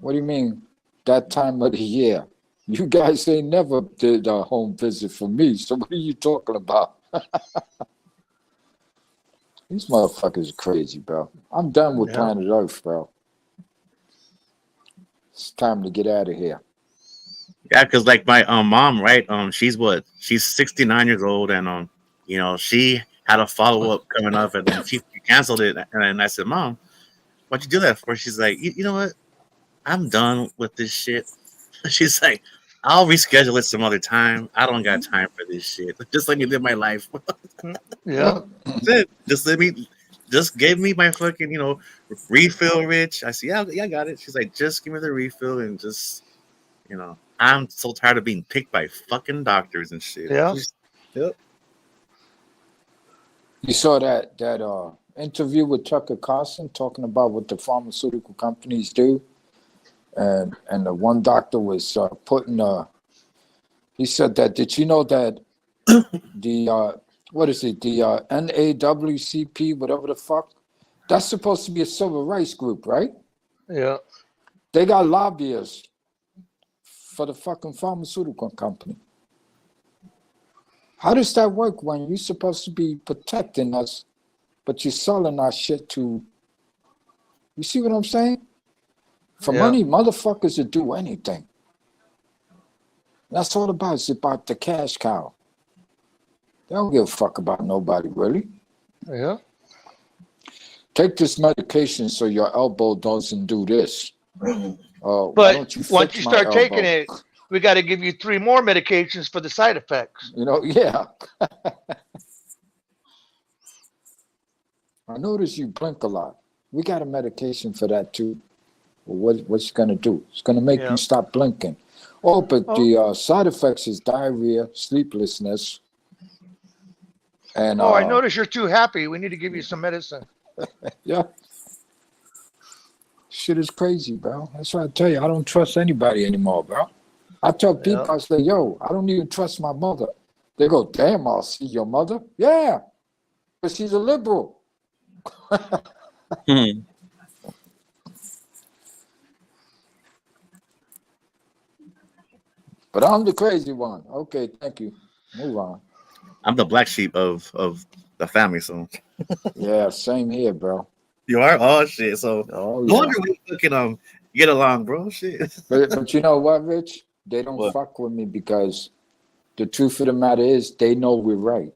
what do you mean that time of the year? You guys ain't never did a home visit for me. So what are you talking about? These motherfuckers are crazy, bro. I'm done with Yeah. planet Earth, bro. It's time to get out of here. Yeah, because like my mom, right? She's 69 years old, and you know, she had a follow up coming up, and then she canceled it. And then I said, "Mom, why'd you do that for?" She's like, "You know what? I'm done with this shit." She's like, "I'll reschedule it some other time. I don't got time for this shit. Just let me live my life." Yeah. That's it. Just give me my fucking, refill, Rich. I said, yeah, I got it. She's like, just give me the refill and just, I'm so tired of being picked by fucking doctors and shit. Yeah. Yep. You saw that interview with Tucker Carlson talking about what the pharmaceutical companies do, and the one doctor was he said that, did you know that the what is it, the NAWCP, whatever the fuck, that's supposed to be a civil rights group, right? Yeah. They got lobbyists for the fucking pharmaceutical company. How does that work when you're supposed to be protecting us, but you're selling our shit to, you see what I'm saying? For money, motherfuckers would do anything. That's all about. It's about the cash cow. They don't give a fuck about nobody, really. Yeah. Take this medication so your elbow doesn't do this. Why But don't you once fix you my start taking elbow? it, we got to give you 3 more medications for the side effects. Yeah. I notice you blink a lot. We got a medication for that too. What's it gonna do? It's gonna make you stop blinking. Oh, but the side effects is diarrhea, sleeplessness, and I notice you're too happy. We need to give you some medicine. Yeah. Shit is crazy, bro. That's why I tell you, I don't trust anybody anymore, bro. I tell people, I say, yo, I don't even trust my mother. They go, damn, I'll see your mother? Yeah, but she's a liberal. But I'm the crazy one. Okay, thank you. Move on. I'm the black sheep of the family, so. Yeah, same here, bro. You are? Oh, shit. So, no wonder we fucking get along, bro. Shit. But you know what, Rich? They don't fuck with me because the truth of the matter is they know we're right.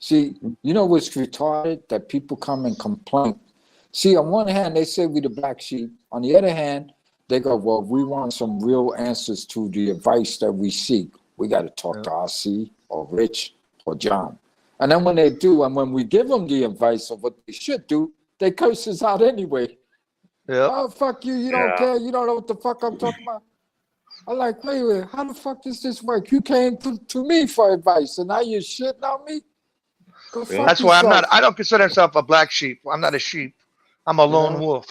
See, you know what's retarded? That people come and complain. See, on one hand, they say we the black sheep. On the other hand, they go, well, we want some real answers to the advice that we seek. We got to talk to RC or Rich or John. And then when they do, and when we give them the advice of what they should do, they curse us out anyway. Yeah. Oh, fuck you. You don't care. You don't know what the fuck I'm talking about. I'm like, wait, how the fuck does this work? You came to me for advice, and now you're shitting on me? Go fuck That's why yourself. I don't consider myself a black sheep. I'm not a sheep. I'm a lone wolf.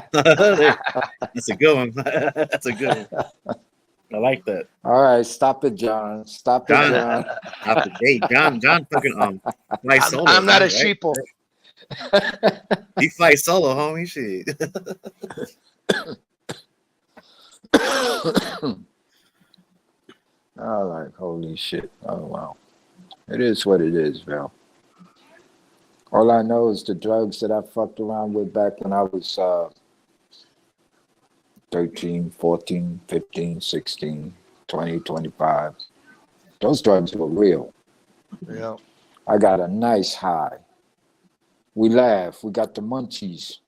That's a good one. That's a good one. I like that. All right, stop it, John. Stop it, John. Stop it. Hey, John fucking fly solo. I'm not a right? sheeple. He fly solo, homie. Shit. All right, holy shit. Oh, wow. It is what it is, Val. All I know is the drugs that I fucked around with back when I was 13, 14, 15, 16, 20, 25. Those drugs were real. Yeah. I got a nice high. We laugh. We got the munchies.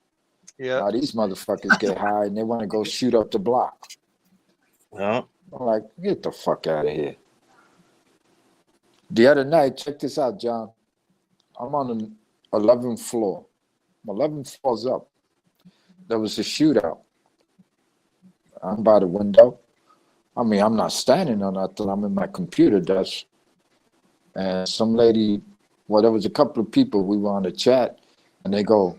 Yeah. Now these motherfuckers get high and they want to go shoot up the block. Well, I'm like, get the fuck out of here. The other night, check this out, John. I'm on the 11th floor. 11 floors up. There was a shootout. I'm by the window. I mean, I'm not standing on nothing. I'm in my computer desk. And some lady, well, there was a couple of people, we were on the chat, and they go,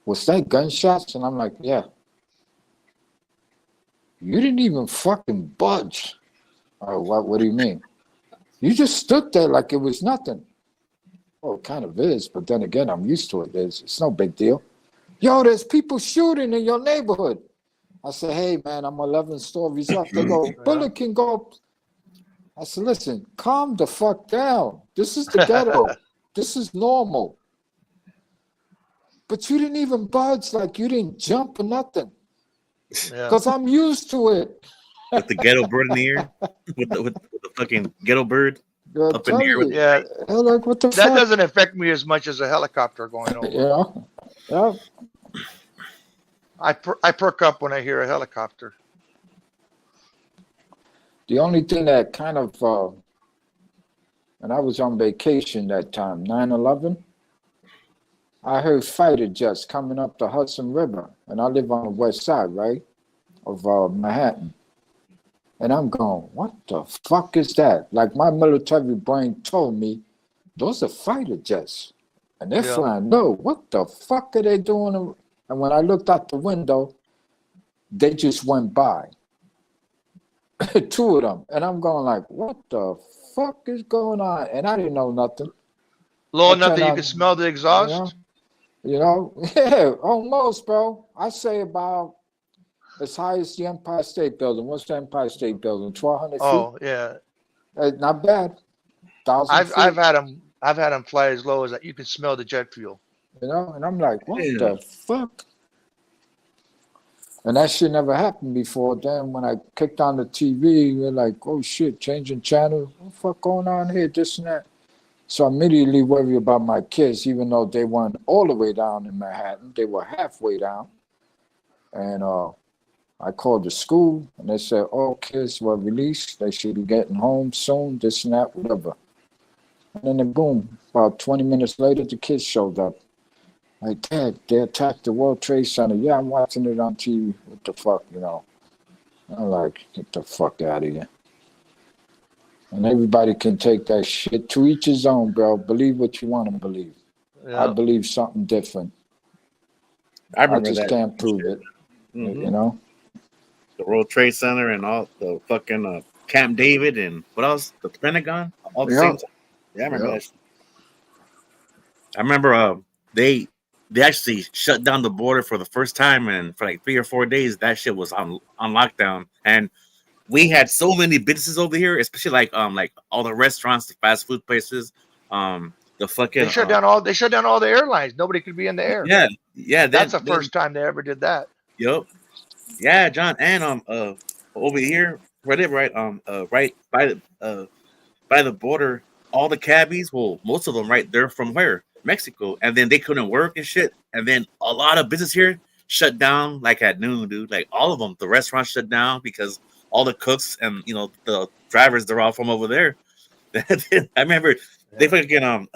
was that gunshots? And I'm like, yeah. You didn't even fucking budge. Oh, what do you mean? You just stood there like it was nothing. Well, it kind of is, but then again, I'm used to it. It's no big deal. Yo, there's people shooting in your neighborhood. I said, hey, man, I'm 11 stories up. They go, bullet can go up. I said, listen, calm the fuck down. This is the ghetto. This is normal. But you didn't even budge, like you didn't jump or nothing. Because I'm used to it. With the ghetto bird in the ear? With the fucking ghetto bird? Yo, up in tell the air with you, Yeah, like what the that fuck? doesn't affect me as much as a helicopter going over. Yeah, yeah. I perk up when I hear a helicopter. The only thing that kind of, and I was on vacation that time, 9/11. I heard fighter jets coming up the Hudson River, and I live on the west side, right, of Manhattan. And I'm going, what the fuck is that? Like my military brain told me, those are fighter jets, and they're Yeah. flying low. What the fuck are they doing? And when I looked out the window, they just went by. Two of them, and I'm going like, what the fuck is going on? And I didn't know nothing. Low I enough turned that you on- can smell the exhaust. Yeah, almost, bro. I say about as high as the Empire State Building. What's the Empire State Building? 1,200 feet. Oh yeah, Not bad. 1,000 feet. I've had them fly as low as that. You can smell the jet fuel. And I'm like, what Yeah. the fuck? And that shit never happened before. Then when I kicked on the TV, we're like, oh shit, changing channel. What the fuck going on here? This and that. So I immediately worry about my kids, even though they weren't all the way down in Manhattan. They were halfway down. And I called the school and they said, all kids were released. They should be getting home soon, this and that, whatever. And then boom, about 20 minutes later, the kids showed up. Like, Dad, they attacked the World Trade Center. Yeah, I'm watching it on TV. What the fuck, I'm like, get the fuck out of here. And everybody can take that shit to each his own, bro. Believe what you want to believe. Yeah. I believe something different. I I remember just that. can't prove it, Mhm. The World Trade Center and all the fucking Camp David and what else? The Pentagon. All the Yeah. same time. Yeah, I remember Yeah. that. I remember they actually shut down the border for the first time, and for like 3 or 4 days, that shit was on lockdown. And we had so many businesses over here, especially like all the restaurants, the fast food places, the fucking They shut down all the airlines. Nobody could be in the air. yeah. That's the first time they ever did that. Yep. Yeah, John, and over here, right by the border, all the cabbies, well, most of them, right, they're from where? Mexico, and then they couldn't work and shit, and then a lot of business here shut down like at noon, dude. Like all of them, the restaurants shut down because all the cooks and the drivers, they're all from over there. I remember they fucking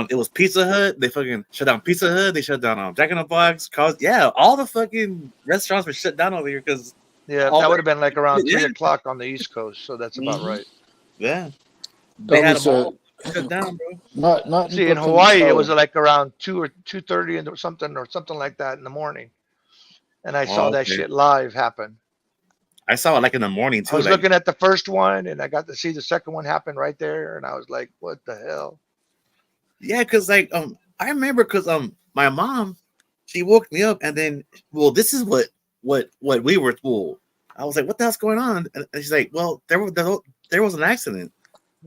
it was Pizza Hut. They fucking shut down Pizza Hut. They shut down Jack in the Box. Yeah, all the fucking restaurants were shut down over here because Yeah, all that the- would have been like around Yeah. 3 o'clock on the East Coast. So that's about Mhm. right. yeah, they That had was them all shut down, bro. not See, in Hawaii, it was like around 2 or 2:30 or something like that in the morning, and I saw that Okay. shit live happen. I saw it like in the morning too. I was like, looking at the first one, and I got to see the second one happen right there, and I was like, "What the hell?" yeah, because I remember because my mom, she woke me up, and then this is what we were told. I was like, what the hell's going on? And she's like, well, there was an accident,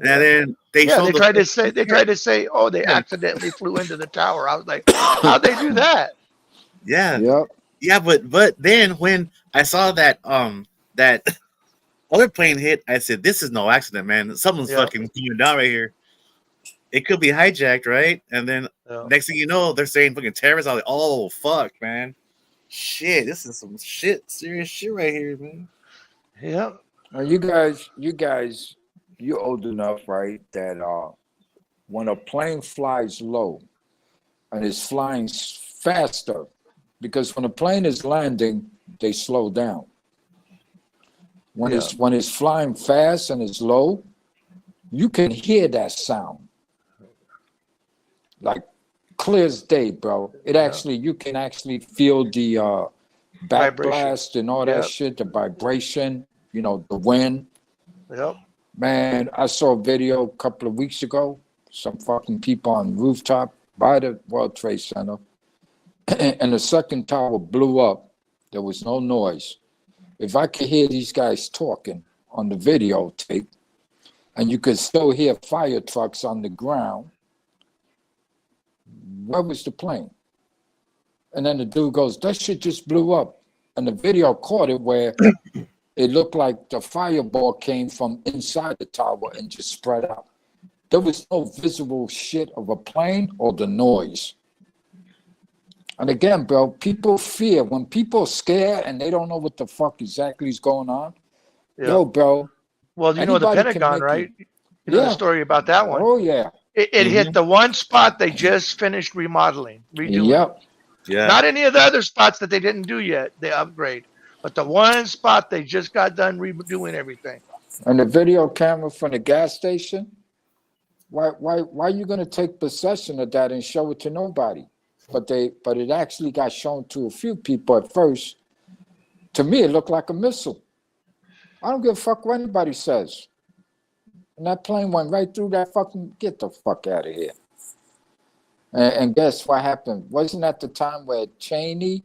and then they tried to say, "Oh, they accidentally flew into the tower." I was like, "How'd they do that?" yeah. Yep. Yeah, but then when I saw that that other plane hit, I said, "This is no accident, man. Something's Yeah. fucking coming down right here. It could be hijacked, right?" And then Yeah. next thing you know, they're saying fucking terrorists. I was like, "Oh fuck, man, shit, this is some serious shit right here, man." Yeah. Now you guys, you're old enough, right? That when a plane flies low and is flying faster, because when a plane is landing, they slow down. When it's flying fast and it's low, you can hear that sound. Like clear as day, bro. You can actually feel the backblast and all that shit, the vibration, the wind. Yep. Man, I saw a video a couple of weeks ago, some fucking people on the rooftop by the World Trade Center, and the second tower blew up. There was no noise. If I could hear these guys talking on the videotape, and you could still hear fire trucks on the ground, where was the plane? And then the dude goes, that shit just blew up. And the video caught it where it looked like the fireball came from inside the tower and just spread out. There was no visible shit of a plane or the noise. And again, bro, people fear. When people are scared and they don't know what the fuck exactly is going on, yo, bro. Well, you know the anybody can Pentagon, make right? it. You know the Yeah. story about that one. Oh, yeah. It hit the one spot they just finished remodeling, redoing. Yep. Yeah. Not any of the other spots that they didn't do yet. They upgrade, but the one spot they just got done redoing everything. And the video camera from the gas station, why are you gonna take possession of that and show it to nobody? But it actually got shown to a few people at first. To me, it looked like a missile. I don't give a fuck what anybody says. And that plane went right through that fucking, get the fuck out of here. And guess what happened? Wasn't that the time where Cheney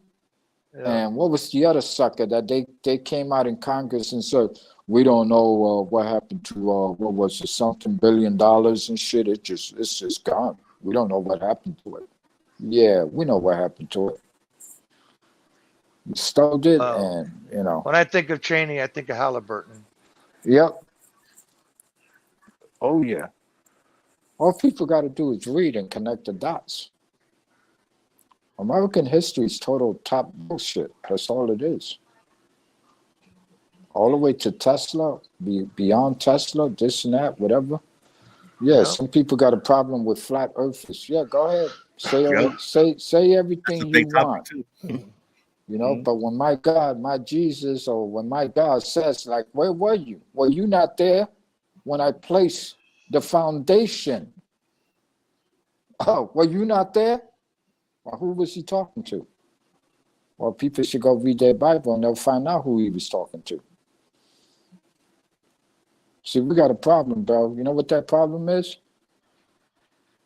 and what was the other sucker that they came out in Congress and said, we don't know what happened to, what was it, something $1 billion and shit. It's just gone. We don't know what happened to it. Yeah, we know what happened to it. We stole it and, you know. When I think of Cheney, I think of Halliburton. Yep. Oh, yeah. All people got to do is read and connect the dots. American history is total top bullshit. That's all it is. All the way to Tesla, beyond Tesla, this and that, whatever. Yeah, some people got a problem with flat earthers. Yeah, go ahead. Say everything you want. You know, but when my God, my Jesus, or when my God says, like, where were you? Were you not there when I placed the foundation? Oh, were you not there? Well, who was he talking to? Well, people should go read their Bible and they'll find out who he was talking to. See, we got a problem, bro. You know what that problem is?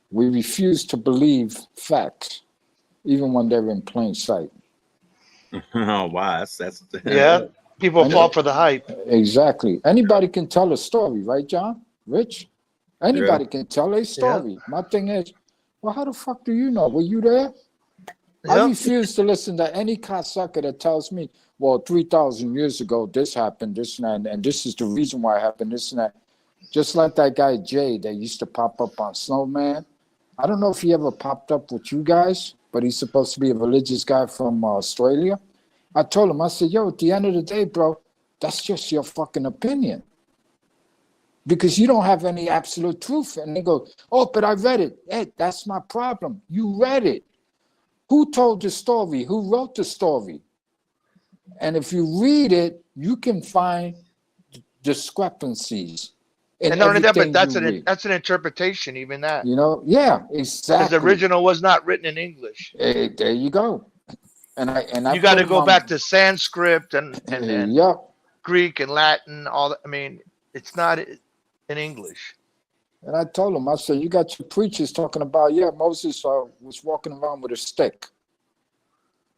We refuse to believe facts, even when they're in plain sight. Oh, wow. That's Yeah. People fall for the hype. Exactly. Anybody can tell a story, right, John? Rich? Anybody can tell a story. My thing is, well, how the fuck do you know? Were you there? I refuse to listen to any cocksucker that tells me, well, 3,000 years ago, this happened, this and that, and this is the reason why it happened, this and that. Just like that guy, Jay, that used to pop up on Snowman. I don't know if he ever popped up with you guys, but he's supposed to be a religious guy from Australia. I told him, I said, yo, at the end of the day, bro, that's just your fucking opinion. Because you don't have any absolute truth. And they go, oh, but I read it. Hey, that's my problem. You read it. Who told the story? Who wrote the story? And if you read it, you can find discrepancies. And not only that, but that's an interpretation, even that. You know, yeah, exactly. Because the original was not written in English. Hey, there you go. And I you got to go back to Sanskrit and yep. Greek and Latin. All that. I mean, it's not in English. And I told him, I said, you got your preachers talking about, yeah, Moses was walking around with a stick.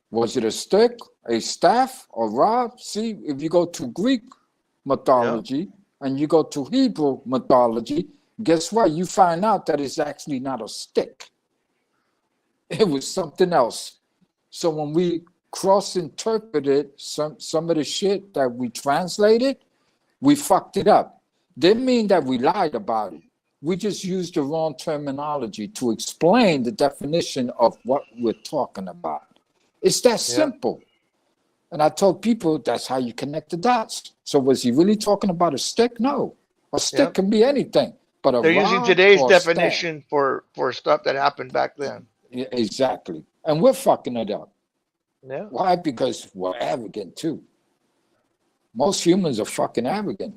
Was it a stick, a staff, or rod? See, if you go to Greek mythology and you go to Hebrew mythology, guess what? You find out that it's actually not a stick. It was something else. So when we cross-interpreted some of the shit that we translated, we fucked it up. Didn't mean that we lied about it. We just used the wrong terminology to explain the definition of what we're talking about. It's that simple. And I told people that's how you connect the dots. So was he really talking about a stick? No. A stick can be anything. But they're using today's definition for stuff that happened back then. Yeah, exactly. And we're fucking it up. Yeah. Why? Because we're arrogant too. Most humans are fucking arrogant.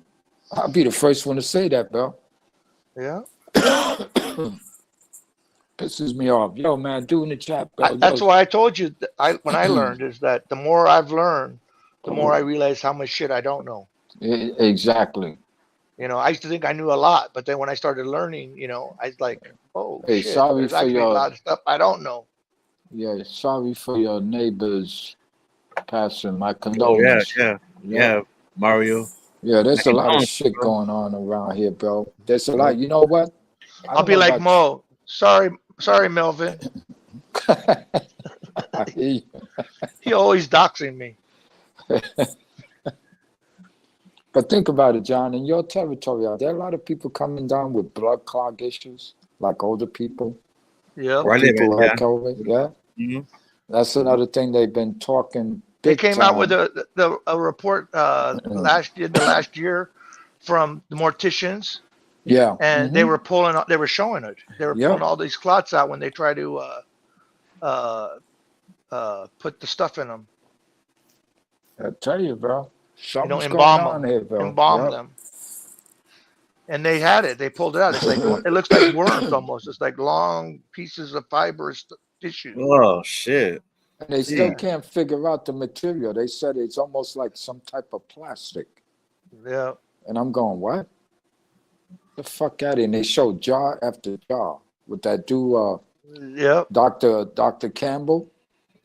I'll be the first one to say that, bro. Yeah. Pisses me off. Yo, man, do in the chat, bro. That's why I told you when I learned is that the more I've learned, the more I realize how much shit I don't know. Exactly. You know, I used to think I knew a lot, but then when I started learning, you know, I was like, oh, hey, shit, sorry there's for actually your, a lot of stuff I don't know. Yeah, sorry for your neighbors passing. My condolences. Yeah, Mario. Yeah, there's a lot of shit going on around here, bro. There's a lot. You know what? I'll be like Mo. Sorry, Melvin. He always doxing me. But think about it, John. In your territory, are there a lot of people coming down with blood clog issues, like older people? Yeah. Where I live People at, who yeah. had COVID? Yeah. Mhm. That's another thing they've been talking. They big came out with time. a report last year from the morticians, Yeah. and they were showing it. They were Yep. pulling all these clots out when they try to put the stuff in them, I tell you, bro. Something's going embalm on them, here, bro. embalm Yep. them. And they had it. They pulled it out. It's like it looks like worms almost. It's like long pieces of fibrous tissue. Oh shit. And they still Yeah. can't figure out the material. They said it's almost like some type of plastic. Yeah. And I'm going, what? The fuck out of here. And they show jar after jar with that dude, Yep. Dr. Campbell,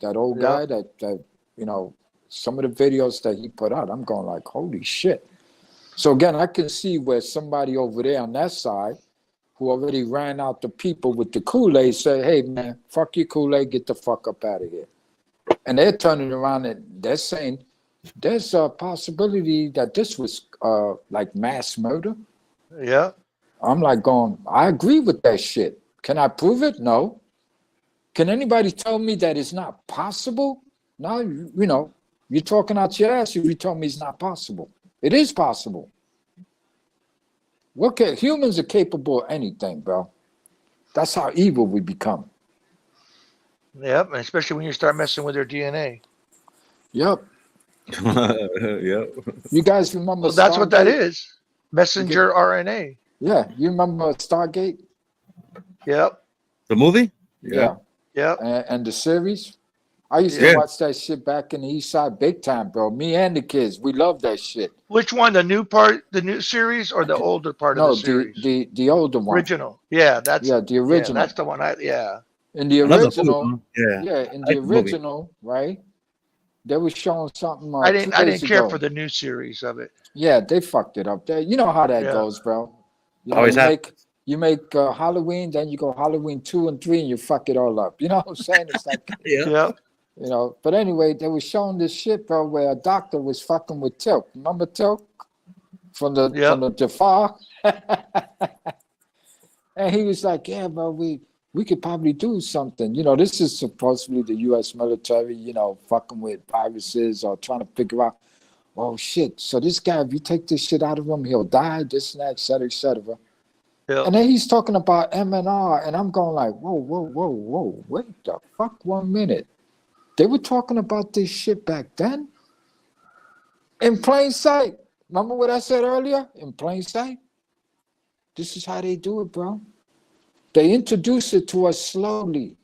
that old Yep. guy that, you know, some of the videos that he put out, I'm going like, holy shit. So again, I can see where somebody over there on that side who already ran out the people with the Kool-Aid say, hey man, fuck your Kool-Aid, get the fuck up out of here. And they're turning around and they're saying there's a possibility that this was like mass murder. Yeah. I'm like going, I agree with that shit. Can I prove it? No. Can anybody tell me that it's not possible? No, you know, you're talking out your ass if you tell me it's not possible. It is possible. Humans are capable of anything, bro. That's how evil we become. Yep. And especially when you start messing with their DNA. Yep. Yep. You guys remember? Well, that's what that Stargate? is. Messenger RNA. Yeah. You remember Stargate? Yep. The movie? Yeah. Yep. And the series? I used Yeah. to watch that shit back in the East Side big time, bro. Me and the kids, we love that shit. Which one? The new part, the new series, or the older part No, of the series? the older one. Original. Yeah, that's The original. that's the one. Yeah. In the Another original, movie. Yeah. in I like the the movie. original, right? They were showing something. I 2 didn't days care ago. for the new series of it. Yeah, they fucked it up. You know how that Yeah. goes, bro. You know, Always you have. make Halloween, then you go Halloween 2 and 3, and you fuck it all up. You know what I'm saying? It's like, Yeah. Yep. you know. But anyway, they were showing this shit, bro, where a doctor was fucking with Tilk. Remember Tilk from the Jafar? And he was like, yeah, bro, we could probably do something. You know, this is supposedly the U.S. military, you know, fucking with viruses or trying to figure out, oh, shit. So this guy, if you take this shit out of him, he'll die, this and that, et cetera, et cetera. Yep. And then he's talking about MNR, and I'm going like, whoa, wait the fuck 1 minute. They were talking about this shit back then? In plain sight. Remember what I said earlier? In plain sight. This is how they do it, bro. They introduce it to us slowly.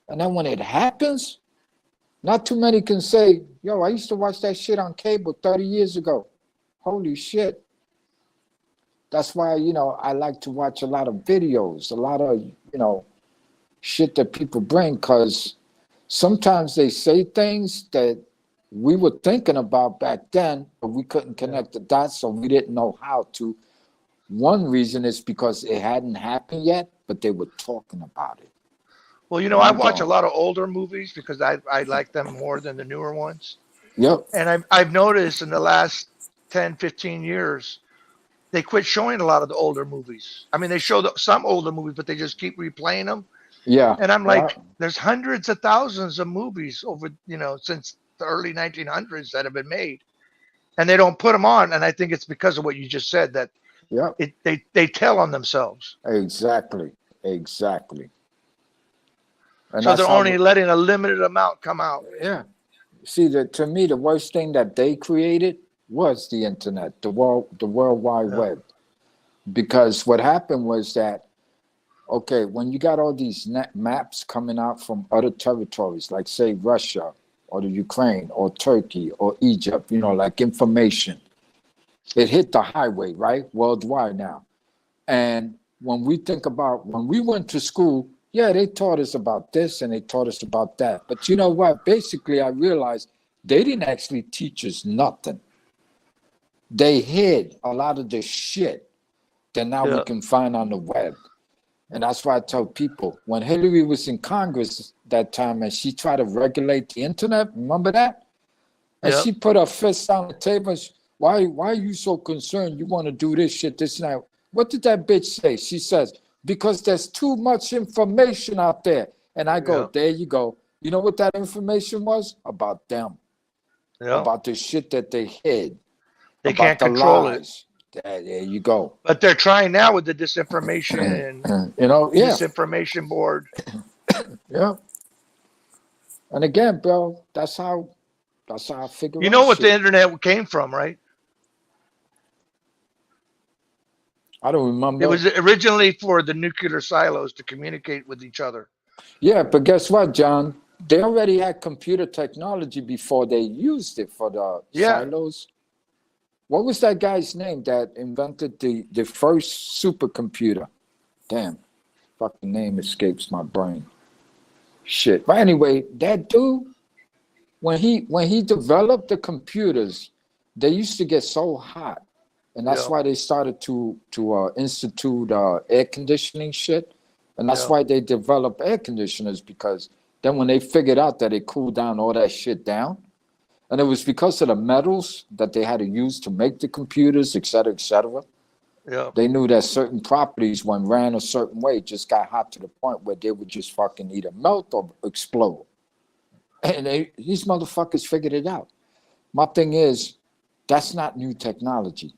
And then when it happens, not too many can say, yo, I used to watch that shit on cable 30 years ago. Holy shit. That's why, you know, I like to watch a lot of videos, a lot of, you know, shit that people bring, because sometimes they say things that we were thinking about back then, but we couldn't connect the dots, so we didn't know how to. One reason is because it hadn't happened yet, but they were talking about it. Well, you know, I watch a lot of older movies because I like them more than the newer ones. Yep. And I've noticed in the last 10, 15 years, they quit showing a lot of the older movies. I mean, they show some older movies, but they just keep replaying them. Yeah. And I'm like, there's hundreds of thousands of movies over, you know, since the early 1900s that have been made. And they don't put them on. And I think it's because of what you just said, that they tell on themselves. Exactly. And so they're only letting a limited amount come out. Yeah. See, to me, the worst thing that they created was the internet, the World Wide Web. Because what happened was that, okay, when you got all these maps coming out from other territories, like say Russia or the Ukraine or Turkey or Egypt, you know, like information, it hit the highway, right? Worldwide now. And when we think about when we went to school, yeah, they taught us about this and they taught us about that. But you know what? Basically, I realized they didn't actually teach us nothing. They hid a lot of the shit that now we can find on the web. And that's why I tell people, when Hillary was in Congress that time and she tried to regulate the internet, remember that? And she put her fist on the table. Why are you so concerned? You want to do this shit, this and that. What did that bitch say? She says, because there's too much information out there. And I go, Yeah. there you go. You know what that information was? About them. Yeah. About the shit that they hid. They about can't the control it. lies. There you go. But they're trying now with the disinformation, You know, yeah. disinformation board. Yeah. And again, bro, that's how I figure You out know what shit. the internet came from, right? I don't remember. It was originally for the nuclear silos to communicate with each other. Yeah, but guess what, John? They already had computer technology before they used it for the silos. What was that guy's name that invented the first supercomputer? Damn, fucking name escapes my brain. Shit. But anyway, that dude, when he developed the computers, they used to get so hot, and that's why they started to institute air conditioning shit, and that's why they developed air conditioners, because then when they figured out that it cooled down all that shit down, and it was because of the metals that they had to use to make the computers, et cetera, et cetera. Yeah. They knew that certain properties, when ran a certain way, just got hot to the point where they would just fucking either melt or explode. And these motherfuckers figured it out. My thing is, that's not new technology.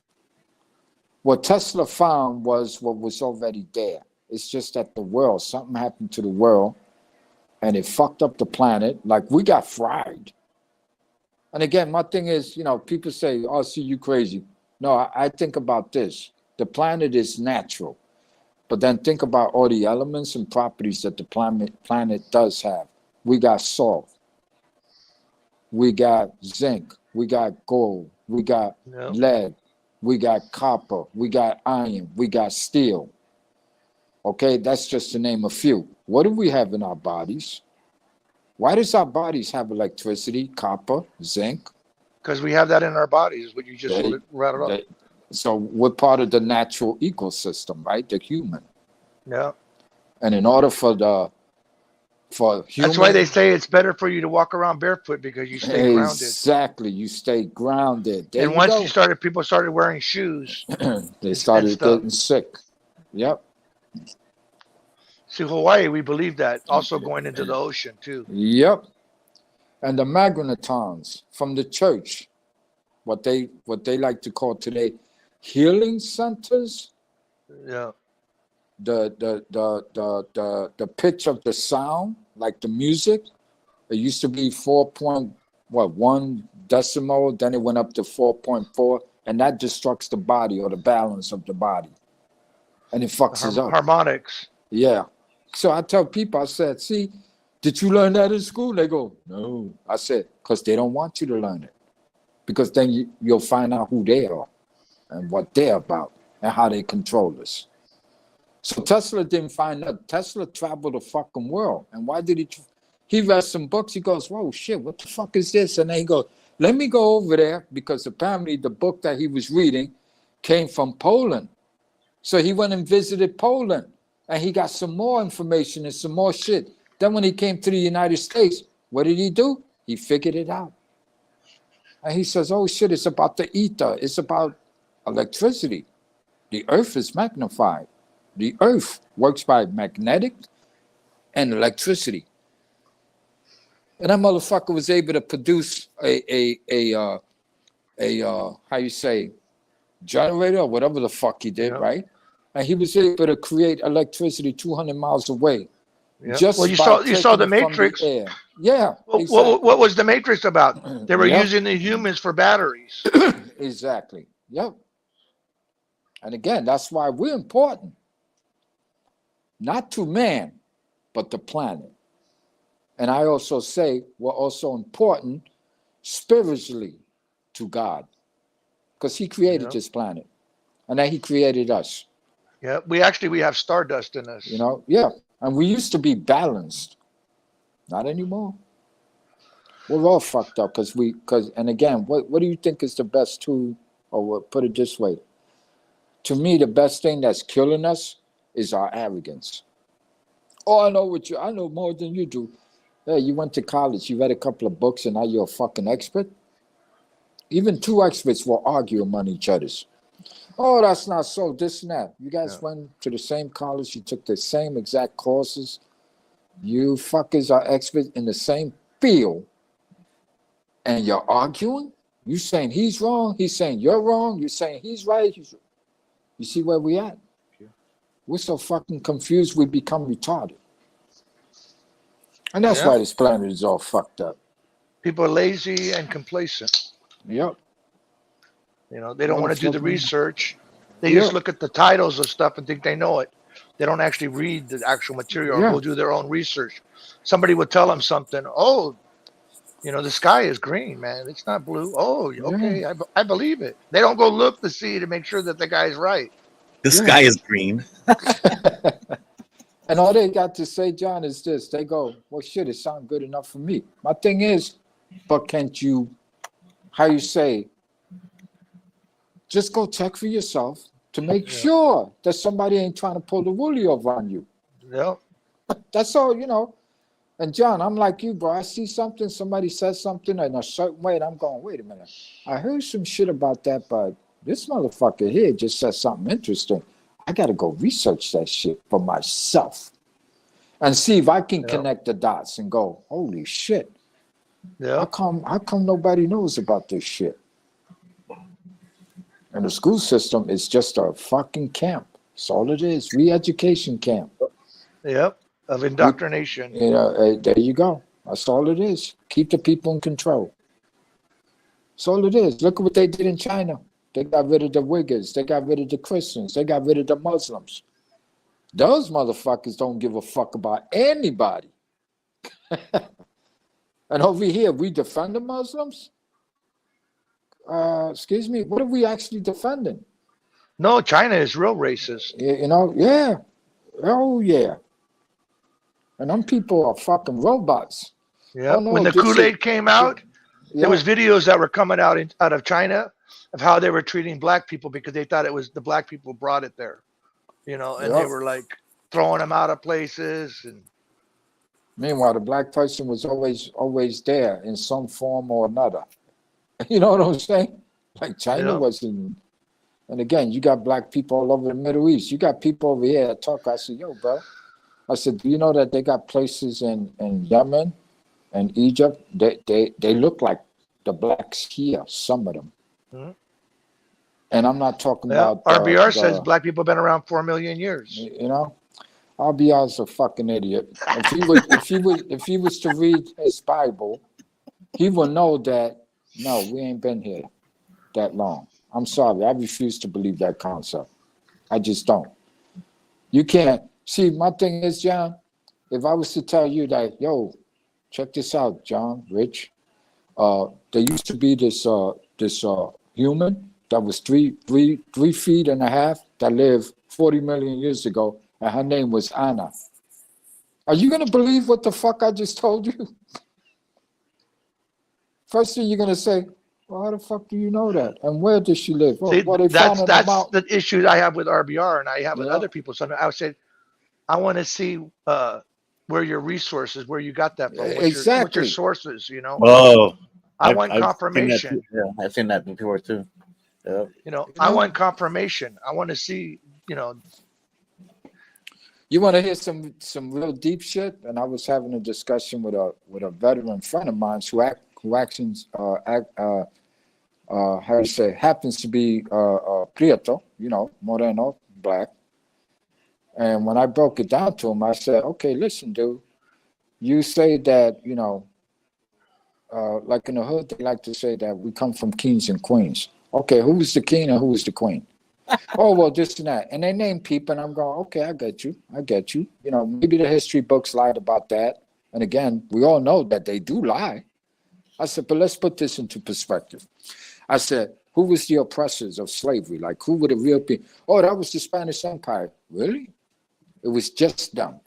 What Tesla found was what was already there. It's just that something happened to the world, and it fucked up the planet. Like, we got fried. And again, my thing is, people say, oh, see, you crazy. No, I think about this. The planet is natural. But then think about all the elements and properties that the planet does have. We got salt. We got zinc. We got gold. We got lead. We got copper. We got iron. We got steel. Okay, that's just to name a few. What do we have in our bodies? Why does our bodies have electricity, copper, zinc? Because we have that in our bodies, what you just rattled up. So we're part of the natural ecosystem, right? The human. Yeah. And in order for human, that's why they say it's better for you to walk around barefoot, because you stay grounded. Exactly, you stay grounded. There and you once go. people started wearing shoes, they started getting sick. Yep. See, Hawaii, we believe that. Also going into the ocean too. Yep. And the magnetons from the church, what they like to call today healing centers. Yeah. The pitch of the sound, like the music, it used to be 4.1 decimal, then it went up to 4.4, and that destructs the body or the balance of the body, and it fucks us up. Harmonics. Yeah. So I tell people, I said, see, did you learn that in school? They go, no. I said, because they don't want you to learn it, because then you'll find out who they are and what they're about and how they control us. So Tesla didn't find out. Tesla traveled the fucking world. And why did he read some books? He goes, whoa, shit, what the fuck is this? And then he goes, let me go over there, because apparently the book that he was reading came from Poland. So he went and visited Poland, and he got some more information and some more shit. Then when he came to the United States, what did he do? He figured it out. And he says, oh shit, it's about the ether. It's about electricity. The earth is magnified. The earth works by magnetic and electricity. And that motherfucker was able to produce a how you say, generator or whatever the fuck he did, right? And he was able to create electricity 200 miles away. Yeah. Just well, you saw the Matrix. Yeah. Well, exactly. What was the Matrix about? They were using the humans for batteries. Exactly. Yep. And again, that's why we're important. Not to man, but the planet. And I also say we're also important spiritually to God, because he created this planet, and then he created us. Yeah, we have stardust in us. Yeah. And we used to be balanced. Not anymore. We're all fucked up and again, what do you think is the best tool, or put it this way? To me, the best thing that's killing us is our arrogance. Oh, I know more than you do. Hey, you went to college, you read a couple of books, and now you're a fucking expert. Even two experts will argue among each others. Oh, that's not so, this and that. You guys went to the same college, you took the same exact courses. You fuckers are experts in the same field, and you're arguing? You saying he's wrong, he's saying you're wrong, you're saying he's right. You see where we at? We're so fucking confused we become retarded. And that's why this planet is all fucked up. People are lazy and complacent. Yep. You know, they don't want to do the research. They just look at the titles of stuff and think they know it. They don't actually read the actual material or go do their own research. Somebody would tell them something. Oh, you know, the sky is green, man. It's not blue. Oh, okay. I believe it. They don't go look to see to make sure that the guy's right. The sky is green. And all they got to say, John, is this. They go, well, shit, it sounds good enough for me. My thing is, but can't you, how you say, just go check for yourself to make sure that somebody ain't trying to pull the woolly over on you. Yeah. That's all, you know. And John, I'm like you, bro. I see something, somebody says something in a certain way, and I'm going, wait a minute. I heard some shit about that, but this motherfucker here just said something interesting. I got to go research that shit for myself and see if I can connect the dots and go, holy shit. Yeah. How come nobody knows about this shit? And the school system is just a fucking camp. That's all it is. Re-education camp. Yep. Of indoctrination. You know, there you go. That's all it is. Keep the people in control. That's all it is. Look at what they did in China. They got rid of the Uyghurs. They got rid of the Christians. They got rid of the Muslims. Those motherfuckers don't give a fuck about anybody. And over here, we defend the Muslims? Excuse me, what are we actually defending? No, China is real racist. You know, yeah. Oh, yeah. And them people are fucking robots. Yeah. Oh, no, when the Kool-Aid came out, there was videos that were coming out of China of how they were treating black people because they thought it was the black people brought it there. You know, and they were like throwing them out of places. And meanwhile, the black person was always there in some form or another. You know what I'm saying? Like China wasn't. And again, you got black people all over the Middle East. You got people over here that talk. I said, yo, bro. I said, do you know that they got places in Yemen and Egypt? They look like the blacks here, some of them. Mm-hmm. And I'm not talking about RBR says black people have been around 4 million years. You know, RBR's a fucking idiot. If he was to read his Bible, he would know that no, we ain't been here that long. I'm sorry, I refuse to believe that concept. I just don't. You can't see. My thing is, John, if I was to tell you that, yo, check this out, John, Rich. There used to be this human that was 3.5 feet that lived 40 million years ago, and her name was Anna. Are you gonna believe what the fuck I just told you? First thing you're gonna say, well, how the fuck do you know that? And where does she live? See, that's the issue I have with RBR, and I have with other people. So I said, I want to see where your resources, where you got that from. What's your sources, you know? Oh, I want confirmation. I've seen that before too. Yeah. You know, I want confirmation. I want to see, you know. You want to hear some real deep shit? And I was having a discussion with a veteran friend of mine who happens to be Prieto, you know, Moreno, black. And when I broke it down to him, I said, okay, listen, dude, you say that, you know, like in the hood, they like to say that we come from kings and queens. Okay, who was the king and who was the queen? Oh, well, this and that. And they name people, and I'm going, okay, I get you. You know, maybe the history books lied about that. And again, we all know that they do lie. I said, but let's put this into perspective. I said, who was the oppressors of slavery? Like, who were the real people? Oh, that was the Spanish Empire. Really? It was just them.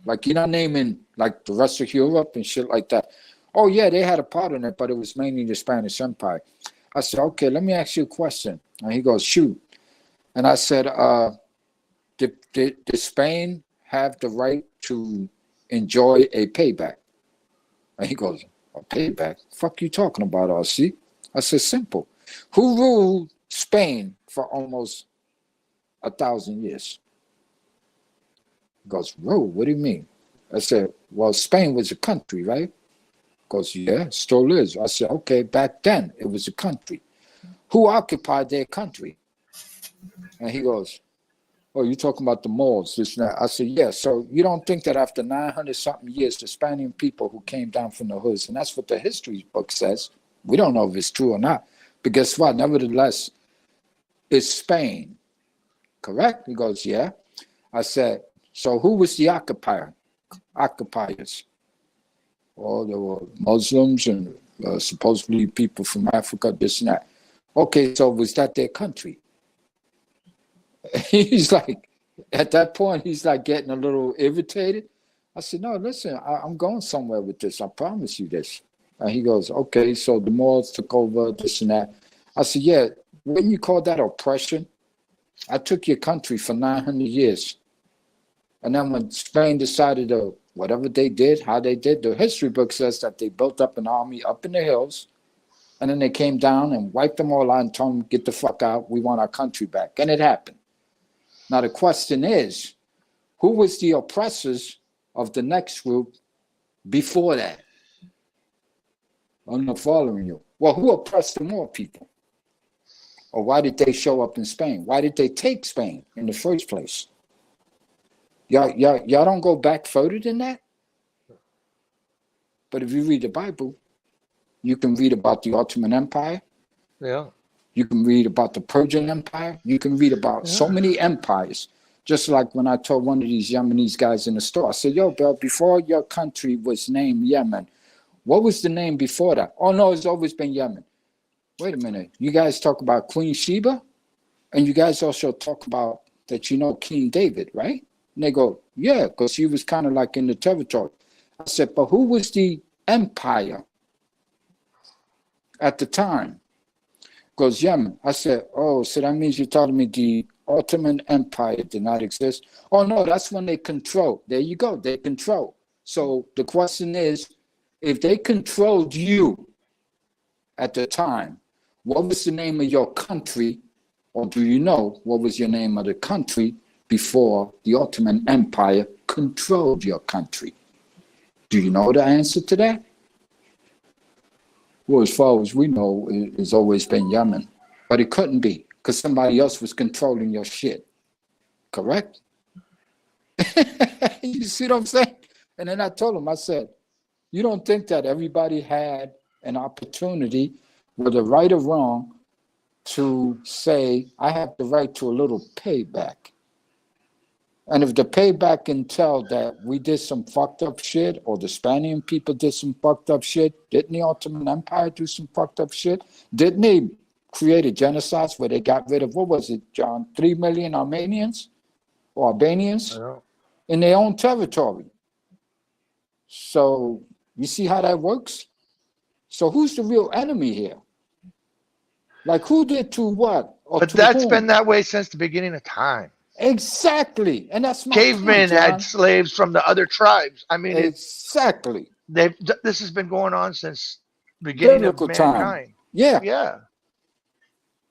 Like, you're not naming, like, the rest of Europe and shit like that. Oh, yeah, they had a part in it, but it was mainly the Spanish Empire. I said, okay, let me ask you a question. And he goes, shoot. And I said, did Spain have the right to enjoy a payback? And he goes, a payback? Fuck you talking about, RC? I said, simple. Who ruled Spain for almost 1,000 years? He goes, rule? What do you mean? I said, well, Spain was a country, right? He goes, yeah, it still is. I said, okay, back then it was a country. Who occupied their country? And he goes, oh, you're talking about the Moors, this and that. I said, yeah, so you don't think that after 900-something years, the Spanish people who came down from the hoods, and that's what the history book says. We don't know if it's true or not. But guess what? Nevertheless, it's Spain, correct? He goes, yeah. I said, so who was the occupiers? Well, there were Muslims and supposedly people from Africa, this and that. Okay, so was that their country? He's like, at that point, he's like getting a little irritated. I said, no, listen, I'm going somewhere with this. I promise you this. And he goes, okay, so the Moors took over, this and that. I said, yeah, wouldn't you call that oppression? I took your country for 900 years. And then when Spain decided to, whatever they did, how they did, the history book says that they built up an army up in the hills. And then they came down and wiped them all out and told them, get the fuck out. We want our country back. And it happened. Now, the question is, who was the oppressors of the next group before that? I'm not following you. Well, who oppressed the Moor people? Or why did they show up in Spain? Why did they take Spain in the first place? Y'all don't go back further than that? But if you read the Bible, you can read about the Ottoman Empire. Yeah. You can read about the Persian Empire. You can read about so many empires. Just like when I told one of these Yemenis guys in the store, I said, yo, bro, before your country was named Yemen, what was the name before that? Oh, no, it's always been Yemen. Wait a minute. You guys talk about Queen Sheba? And you guys also talk about that you know King David, right? And they go, yeah, because he was kind of like in the territory. I said, but who was the empire at the time? Goes, Yemen. I said, oh, so that means you're telling me the Ottoman Empire did not exist? Oh, no, that's when they control. There you go. They control. So the question is, if they controlled you at the time, what was the name of your country? Or do you know what was your name of the country before the Ottoman Empire controlled your country? Do you know the answer to that? Well, as far as we know, it's always been Yemen. But it couldn't be, because somebody else was controlling your shit. Correct? You see what I'm saying? And then I told him, I said, you don't think that everybody had an opportunity, whether right or wrong, to say, I have the right to a little payback. And if the payback can tell that we did some fucked up shit, or the Spanish people did some fucked up shit, didn't the Ottoman Empire do some fucked up shit? Didn't they create a genocide where they got rid of, what was it, John, 3 million Armenians or Albanians in their own territory? So you see how that works? So who's the real enemy here? Like, who did to what? But that's been that way since the beginning of time. Exactly. And that's my cavemen point, had slaves from the other tribes. I mean, exactly. This has been going on since the beginning of mankind. Time. Yeah. Yeah.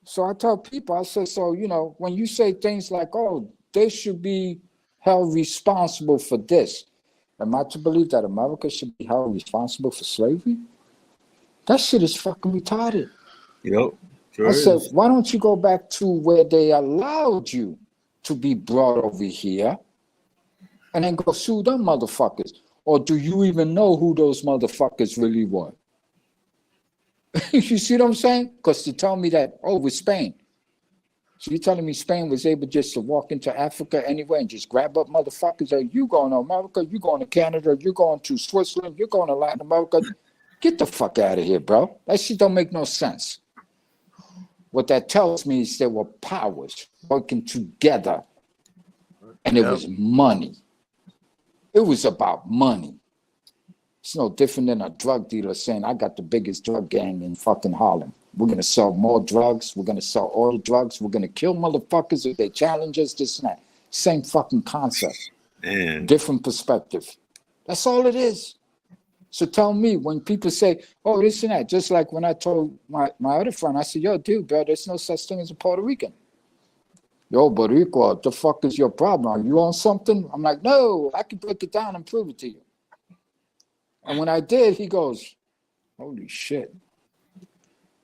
So I tell people, I say, so, you know, when you say things like, oh, they should be held responsible for this, am I to believe that America should be held responsible for slavery? That shit is fucking retarded. Yep. Sure I said, why don't you go back to where they allowed you to be brought over here and then go sue them motherfuckers? Or do you even know who those motherfuckers really were? You see what I'm saying? Because to tell me that, oh, with Spain. So you're telling me Spain was able just to walk into Africa anyway and just grab up motherfuckers? Like, you going to America, you going to Canada, you're going to Switzerland, you're going to Latin America. Get the fuck out of here, bro. That shit don't make no sense. What that tells me is there were powers working together, and it was money. It was about money. It's no different than a drug dealer saying, I got the biggest drug gang in fucking Harlem. We're going to sell more drugs. We're going to sell all the drugs. We're going to kill motherfuckers if they challenge us, this and that. Same fucking concept. Man. Different perspective. That's all it is. So tell me, when people say, oh, this and that, just like when I told my other friend, I said, yo, dude, bro, there's no such thing as a Puerto Rican. Yo, Puerto Rico, what the fuck is your problem? Are you on something? I'm like, no, I can break it down and prove it to you. And when I did, he goes, holy shit.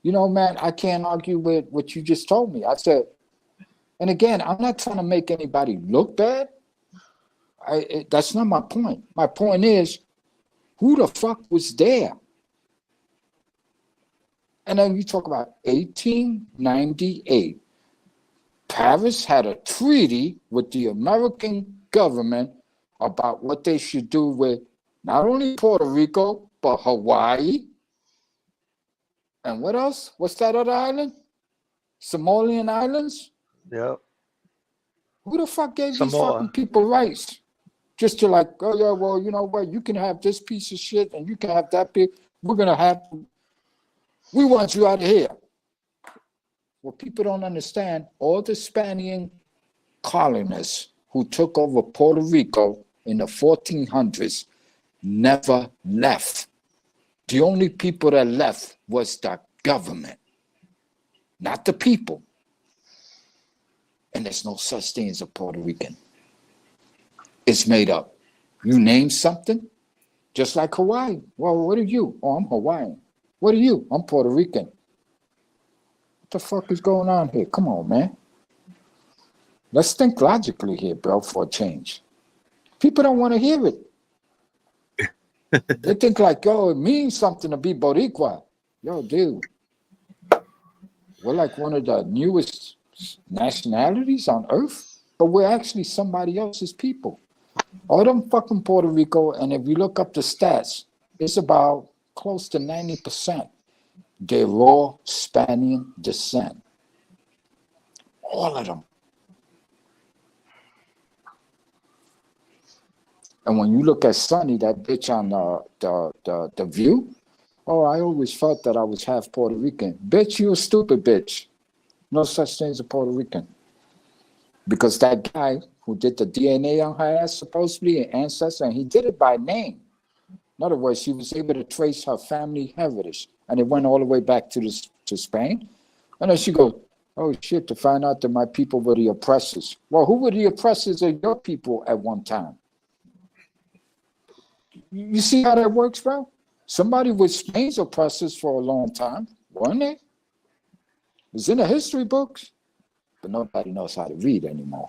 You know, man, I can't argue with what you just told me. I said, and again, I'm not trying to make anybody look bad. That's not my point. My point is, who the fuck was there? And then you talk about 1898. Paris had a treaty with the American government about what they should do with not only Puerto Rico, but Hawaii. And what else? What's that other island? Somalian Islands? Yeah. Who the fuck gave these Samoa. fucking people rights? Just to like, oh yeah, well, you know what? You can have this piece of shit and you can have that big. We want you out of here. What people don't understand, all the Spanish colonists who took over Puerto Rico in the 1400s never left. The only people that left was the government, not the people. And there's no such thing as a Puerto Rican. It's made up. You name something, just like Hawaii. Well, what are you? Oh, I'm Hawaiian. What are you? I'm Puerto Rican. What the fuck is going on here? Come on, man. Let's think logically here, bro, for a change. People don't want to hear it. They think like, yo, it means something to be Boricua. Yo, dude, we're like one of the newest nationalities on earth, but we're actually somebody else's people. All them fucking Puerto Rico, and if you look up the stats, it's about close to 90%. They're raw Spanish descent. All of them. And when you look at Sonny, that bitch on the View, oh, I always felt that I was half Puerto Rican. Bitch, you a stupid bitch. No such thing as a Puerto Rican. Because that guy who did the DNA on her ass, supposedly an ancestor, and he did it by name. In other words, he was able to trace her family heritage, and it went all the way back to Spain. And then she goes, oh shit, to find out that my people were the oppressors. Well, who were the oppressors of your people at one time? You see how that works, bro? Somebody was Spain's oppressors for a long time, weren't they? It's in the history books, but nobody knows how to read anymore.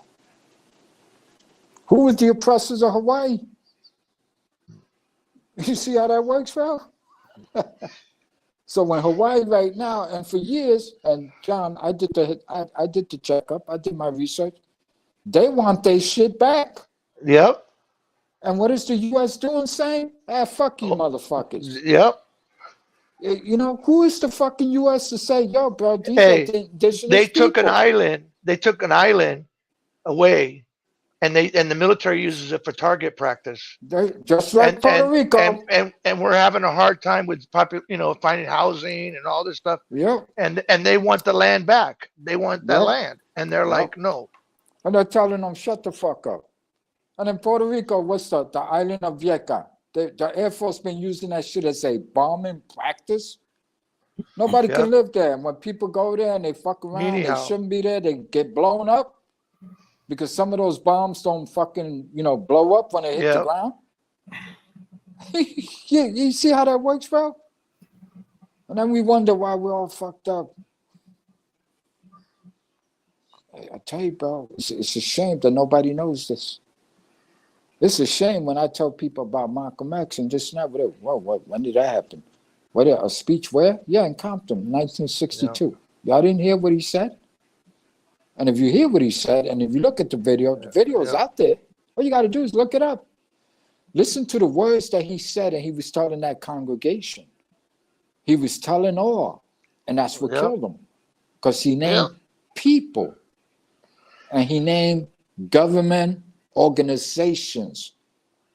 Who was the oppressors of Hawaii? You see how that works, bro? So when Hawaii right now, and for years, and John, I did the checkup, I did my research. They want their shit back. Yep. And what is the U.S. doing, saying? Ah, fuck you, motherfuckers. Yep. You know, who is the fucking U.S. to say, yo, bro, these Hey, are the indigenous they took an people. island. They took an island away, and the military uses it for target practice. They're just like Puerto Rico. And we're having a hard time with finding housing and all this stuff. Yep. And they want the land back. They want that Yep. land, and they're like, no. And they're telling them, shut the fuck up. And in Puerto Rico, what's the island of Vieques? The Air Force been using that shit as a bombing practice. Nobody Yep. can live there. And when people go there and they fuck around, Anyhow. they shouldn't be there. They get blown up because some of those bombs don't fucking, blow up when they hit the Yep. ground. You see how that works, bro? And then we wonder why we're all fucked up. I tell you, bro, it's a shame that nobody knows this. It's a shame when I tell people about Malcolm X and just now, when did that happen? A speech where? Yeah, in Compton, 1962. Y'all didn't hear what he said? And if you hear what he said, and if you look at the video is out there. All you got to do is look it up. Listen to the words that he said, and he was telling that congregation. He was telling all, and that's what killed him. Because he named people, and he named government organizations.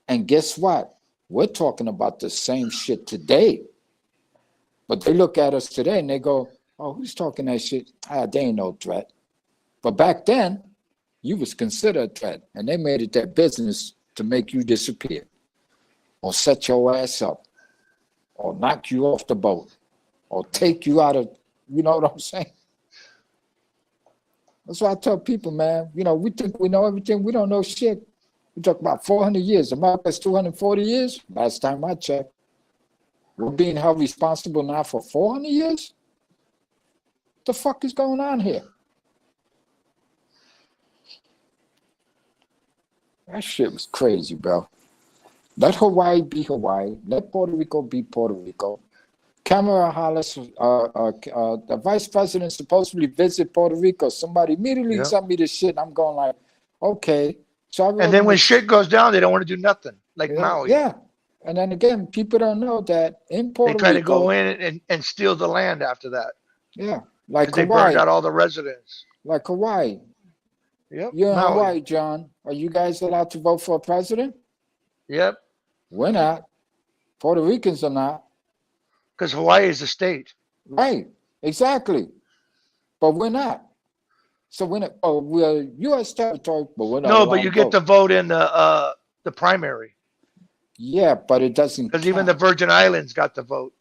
And guess what? We're talking about the same shit today. But they look at us today and they go, oh, who's talking that shit? They ain't no threat. But back then, you was considered a threat. And they made it their business to make you disappear or set your ass up. or knock you off the boat or take you out of, you know what I'm saying? That's why I tell people, man, you know, we think we know everything. We don't know shit. We talk about 400 years. America's 240 years. Last time I checked. We're being held responsible now for 400 years? What the fuck is going on here? That shit was crazy, bro. Let Hawaii be Hawaii. Let Puerto Rico be Puerto Rico. Kamala Harris, the vice president, supposedly visit Puerto Rico. Somebody immediately sent me this shit. And I'm going like, okay. So and then when shit goes down, they don't want to do nothing, like Maui. Yeah. And then again, people don't know that in Puerto Rico, they try to go in and steal the land after that. Yeah, like they Hawaii. burned out all the residents. Like Hawaii. Yep. You're in Hawaii, John. Are you guys allowed to vote for a president? Yep. We're not. Puerto Ricans are not. Because Hawaii is a state. Right. Exactly. But we're not. So we're U.S. territory, but we're not. No, but you get to vote in the primary. Yeah, but it doesn't. Because even the Virgin Islands got the vote.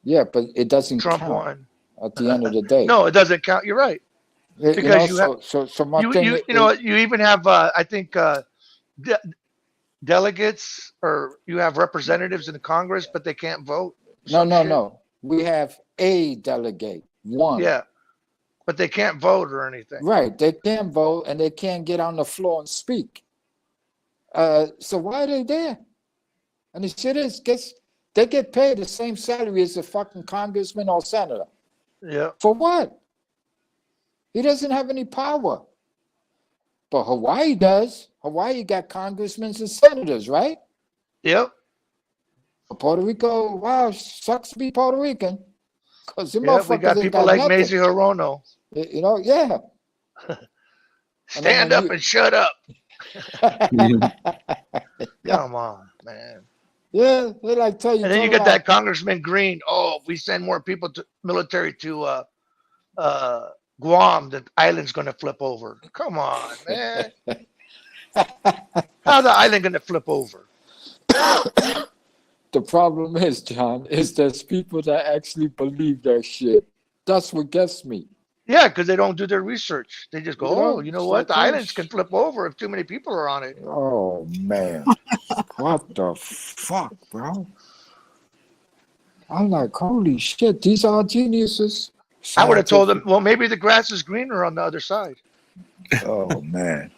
Yeah, but it doesn't Trump count won. At the end of the day. No, it doesn't count. You're right. Because you even have I think delegates, or you have representatives in the Congress, but they can't vote. No. We have a delegate, one. Yeah, but they can't vote or anything. Right, they can't vote and they can't get on the floor and speak. So why are they there? And the shit is, they get paid the same salary as a fucking congressman or senator. Yeah. For what? He doesn't have any power. But Hawaii does. Hawaii got congressmen and senators, right? Yep. Puerto Rico, wow, sucks to be Puerto Rican. Because we got people like Mazie Hirono. You know, yeah. Stand up and shut up. Come on, man. Yeah, they like tell you. And then you get that Congressman Green. Oh, if we send more people to military to Guam, the island's going to flip over. Come on, man. How's the island going to flip over? The problem is, John, is there's people that actually believe that shit. That's what gets me. Yeah, because they don't do their research. They just go, you know what? The islands can flip over if too many people are on it. Oh, man. What the fuck, bro? I'm like, holy shit, these are geniuses. I would have told them, well, maybe the grass is greener on the other side. Oh, man.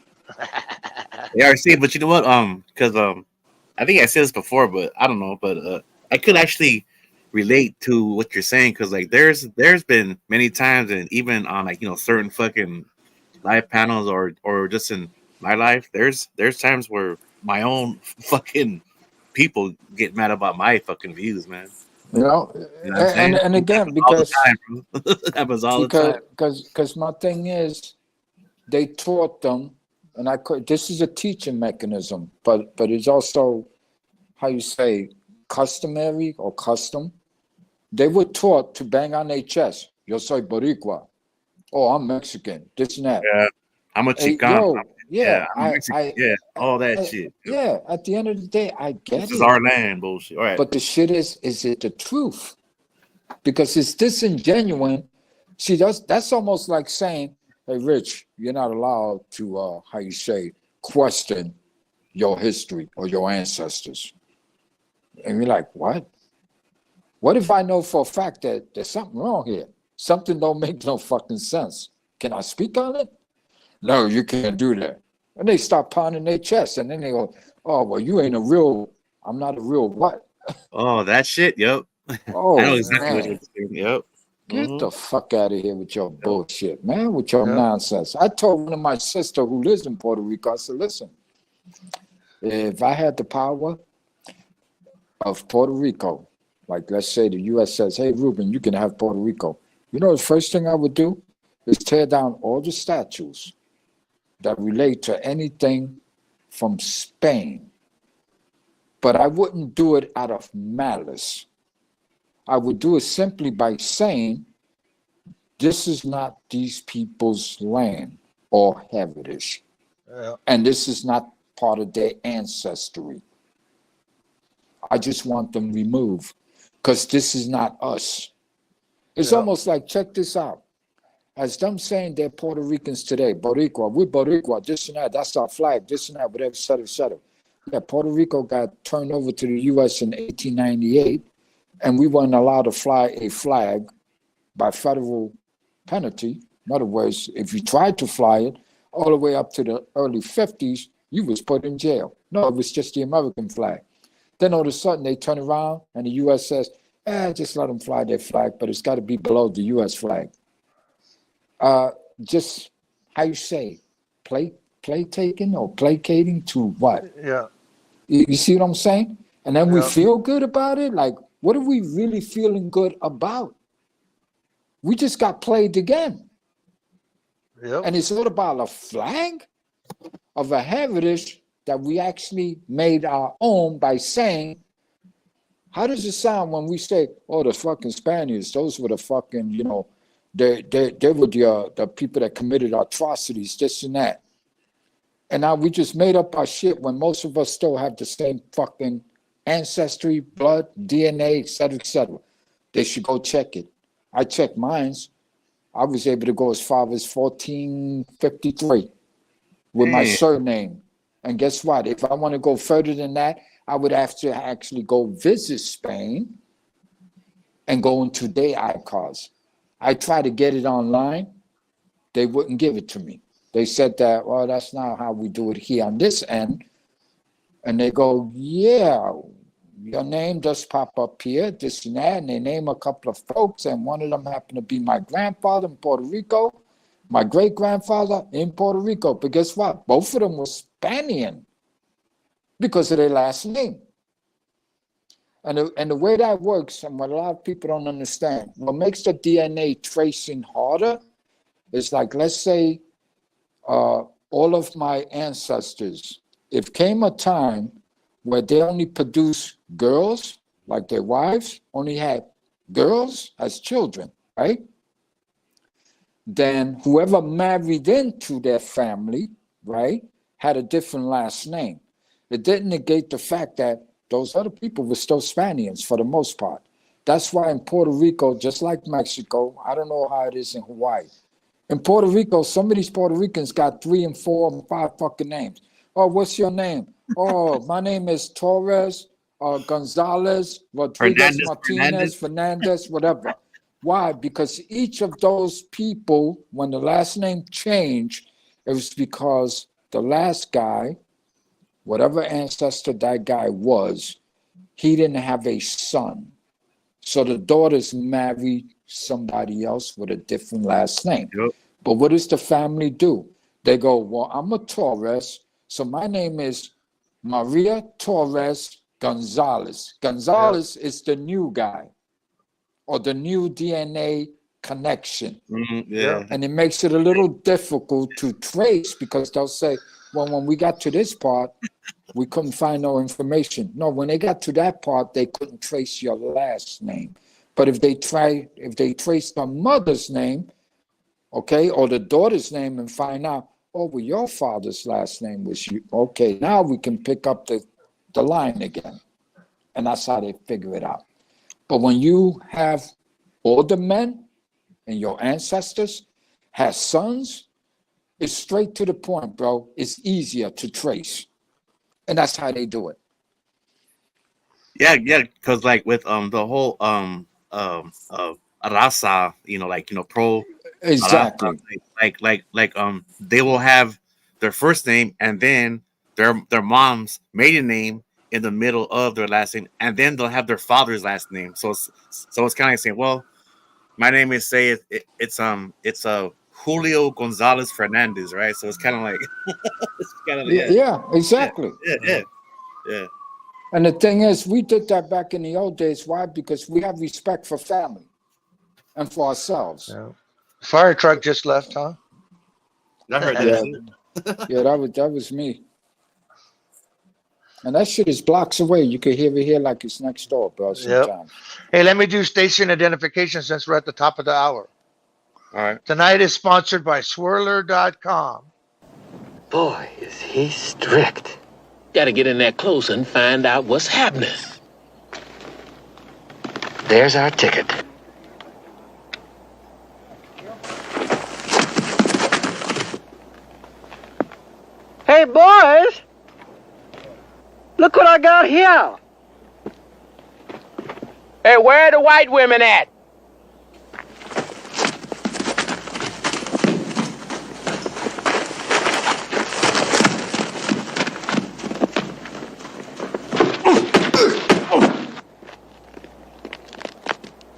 Yeah, see, but you know what? Because I think I said this before, but I don't know. But I could actually relate to what you're saying, because like there's been many times, and even on like, you know, certain fucking live panels or just in my life, there's times where my own fucking people get mad about my fucking views, man. You know and again, because that happens all the time. Because my thing is, they taught them, and this is a teaching mechanism, but it's also, how you say, customary or custom. They were taught to bang on their chest. Yo soy Boricua. Oh, I'm Mexican. This and that. Yeah, I'm a Chicano. All that I, shit. Yeah, at the end of the day, I get this it. is our land, bullshit. All right. But the shit is it the truth? Because it's disingenuous. See, that's almost like saying, hey, Rich, you're not allowed to, how you say, question your history or your ancestors. And you're like, what? What if I know for a fact that there's something wrong here? Something don't make no fucking sense. Can I speak on it? No, you can't do that. And they start pounding their chest, and then they go, oh, well, I'm not a real what? Oh, that shit, yep. Oh, I know exactly man. what you're saying. Yep. Get the fuck out of here with your bullshit, man, with your nonsense. I told one of my sister who lives in Puerto Rico, I said, listen, if I had the power of Puerto Rico, like let's say the U.S. says, hey, Ruben, you can have Puerto Rico. You know, the first thing I would do is tear down all the statues that relate to anything from Spain. But I wouldn't do it out of malice. I would do it simply by saying, this is not these people's land or heritage. Yeah. And this is not part of their ancestry. I just want them removed. because this is not us. It's Yeah. almost like, check this out. As them saying they're Puerto Ricans today, Boricua, we're Boricua, this and that, that's our flag, this and that, whatever, et cetera, et cetera. Yeah, Puerto Rico got turned over to the U.S. in 1898, and we weren't allowed to fly a flag by federal penalty. In other words, if you tried to fly it all the way up to the early 50s, you was put in jail. No, it was just the American flag. Then all of a sudden they turn around and the U.S. says, just let them fly their flag, but it's got to be below the U.S. flag. Just, how you say, play taking or placating to what? Yeah. You see what I'm saying? And then we Yeah. feel good about it? Like, what are we really feeling good about? We just got played again. Yep. And it's all about a flag of a heritage that we actually made our own by saying, how does it sound when we say, oh, the fucking Spaniards, those were the fucking, you know, they were the people that committed atrocities, this and that. And now we just made up our shit when most of us still have the same fucking ancestry, blood, DNA, et cetera, et cetera. They should go check it. I checked mines. I was able to go as far as 1453 with my surname. And guess what? If I want to go further than that, I would have to actually go visit Spain and go into their ICARs. I tried to get it online. They wouldn't give it to me. They said that, well, that's not how we do it here on this end. And they go, yeah, your name does pop up here, this and that. And they name a couple of folks. And one of them happened to be my grandfather in Puerto Rico, my great-grandfather in Puerto Rico. But guess what? Both of them were Spaniard because of their last name. And the way that works, and what a lot of people don't understand, what makes the DNA tracing harder is like, let's say, all of my ancestors, if came a time where they only produced girls, like their wives only had girls as children, right? Then whoever married into their family, right, had a different last name. It didn't negate the fact that those other people were still Spaniards for the most part. That's why in Puerto Rico, just like Mexico, I don't know how it is in Hawaii. In Puerto Rico, some of these Puerto Ricans got 3 and 4 and 5 fucking names. Oh, what's your name? Oh, my name is Torres, Gonzalez, Rodriguez, Martinez, Fernandez, whatever. Why? Because each of those people, when the last name changed, it was because the last guy, whatever ancestor that guy was, he didn't have a son. So the daughters married somebody else with a different last name. Yep. But what does the family do? They go, well, I'm a Torres, so my name is Maria Torres Gonzalez. Gonzalez is the new guy or the new DNA connection. Yeah. And it makes it a little difficult to trace because they'll say, well, when we got to this part, we couldn't find no information. No, when they got to that part, they couldn't trace your last name. But if they trace the mother's name, okay, or the daughter's name and find out, oh, well, your father's last name was you. Okay, now we can pick up the line again. And that's how they figure it out. But when you have older men and your ancestors have sons, it's straight to the point, bro. It's easier to trace. And that's how they do it. Yeah, because like with the whole raza, pro Exactly. raza, like they will have their first name and then their mom's maiden name in the middle of their last name, and then they'll have their father's last name. So it's kind of like saying, well, my name is it's Julio Gonzalez Fernandez, right? So it's kind of like Yeah, exactly. Yeah. And the thing is, we did that back in the old days. Why? Because we have respect for family and for ourselves. Yeah. Fire truck just left, huh? I heard that. Yeah, that was me. And that shit is blocks away. You can hear it here like it's next door, bro. Sometimes. Hey, let me do station identification since we're at the top of the hour. All right. Tonight is sponsored by Swirler.com. Boy, is he strict. Gotta get in there close and find out what's happening. there's our ticket. Hey, boys! Look what I got here! Hey, where are the white women at?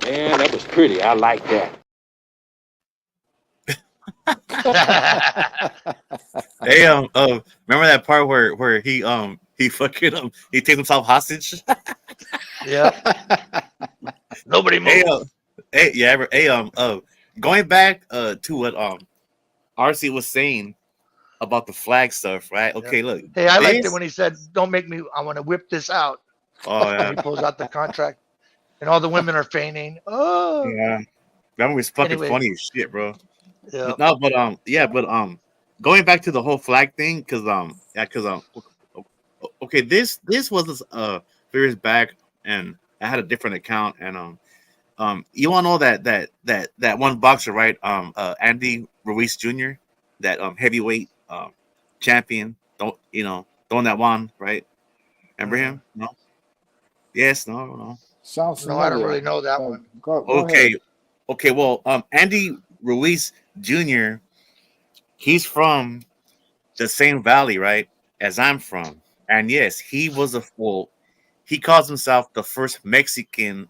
Man, that was pretty. I like that. Hey, remember that part where he fucking he takes himself hostage? Yeah. Nobody Hey, moves. going back to what RC was saying about the flag stuff, right? Okay, look. Hey, I liked it this- when he said, "Don't make me. I want to whip this out." Oh And he yeah, pulls out the contract, and all the women are fainting. Oh, yeah. That movie's fucking Anyway. funny as shit, bro. yeah. No, but going back to the whole flag thing, okay, this was few years back, and I had a different account, and you want to know that one boxer, right? Andy Ruiz Jr., that heavyweight champion, the one that won, right? Remember him? No. Yes. No. Sounds No, I don't familiar. really know that one. Go Okay. ahead. Okay. Well, Andy Ruiz Jr., he's from the same valley, right, as I'm from. And yes, he was he calls himself the first Mexican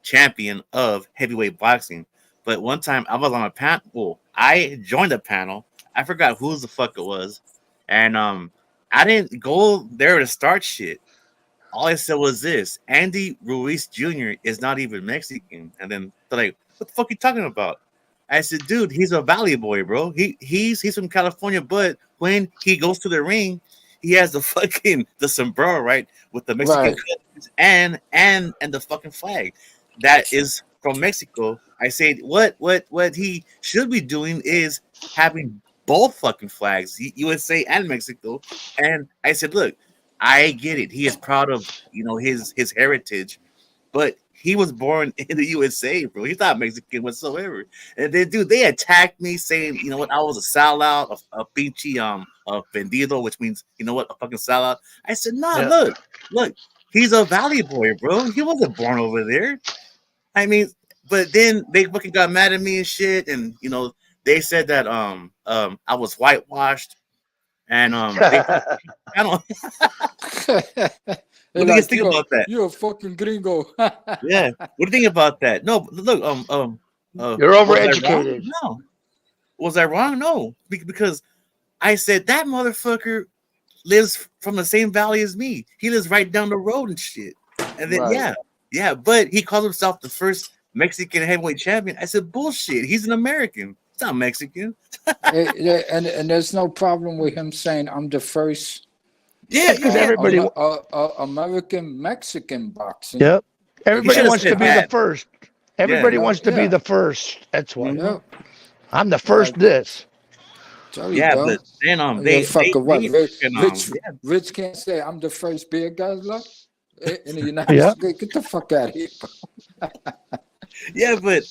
champion of heavyweight boxing. But one time I was on a panel. Well, I joined a panel. I forgot who the fuck it was. And I didn't go there to start shit. All I said was this: Andy Ruiz Jr. is not even Mexican. And then they're like, what the fuck are you talking about? I said, dude, he's a valley boy, bro. He's from California, but when he goes to the ring, he has the sombrero, right, with the Mexican colors and the fucking flag that is from Mexico. I said, what he should be doing is having both fucking flags, USA and Mexico. And I said, look, I get it. He is proud of his heritage, but he was born in the USA, bro. He's not Mexican whatsoever. And they attacked me saying, you know what, I was a sellout, a pinche vendido, which means, you know what, a fucking sellout. I said, nah, look, he's a valley boy, bro. He wasn't born over there. I mean, but then they fucking got mad at me and shit, and they said that I was whitewashed, and I don't. What do you think about that? You're a fucking gringo. Yeah. What do you think about that? No, look, You're overeducated. No. Was I wrong? No. Because I said that motherfucker lives from the same valley as me. He lives right down the road and shit. And then yeah, but he calls himself the first Mexican heavyweight champion. I said, bullshit. He's an American. He's not Mexican. and there's no problem with him saying I'm the first. Yeah, because everybody American Mexican boxing. Yep. Everybody should've wants to said be that. the first. Everybody wants to be the first. That's why. I'm the first. This. Tell you, Yeah, bro. but then Rich can't say I'm the first beer guzzler in the United States. Get the fuck out of here. Yeah, but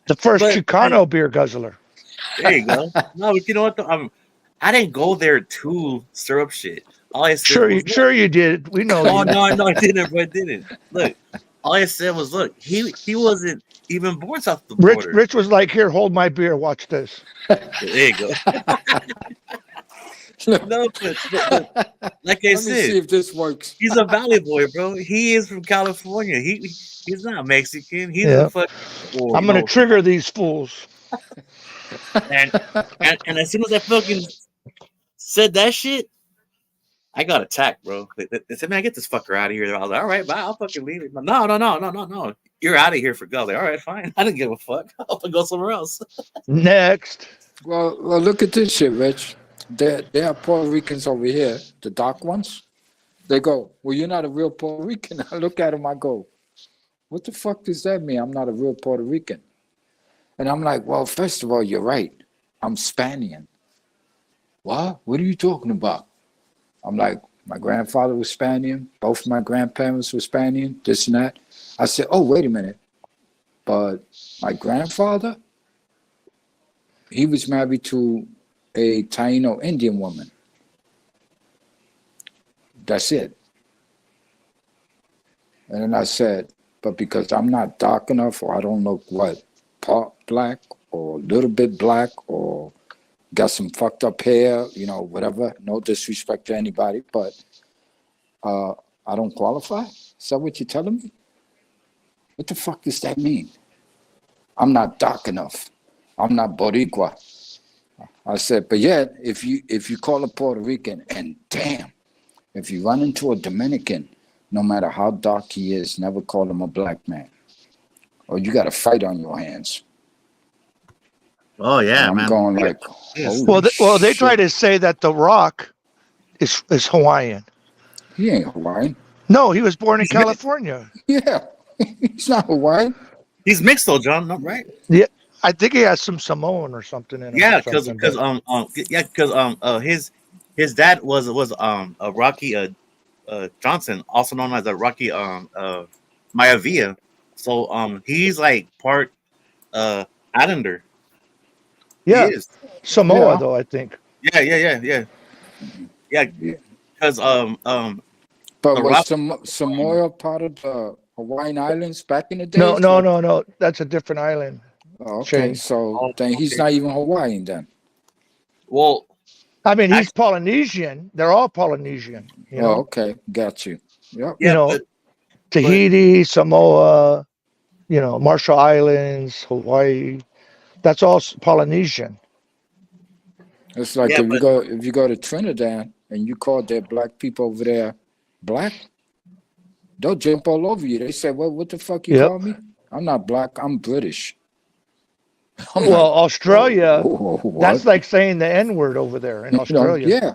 the first Chicano beer guzzler. There you go. No, but you know what? I didn't go there to stir up shit. All I said Sure you did. We know. Oh no, I didn't. But I didn't. Look, all I said was, look, he wasn't even born south of the border. Rich was like, here, hold my beer. Watch this. There you go. No, but like I Let said, me see if this works. He's a valley boy, bro. He is from California. He's not Mexican. He's a fucking. I'm gonna trigger these fools. And as soon as I fucking said that shit, I got attacked, bro. They said, "Man, get this fucker out of here." I was like, "All right, bye. I'll fucking leave it." No. You're out of here for go. Like, all right, fine. I didn't give a fuck. I'll go somewhere else. Next. Well, look at this shit, Rich. There are Puerto Ricans over here, the dark ones. They go, well, you're not a real Puerto Rican. I look at them, I go, what the fuck does that mean? I'm not a real Puerto Rican. And I'm like, well, first of all, you're right. I'm Spaniard. What? What are you talking about? I'm like, my grandfather was Spaniard. Both my grandparents were Spaniard, this and that. I said, oh, wait a minute. But my grandfather, he was married to a Taino Indian woman. That's it. And then I said, but because I'm not dark enough, or I don't look what, part black or a little bit black, or got some fucked up hair, you know, whatever. No disrespect to anybody, but I don't qualify? Is that what you're telling me? What the fuck does that mean? I'm not dark enough. I'm not Boricua. I said, but yet, if you call a Puerto Rican, and damn, if you run into a Dominican, no matter how dark he is, never call him a black man, or you got a fight on your hands. Oh yeah, I'm man. going like, Well, they shit. try to say that The Rock is Hawaiian. He ain't Hawaiian. No, he was born in He's mixed. California. Yeah, he's not Hawaiian. He's mixed though, John. No, right? Yeah, I think he has some Samoan or something in him. Yeah, or something, because his dad was a Rocky Johnson, also known as a Rocky Maivia. So he's like part Islander. yeah, He is. Samoa Yeah. though, I think. Yeah. Because But The was Rock- Samoa part of the Hawaiian Islands back in the day? No. That's a different island. Oh, okay, Shane. so then he's okay. not even Hawaiian then. well, I mean, he's Polynesian. They're all Polynesian. You know, Oh, okay, got you. Yep. yeah, know, but Tahiti, Samoa, you know, Marshall Islands, Hawaii. That's all Polynesian. It's like Yeah, if you go to Trinidad and you call their black people over there black, they'll jump all over you. They say, "Well, what the fuck you Yep. call me? I'm not black. I'm British." I'm Well, like, Australia, what? that's like saying the N word over there in You know, Australia. yeah.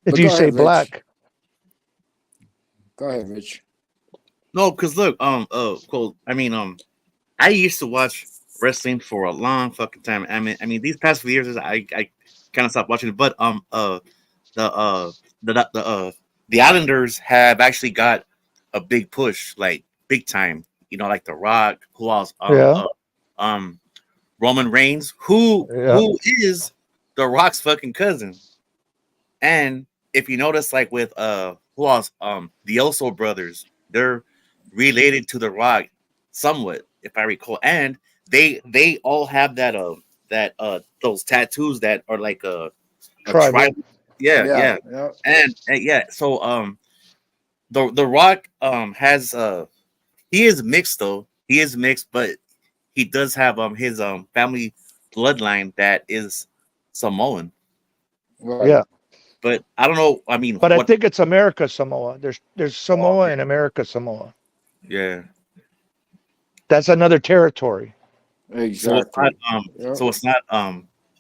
If But you go say ahead, Rich. black. Go ahead, Rich. no, because look, cool. I mean, I used to watch wrestling for a long fucking time. I mean, these past few years, I kind of stopped watching it. But the Islanders have actually got a big push, like big time. You know, like The Rock, who else? Roman Reigns, who is The Rock's fucking cousin. And if you notice, like with who else? The Oso brothers, they're related to The Rock somewhat, if I recall. And they all have that those tattoos that are like a Tribal. tribal. Yeah. And yeah, so the Rock has he is mixed though. He is mixed, but he does have his family bloodline that is Samoan. Right. Yeah. But I don't know. I mean, But I think it's America Samoa. There's Samoa and America Samoa. yeah. That's another territory. Exactly. So it's not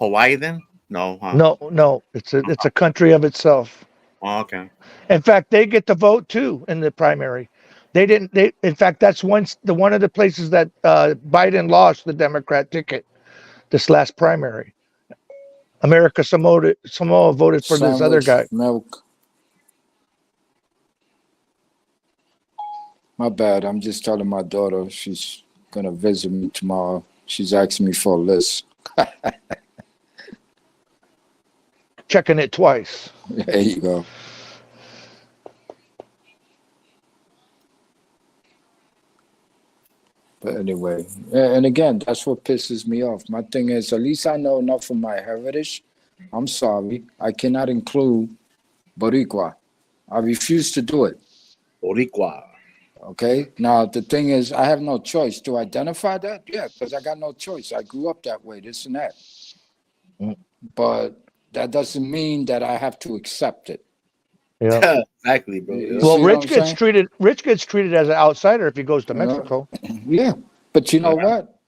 Hawaii then? No. Huh? No. It's a country of itself. Oh, okay. In fact, they get to vote too in the primary. In fact, that's one of the places that Biden lost the Democrat ticket this last primary. America Samoa voted for this other Sandwich, guy. Milk. My bad. I'm just telling my daughter she's gonna visit me tomorrow. She's asking me for a list. Checking it twice. There you go. But anyway, and again, that's what pisses me off. My thing is, at least I know enough of my heritage. I'm sorry, I cannot include Boricua. I refuse to do it. Boricua. Okay. Now the thing is, I have no choice to identify that. Yeah, because I got no choice. I grew up that way. This and that. But that doesn't mean that I have to accept it. Yeah. Exactly, bro. You Well, see what Rich I'm gets saying? treated as an outsider if he goes to Yeah. Mexico. Yeah, but you know what?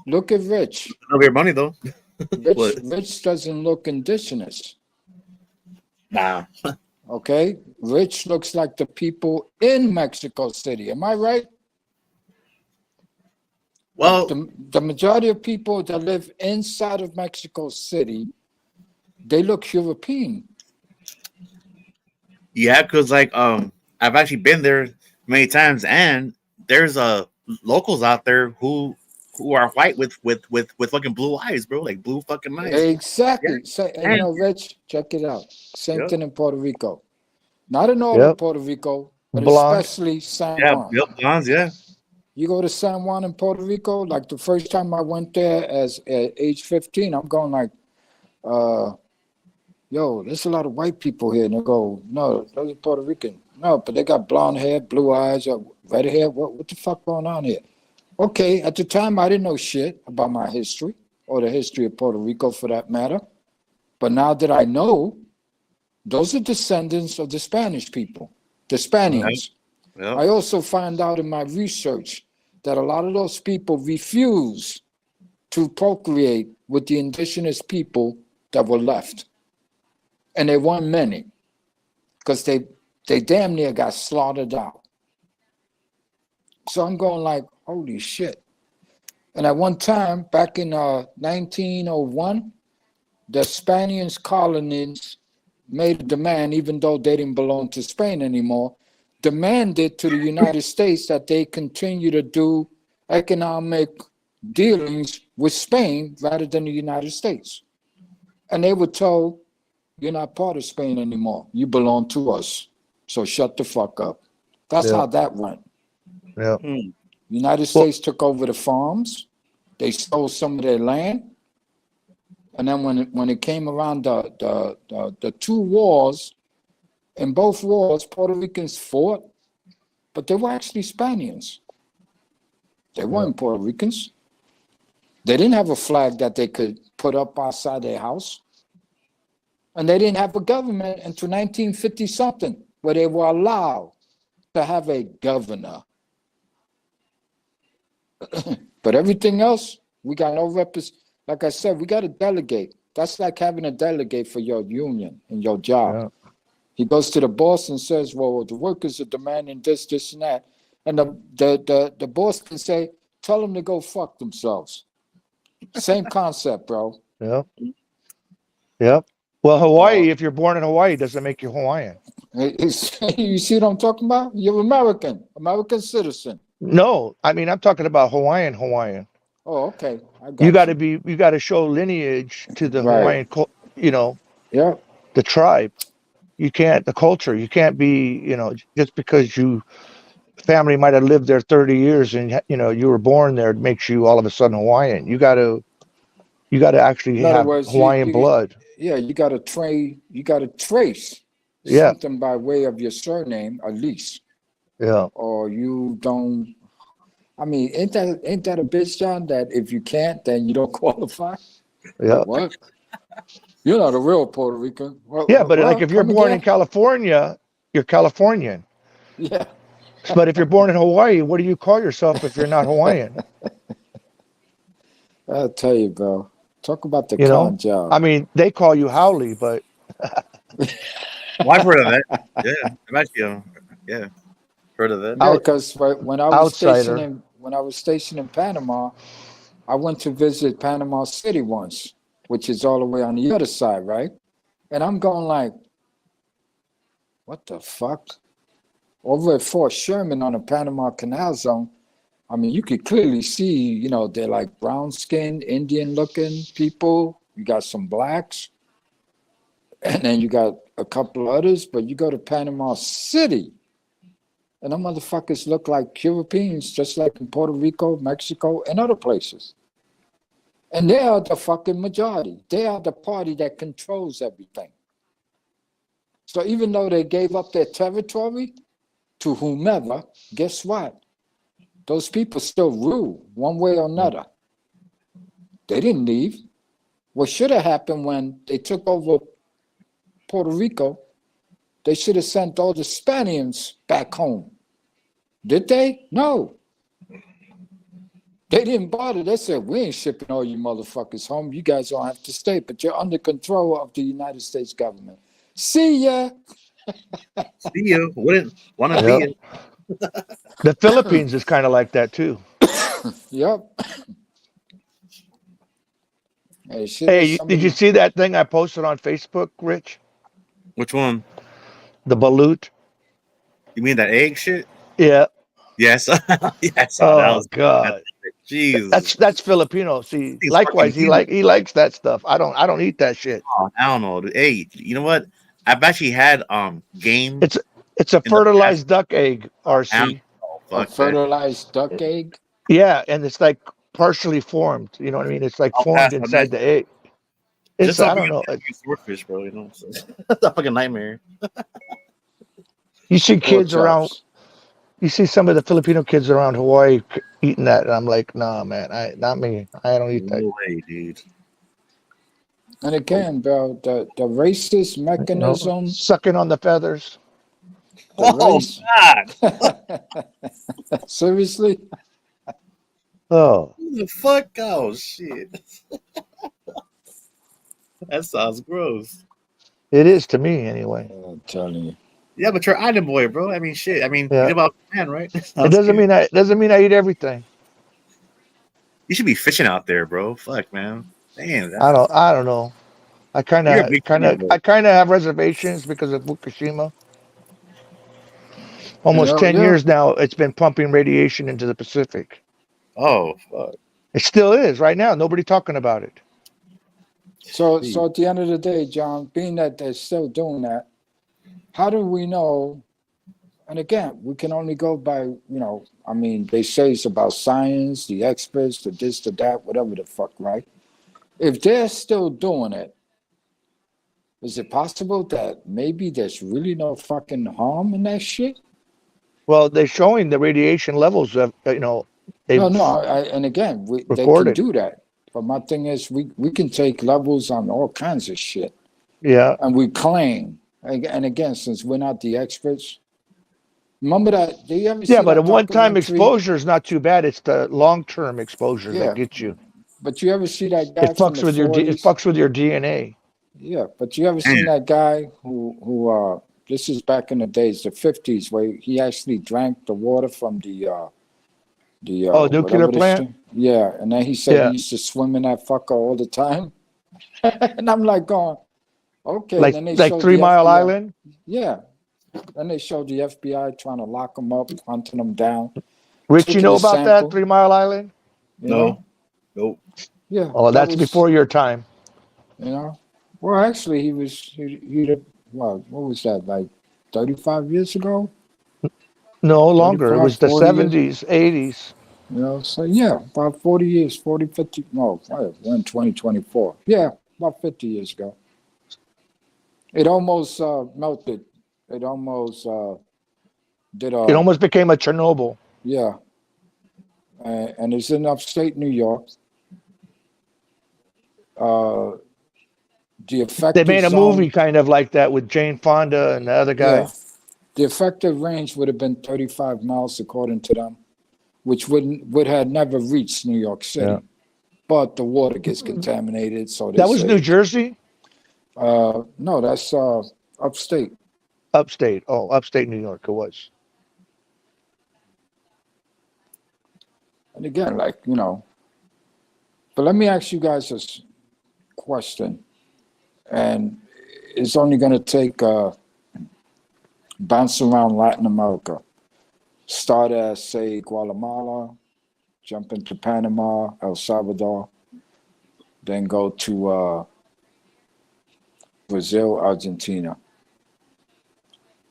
Look at Rich. Of your money though. What? Rich doesn't look indigenous. Nah. Okay, Rich looks like the people in Mexico City. Am I right? Well, The majority of people that live inside of Mexico City, they look European. yeah, because like I've actually been there many times, and there's a locals out there who are white with fucking blue eyes, bro, like blue fucking eyes. Exactly. So, and you Yeah. know, Rich, check it out. Same Yep. thing in Puerto Rico. Not in all Yep. of Puerto Rico, but Blonde. especially San Yeah, Juan. yep, blondes, yeah. You go to San Juan in Puerto Rico, like the first time I went there as at age 15, I'm going like, yo, there's a lot of white people here. And they go, no, those are Puerto Rican. No, but they got blonde hair, blue eyes, or red hair. What the fuck going on here? Okay, at the time, I didn't know shit about my history or the history of Puerto Rico for that matter. But now that I know, those are descendants of the Spanish people, the Spaniards. Yep. I also find out in my research that a lot of those people refuse to procreate with the indigenous people that were left. And they weren't many, because they damn near got slaughtered out. So I'm going like, holy shit. And at one time, back in 1901, the Spanish colonies made a demand, even though they didn't belong to Spain anymore, demanded to the United States that they continue to do economic dealings with Spain rather than the United States. And they were told, you're not part of Spain anymore. You belong to us. So shut the fuck up. That's Yeah. how that went. Yeah. United States took over the farms. They stole some of their land. And then when it came around the two wars, in both wars, Puerto Ricans fought, but they were actually Spaniards. They weren't Puerto Ricans. They didn't have a flag that they could put up outside their house. And they didn't have a government until 1950 something, where they were allowed to have a governor. But everything else, we got no like I said, we got to delegate. That's like having a delegate for your union and your job. Yeah. He goes to the boss and says, well, the workers are demanding this, this, and that. And the boss can say, tell them to go fuck themselves. Same concept, bro. Yep. Yep. Well, Hawaii, if you're born in Hawaii, doesn't make you Hawaiian. You see what I'm talking about? You're American citizen. No, I mean, I'm talking about Hawaiian. Oh, okay. You got to show lineage to the Right. Hawaiian, Yeah. the tribe. You can't, the culture, you can't be, just because family might have lived there 30 years and, you were born there, it makes you all of a sudden Hawaiian. You got to actually In other have words, Hawaiian blood. Yeah, you got to trace Yeah. something by way of your surname, at least. Yeah. Or you don't. I mean, ain't that a bitch, John? That if you can't, then you don't qualify. Yeah. What? You're not a real Puerto Rican. Yeah, but like What? if you're Come born in again? California, you're Californian. Yeah. But if you're born in Hawaii, what do you call yourself if you're not Hawaiian? I'll tell you, bro. Talk about the You know? con job. I mean, they call you Howley, but Well, I've heard of that. Yeah, I've actually, heard of that. Yeah, because when I was Outsider. stationed in Panama, I went to visit Panama City once, which is all the way on the other side, right? And I'm going like, what the fuck? Over at Fort Sherman on the Panama Canal Zone, I mean, you could clearly see, they're like brown-skinned, Indian-looking people. You got some blacks, and then you got a couple others. But you go to Panama City, and them motherfuckers look like Europeans, just like in Puerto Rico, Mexico, and other places. And they are the fucking majority. They are the party that controls everything. So even though they gave up their territory to whomever, guess what? Those people still rule one way or another. They didn't leave. What should have happened when they took over Puerto Rico, they should have sent all the Spaniards back home. Did they? No. They didn't bother. They said, we ain't shipping all you motherfuckers home. You guys don't have to stay, but you're under control of the United States government. See ya. See you. Wouldn't want to Yep. be it. The Philippines is kind of like that too. Yep. Hey, Hey, did you see that thing I posted on Facebook, Rich? Which one? The balut? You mean that egg shit? Yeah. Yes. Yes. Oh, that Oh was God, Jesus. that's Filipino. See, These likewise, fucking evil. he likes that stuff. I don't eat that shit. Oh, I don't know. Dude. Hey, you know what? I've actually had game It's it's a in the past. fertilized duck egg, I don't RC. know. A Fuck that. fertilized duck egg. Yeah, and it's like partially formed. You know what I mean? It's like I'll formed pass on that. inside the egg. It's Just don't I bring don't know. a swordfish, bro. You know, so, that's a fucking nightmare. You see Pork kids around. chops. You see some of the Filipino kids around Hawaii eating that, and I'm like, nah, man, not me. I don't eat that. No way, dude. And again, bro, the racist You know, mechanism, sucking on the feathers. the Oh race. God! Seriously? Oh, Who the fuck? Oh shit! That sounds gross. it is to me anyway. I'm telling you. Yeah, but you're island boy, bro. I mean, shit. I mean, Yeah. you know about man, right? It doesn't mean I eat everything. You should be fishing out there, bro. Fuck, man. Damn. I don't know. I kind You're a of big fan, bro. have reservations because of Fukushima. Almost Yeah, 10 yeah. years now, it's been pumping radiation into the Pacific. Oh, fuck. It still is right now. Nobody talking about it. So at the end of the day, John, being that they're still doing that, how do we know? And again, we can only go by, I mean, they say it's about science, the experts, the this, the that, whatever the fuck, right? If they're still doing it, is it possible that maybe there's really no fucking harm in that shit? Well, they're showing the radiation levels of, they've No, and again, they can recorded. do that. But my thing is, we can take levels on all kinds of shit, Yeah. and we claim. And again, since we're not the experts, remember that? Do you ever see Yeah, but that a one-time documentary? exposure is not too bad. It's the long-term exposure Yeah. that gets you. But you ever see that guy It from fucks the with your 40s? it fucks with your DNA. Yeah, but you ever seen that guy who this is back in the days, the 50s, where he actually drank the water from the nuclear whatever the plant? shit- Yeah, and then he said Yeah. he used to swim in that fucker all the time. And I'm like going, okay. Like then they like showed 3 the Mile FBI. Island? Yeah. Then they showed the FBI trying to lock him up, hunting him down. Rich, you Taking know a about sample. that 3 Mile Island? You know? Nope. Yeah. Oh, that that's was- before your time. You know? Well, actually, he what was that, like 35 years ago? No, longer. It 35, was the 40 years. 70s, 80s. You know, so yeah, about 40 years, 40, 50, no, we're in 2024. Yeah, about 50 years ago. It almost melted. It almost did It almost became a Chernobyl. yeah. And it's in upstate New York. The effective They made a zone- movie kind of like that with Jane Fonda and the other guy. Yeah. The effective range would have been 35 miles according to them, which would have never reached New York City. Yeah. But the water gets contaminated, so they That was say- New Jersey? No, that's upstate. Upstate. Oh, upstate New York it was. And again, like, but let me ask you guys this question. And it's only going to take bounce around Latin America. Start as, say, Guatemala, jump into Panama, El Salvador, then go to Brazil, Argentina.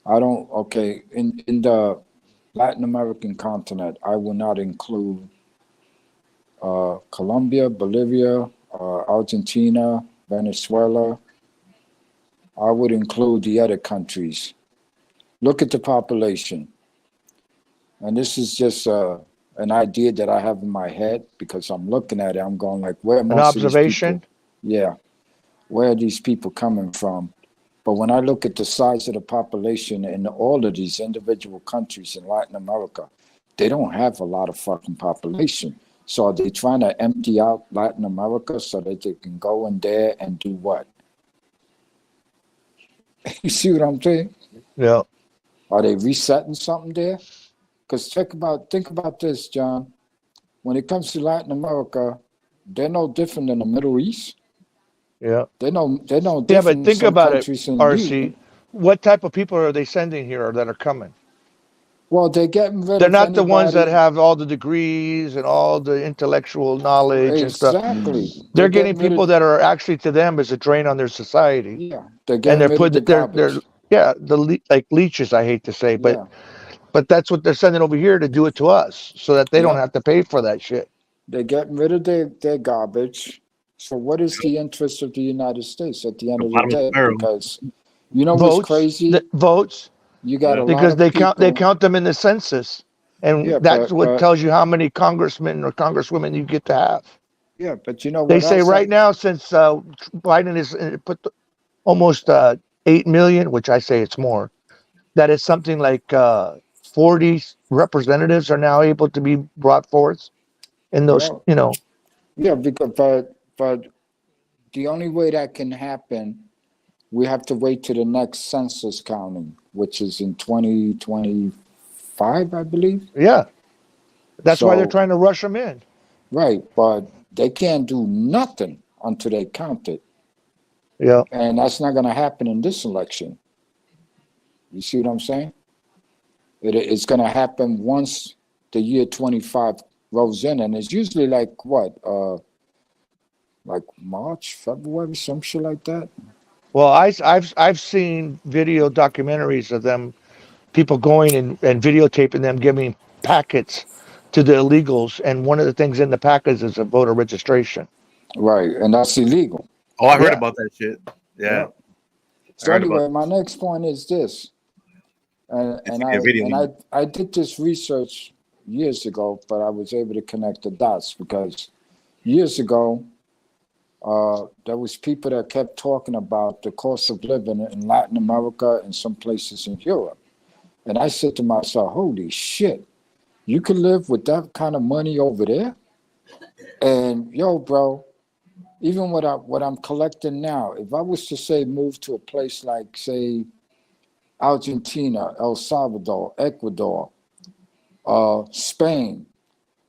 In the Latin American continent, I will not include Colombia, Bolivia, Argentina, Venezuela. I would include the other countries. Look at the population. And this is just an idea that I have in my head because I'm looking at it. I'm going like, where are An most of these observation? people? Yeah. Where are these people coming from? But when I look at the size of the population in all of these individual countries in Latin America, they don't have a lot of fucking population. So are they trying to empty out Latin America so that they can go in there and do what? You see what I'm saying? Yeah. Are they resetting something there? Because think about this, John. When it comes to Latin America, they're no different than the Middle East. Yeah. They're no different. Yeah, but than think some about it, countries in RC. Europe. What type of people are they sending here that are coming? Well, they're getting rid They're of not the ones that anybody. have all the degrees and all the intellectual knowledge and stuff. Exactly. They're getting getting rid people of, that are actually to them as a drain on their society, yeah, they're and getting they're rid of the put they're garbage. yeah like leeches. I hate to say, Yeah, but that's what they're sending over here to do it to us, so that they don't yeah. have to pay for that shit. They're getting rid of their garbage. So what is the interest of the United States at the end The of the bottom of the day? barrel. Because you know what's crazy? Votes, You got a lot because of they people. count them in the census, and Yeah, that's what but tells you how many congressmen or congresswomen you get to have. yeah, but you know They what say else? right now, since Biden has put almost 8 million, which I say it's more, that it's something like 40 representatives are now able to be brought forth in those, Well, yeah, because but the only way that can happen, we have to wait to the next census counting, which is in 2025, I believe. yeah, that's why they're So trying to rush them in. right, but they can't do nothing until they count it, Yeah, and that's not going to happen in this election. You see what I'm saying? It's going to happen once the year 25 rolls in, and it's usually like what, like March, February, some shit like that. well, I've seen video documentaries of them, people going and videotaping them giving packets to the illegals, and one of the things in the packets is a voter registration. Right, and that's illegal. Oh, I heard Yeah. about that shit. Yeah. Yeah. So I heard about anyway, my next point is this, and It's a video. I did this research years ago, but I was able to connect the dots because years ago, there was people that kept talking about the cost of living in Latin America and some places in Europe, and I said to myself, "Holy shit, you could live with that kind of money over there?" And yo, bro, even what I'm collecting now, if I was to say move to a place like say Argentina, El Salvador, Ecuador, Spain,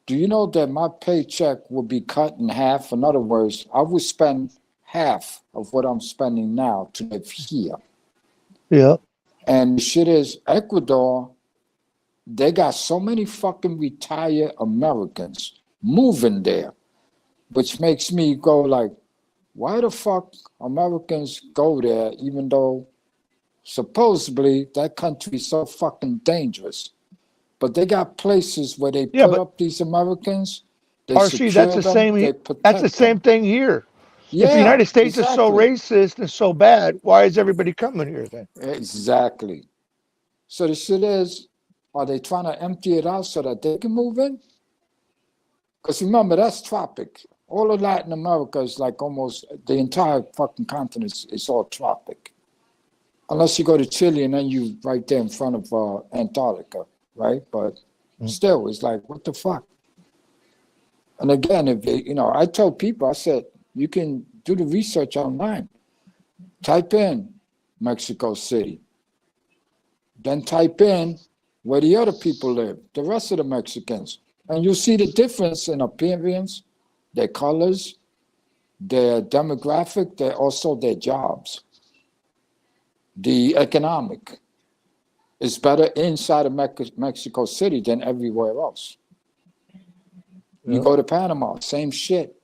do you know that my paycheck would be cut in half? In other words, I would spend half of what I'm spending now to live here. Yeah, And the shit is, Ecuador, they got so many fucking retired Americans moving there, which makes me go like, why the fuck Americans go there even though supposedly that country is so fucking dangerous? But they got places where they Yeah, put but up these Americans. They RC, that's the secure them, same. they That's the protect same them. thing here. If the Yeah, United States is so exactly. racist and so bad, why is everybody coming here then? Exactly. So the shit is, are they trying to empty it out so that they can move in? Because remember, that's tropic. All of Latin America is like almost the entire fucking continent is all tropic. Unless you go to Chile and then you right there in front of Antarctica, right? But still, it's like, what the fuck? And again, if they, I told people, I said, you can do the research online. Type in Mexico City. Then type in where the other people live, the rest of the Mexicans. And you'll see the difference in appearance, their colors, their demographic, also their jobs. The economic is better inside of Mexico City than everywhere else. You go to Panama, same shit.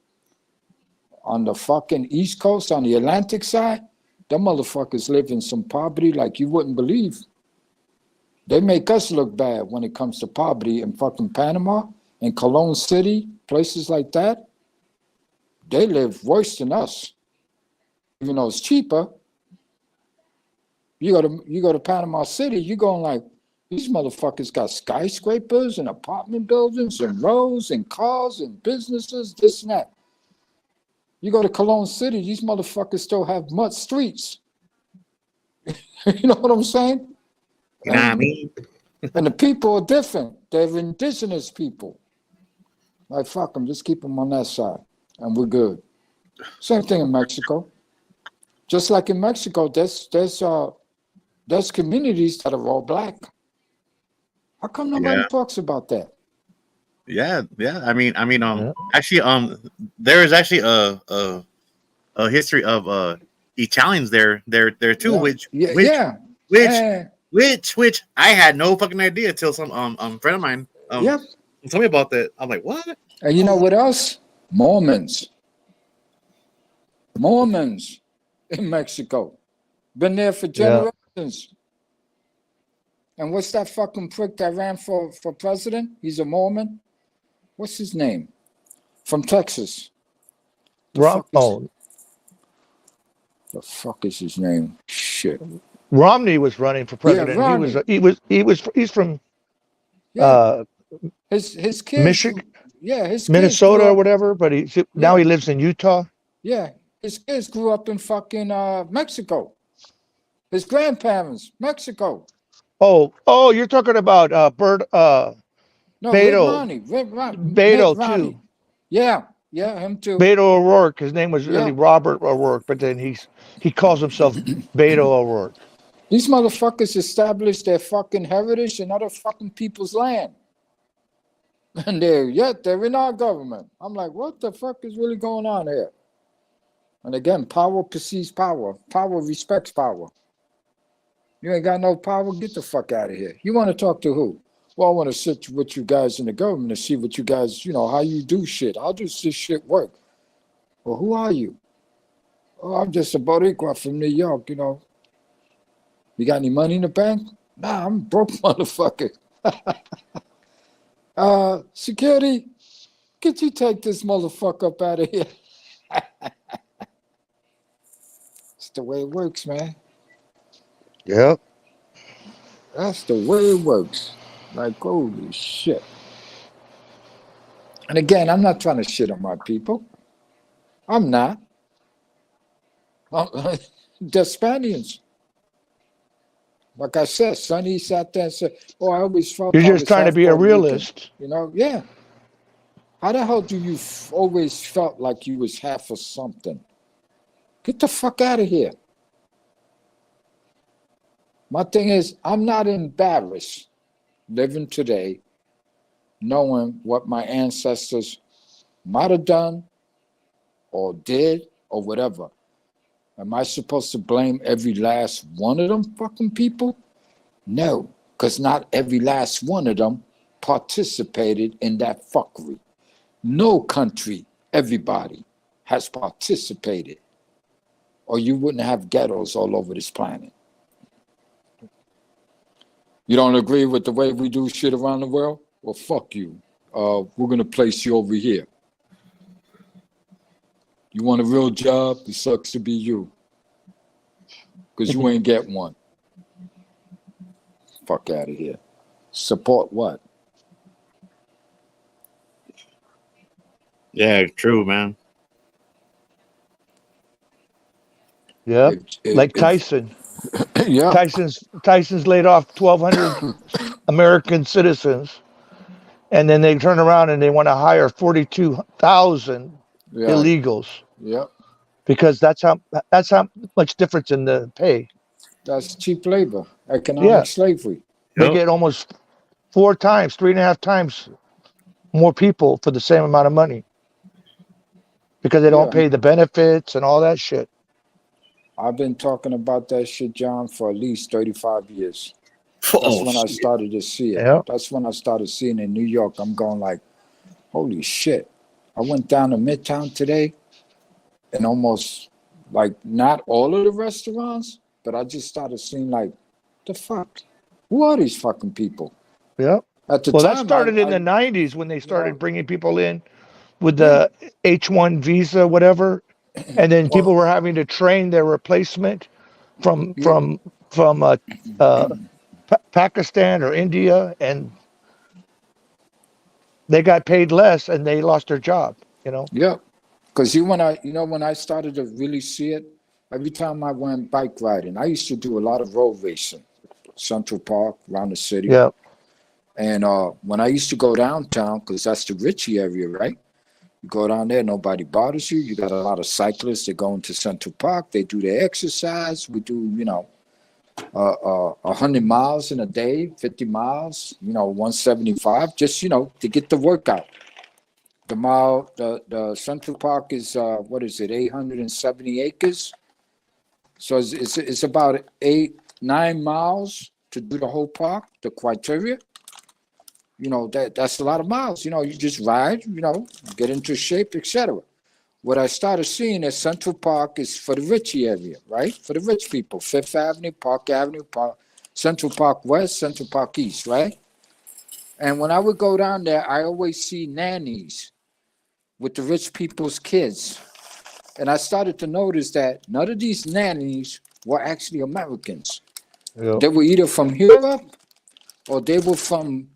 On the fucking East Coast, on the Atlantic side, them motherfuckers live in some poverty like you wouldn't believe. They make us look bad when it comes to poverty in fucking Panama and Cologne City, places like that. They live worse than us, even though it's cheaper. You go to Panama City, you're going like, these motherfuckers got skyscrapers and apartment buildings and roads and cars and businesses, this and that. You go to Cologne City, these motherfuckers still have mud streets. You know what I'm saying? You know what I mean? And the people are different. They're indigenous people. Like, fuck them, just keep them on that side, and we're good. Same thing in Mexico. Just like in Mexico, there's communities that are all black. How come nobody talks about that? Yeah. I mean, actually, there is actually a history of Italians there too, which Which I had no fucking idea until some friend of mine Yep. told me about that. I'm like, what? And you know what else? Mormons in Mexico. Been there for generations. And what's that fucking prick that ran for president? He's a Mormon. What's his name? From Texas. The fuck is his name? Shit. Romney was running for president. Romney. He's from his kids. Michigan, his Minnesota kids or whatever, but now he lives in Utah. Yeah, his kids grew up in fucking Mexico. His grandparents, Mexico. Oh, you're talking about Beto. Beto too. Yeah, him too. Beto O'Rourke. His name was really Robert O'Rourke, but then he calls himself Beto O'Rourke. These motherfuckers established their fucking heritage in other fucking people's land. And they're in our government. I'm like, what the fuck is really going on here? And again, power precedes power. Power respects power. You ain't got no power, get the fuck out of here. You want to talk to who? Well, I want to sit with you guys in the government and see what you guys, how you do shit. How does this shit work? Well, who are you? Oh, I'm just a Boricua from New York, You got any money in the bank? Nah, I'm a broke motherfucker. Security, could you take this motherfucker up out of here? It's the way it works, man. Yep. That's the way it works. Like, holy shit. And again, I'm not trying to shit on my people. I'm not. They're Spaniards. Like I said, Sonny sat there and said, I always felt you're just trying to be a realist. Yeah. How the hell do you always felt like you was half of something? Get the fuck out of here. My thing is, I'm not embarrassed living today knowing what my ancestors might have done or did or whatever. Am I supposed to blame every last one of them fucking people? No, because not every last one of them participated in that fuckery. No country, everybody has participated, or you wouldn't have ghettos all over this planet. You don't agree with the way we do shit around the world? Well, fuck you. We're going to place you over here. You want a real job? It sucks to be you. Because you ain't get one. Fuck out of here. Support what? Yeah, true, man. Yeah, like Tyson. Yeah. Tyson's laid off 1,200 American citizens, and then they turn around and they want to hire 42,000 illegals. Yeah. Because that's how much difference in the pay. That's cheap labor, economic slavery. They get almost 3.5 times more people for the same amount of money because they don't pay the benefits and all that shit. I've been talking about that shit, John, for at least 35 years. That's when I started to see it. Yep. That's when I started seeing it in New York. I'm going like, holy shit. I went down to Midtown today and almost like not all of the restaurants, but I just started seeing like, the fuck? Who are these fucking people? Yeah. At the well, time, that started in the 90s when they started bringing people in with the H-1 visa, whatever. And then people were having to train their replacement from Pakistan or India, and they got paid less and they lost their job, Yeah. Because when I started to really see it, every time I went bike riding, I used to do a lot of road racing, Central Park, around the city. Yeah. And when I used to go downtown, because that's the Ritchie area, right? You go down there, nobody bothers you. You got a lot of cyclists that go into Central Park. They do their exercise. We do, 100 miles in a day, 50 miles, 175, just, to get the workout. The Central Park is, 870 acres. So it's about 9 miles to do the whole park, the criteria, you know, that's a lot of miles. You know, you just ride, you know, get into shape, etc. What I started seeing is Central Park is for the rich area, right? For the rich people, Fifth Avenue, Park Avenue, Central Park West, Central Park East, right? And when I would go down there, I always see nannies with the rich people's kids. And I started to notice that none of these nannies were actually Americans. Yep. They were either from Europe or they were from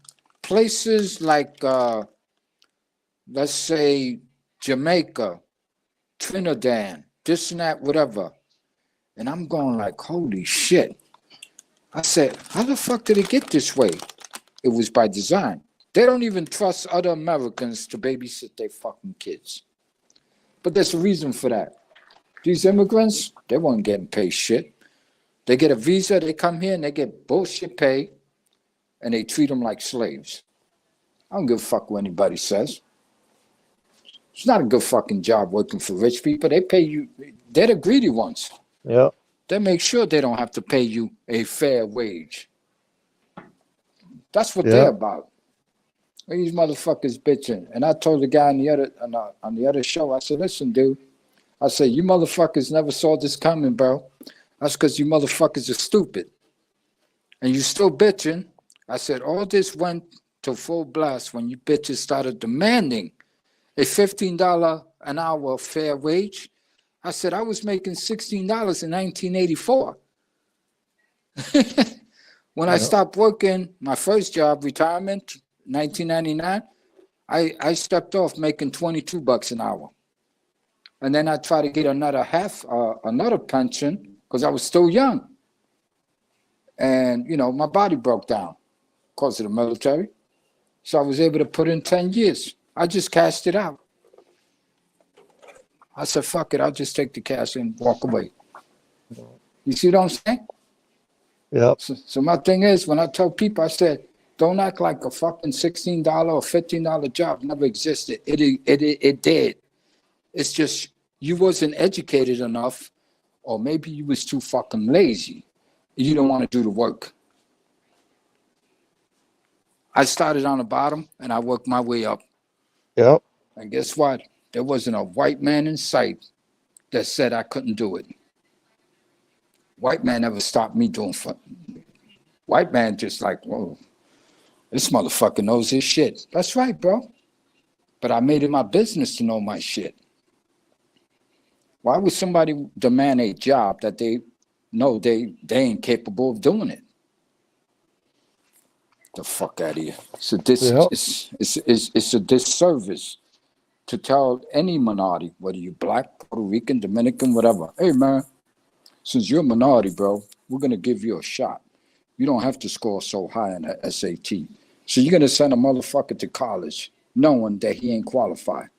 places like, let's say, Jamaica, Trinidad, this and that, whatever. And I'm going like, holy shit. I said, how the fuck did it get this way? It was by design. They don't even trust other Americans to babysit their fucking kids. But there's a reason for that. These immigrants, they weren't getting paid shit. They get a visa, they come here and they get bullshit pay, and they treat them like slaves. I don't give a fuck what anybody says. It's not a good fucking job working for rich people. They pay you, they're the greedy ones. Yep. They make sure they don't have to pay you a fair wage. That's what they're about. These motherfuckers bitching. And I told the guy on the other show, I said, listen, dude, I said, you motherfuckers never saw this coming, bro. That's because you motherfuckers are stupid. And you still bitching. I said, all this went to full blast when you bitches started demanding a $15 an hour fair wage. I said, I was making $16 in 1984. When I stopped working, my first job, retirement, 1999, I stepped off making $22 an hour. And then I tried to get another pension because I was still young. And, you know, my body broke down because of the military. So I was able to put in 10 years. I just cashed it out. I said, fuck it, I'll just take the cash and walk away. You see what I'm saying? Yep. So my thing is, when I tell people, I said, don't act like a fucking $16 or $15 job never existed. It did. It's just you wasn't educated enough, or maybe you was too fucking lazy. You don't want to do the work. I started on the bottom and I worked my way up. Yep. And guess what? There wasn't a white man in sight that said I couldn't do it. White man never stopped me doing fun. White man just like, whoa, this motherfucker knows his shit. That's right, bro. But I made it my business to know my shit. Why would somebody demand a job that they know they ain't capable of doing it? The fuck out of here. It's a disservice to tell any minority, whether you're black, Puerto Rican, Dominican, whatever. Hey, man, since you're a minority, bro, we're going to give you a shot. You don't have to score so high in the SAT. So you're going to send a motherfucker to college knowing that he ain't qualified.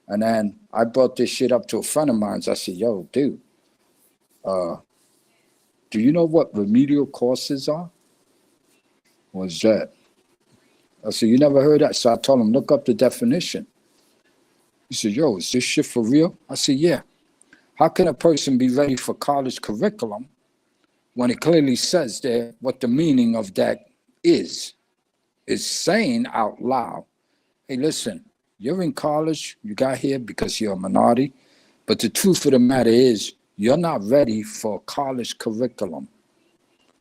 And then I brought this shit up to a friend of mine. I said, yo, dude, do you know what remedial courses are? What's that? I said, you never heard that? So I told him, look up the definition. He said, yo, is this shit for real? I said, yeah. How can a person be ready for college curriculum when it clearly says there what the meaning of that is? It's saying out loud, hey, listen, you're in college, you got here because you're a minority, but the truth of the matter is you're not ready for college curriculum.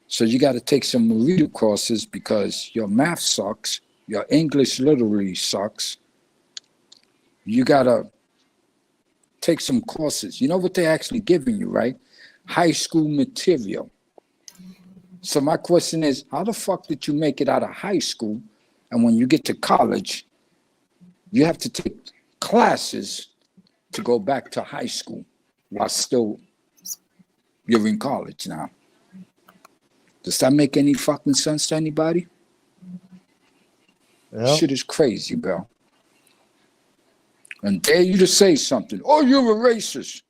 So you got to take some remedial courses because your math sucks, your English literally sucks. You got to take some courses. You know what they're actually giving you, right? High school material. So my question is, how the fuck did you make it out of high school? And when you get to college, you have to take classes to go back to high school while still you're in college now. Does that make any fucking sense to anybody? Yep. Shit is crazy, bro. And dare you to say something. Oh, you're a racist.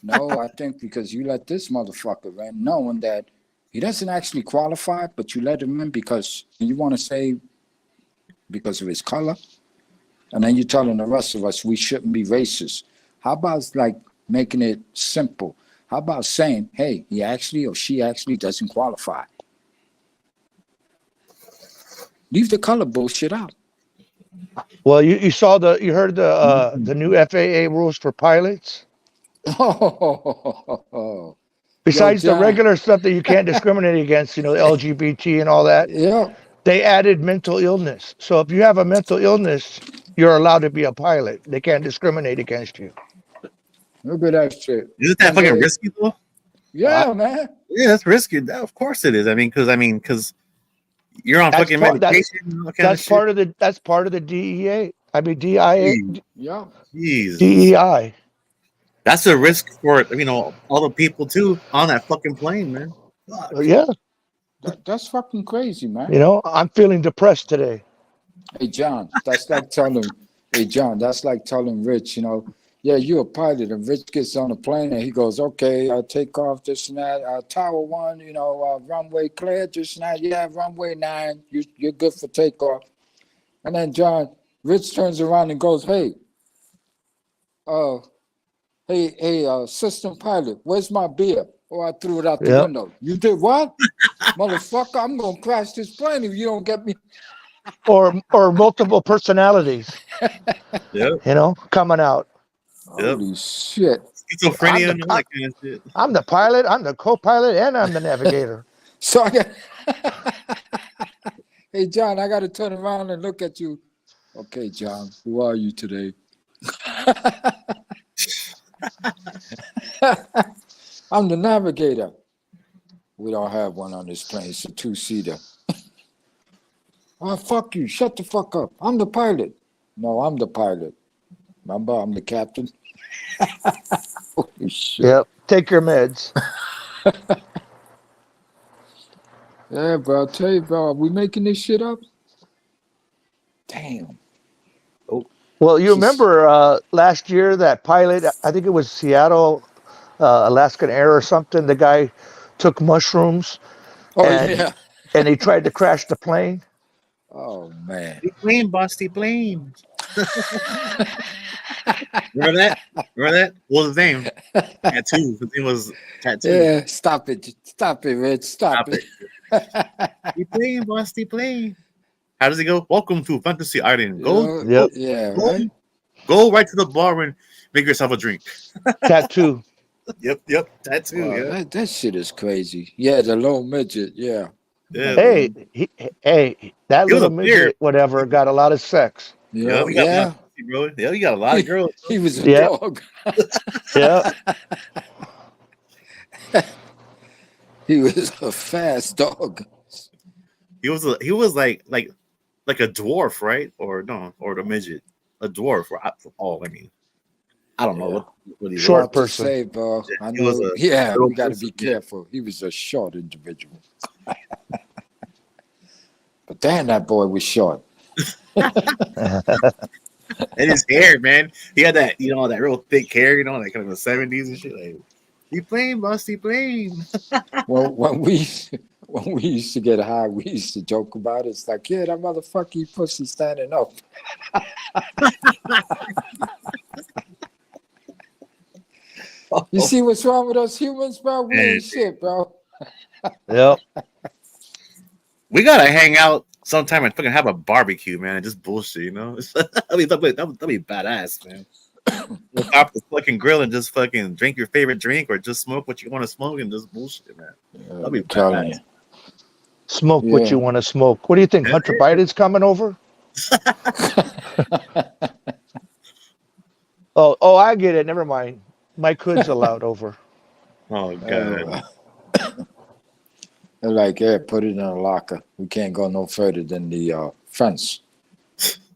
No, I think because you let this motherfucker in knowing that he doesn't actually qualify, but you let him in because you want to say because of his color. And then you're telling the rest of us we shouldn't be racist. How about like making it simple? How about saying, hey, he actually or she actually doesn't qualify? Leave the color bullshit out. Well, you heard the new FAA rules for pilots. Oh, Besides the John. regular stuff that you can't discriminate against, LGBT and all that, Yeah. they added mental illness. So if you have a mental illness, you're allowed to be a pilot. They can't discriminate against you. Look at that shit. Isn't that fucking risky though? Yeah, man. Yeah, that's risky. Of course it is. Because you're on That's fucking part- medication. and all kind of That's part of the DEA. I mean DIA, Yeah. Jeez. DEI. That's a risk for all the people too on that fucking plane, man. Fuck. Yeah, That's fucking crazy, man. I'm feeling depressed today. Hey, John, that's like telling Rich, yeah, you're a pilot, and Rich gets on the plane and he goes, okay, I'll take off this and that, Tower 1, runway clear, this and that, yeah, runway 9, you're good for takeoff. And then Rich turns around and goes, hey, system pilot, where's my beer? Oh, I threw it out the Yep. window. You did what? Motherfucker, I'm going to crash this plane if you don't get me. Or multiple personalities, Yep. coming out. Yep. Holy shit. Schizophrenia and all that kind of shit. I'm the pilot, I'm the co-pilot, and I'm the navigator. So I got, hey, John, I got to turn around and look at you. Okay, John, who are you today? I'm the navigator. We don't have one on this plane. It's a 2-seater. Oh, fuck you. Shut the fuck up. I'm the pilot. No, I'm the pilot. Remember, I'm the captain. Holy shit. Yep. Take your meds. Yeah, bro. I'll tell you, bro. Are we making this shit up? Damn. Well, you remember last year that pilot, I think it was Seattle, Alaskan Air or something, the guy took mushrooms Oh, and, yeah. and he tried to crash the plane. Oh, man. The plane, boss, the plane. Remember that? What was his name? Tattoo. His name was Tattoo. Yeah, stop it. Stop it, Rich. Stop it. The plane, boss, the plane. How does it go? Welcome to Fantasy Island. Go, Yep. Yeah, go, right? go right to the bar and make yourself a drink. Tattoo. Yep. Tattoo. Wow, Yeah. that shit is crazy. Yeah, the little midget. Yeah. Yeah. Hey, that He was little a midget, beard. whatever, got a lot of sex. You Yeah, know, we got a lot yeah. of pussy, bro. Yeah, you got a lot of girls. He was a Yeah. dog. Yeah. He was a fast dog. He was like a dwarf, right? Or no, or the midget, a dwarf. I don't know what he Short was. Hard to person. say, bro. Yeah, I he was know. a Yeah, little we got to person, be yeah. careful. He was a short individual. But damn, that boy was short. And his hair, man. He had that, that real thick hair, like kind of the 70s and shit. Like, he playing, boss, he playing. Well, when we used to get high, we used to joke about it. It's like, yeah, that motherfucker pussy standing up. You see what's wrong with us humans, bro? We ain't shit, bro. Yep. We gotta hang out sometime and fucking have a barbecue, man, and just bullshit, that'd be badass, man. We'll pop the fucking grill and just fucking drink your favorite drink or just smoke what you want to smoke and just bullshit, man. That'd be I'm telling badass. you. Smoke what Yeah. you want to smoke. What do you think? Hunter Biden's coming over? Oh, I get it. Never mind. Mike Hood's allowed over. Oh god. They're like, yeah, put it in a locker. We can't go no further than the fence.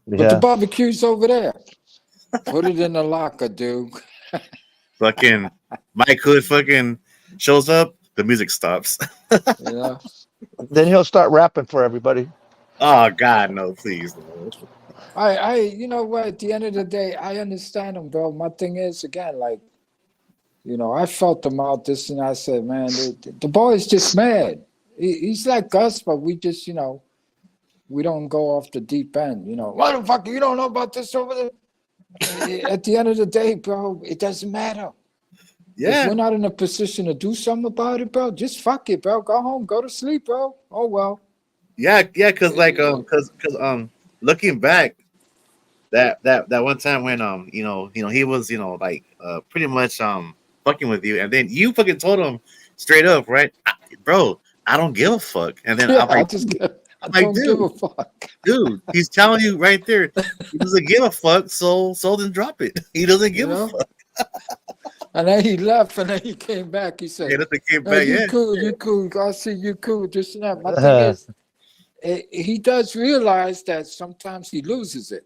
But the Yeah. barbecue's over there. Put it in the locker, dude. Fucking Mike Hood fucking shows up, the music stops. You know? Then he'll start rapping for everybody. Oh god, no, please. No. You know what? At the end of the day, I understand him, bro. My thing is, again, like, I felt him out this and I said, man, the boy's just mad. He's like us, but we just, we don't go off the deep end. Motherfucker, you don't know about this over there. At the end of the day, bro, it doesn't matter. Yeah. If we're not in a position to do something about it, bro, just fuck it, bro. Go home, go to sleep, bro. Oh, well. Yeah, because looking back, that one time when he was like pretty much fucking with you, and then you fucking told him straight up, right, bro, I don't give a fuck. And then Yeah, I'm like, I don't give a fuck. dude, he's telling you right there, he doesn't give a fuck, so then drop it. He doesn't give a fuck. And then he left, and then he came back. He said, Yeah, that's the came "Oh, back. you Yeah, cool, you cool. I see you cool. Just and that." My thing is, he does realize that sometimes he loses it,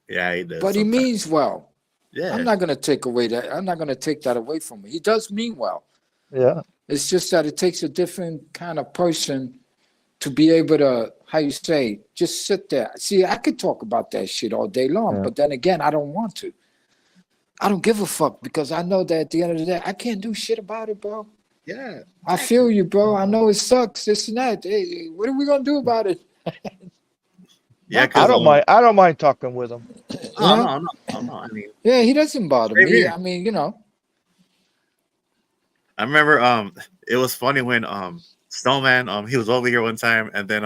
yeah, he does. but he means well. Yeah, I'm not gonna take away that. I'm not gonna take that away from him. He does mean well. Yeah. It's just that it takes a different kind of person to be able to, how you say, just sit there. See, I could talk about that shit all day long, but then again, I don't want to. I don't give a fuck because I know that at the end of the day, I can't do shit about it, bro. Yeah. I feel you, bro. I know it sucks, this and that. Hey, what are we gonna do about it? Yeah, I don't mind. I don't mind talking with him. No. I mean, yeah, he doesn't bother same me. here. I mean, I remember it was funny when Snowman he was over here one time, and then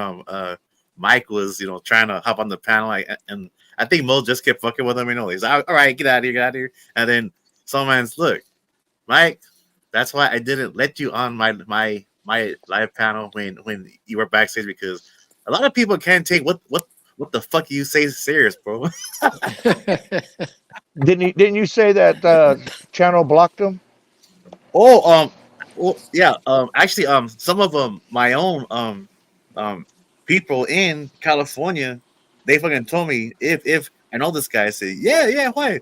Mike was trying to hop on the panel, and I think Mo just kept fucking with him. He's like, all right, get out of here, And then Snowman's, look, Mike, that's why I didn't let you on my live panel when you were backstage, because a lot of people can't take what the fuck you say serious, bro. Didn't you say that channel blocked him? Oh, well, yeah. Actually, some of them, my own people in California, they fucking told me if I know this guy. I said, yeah, why?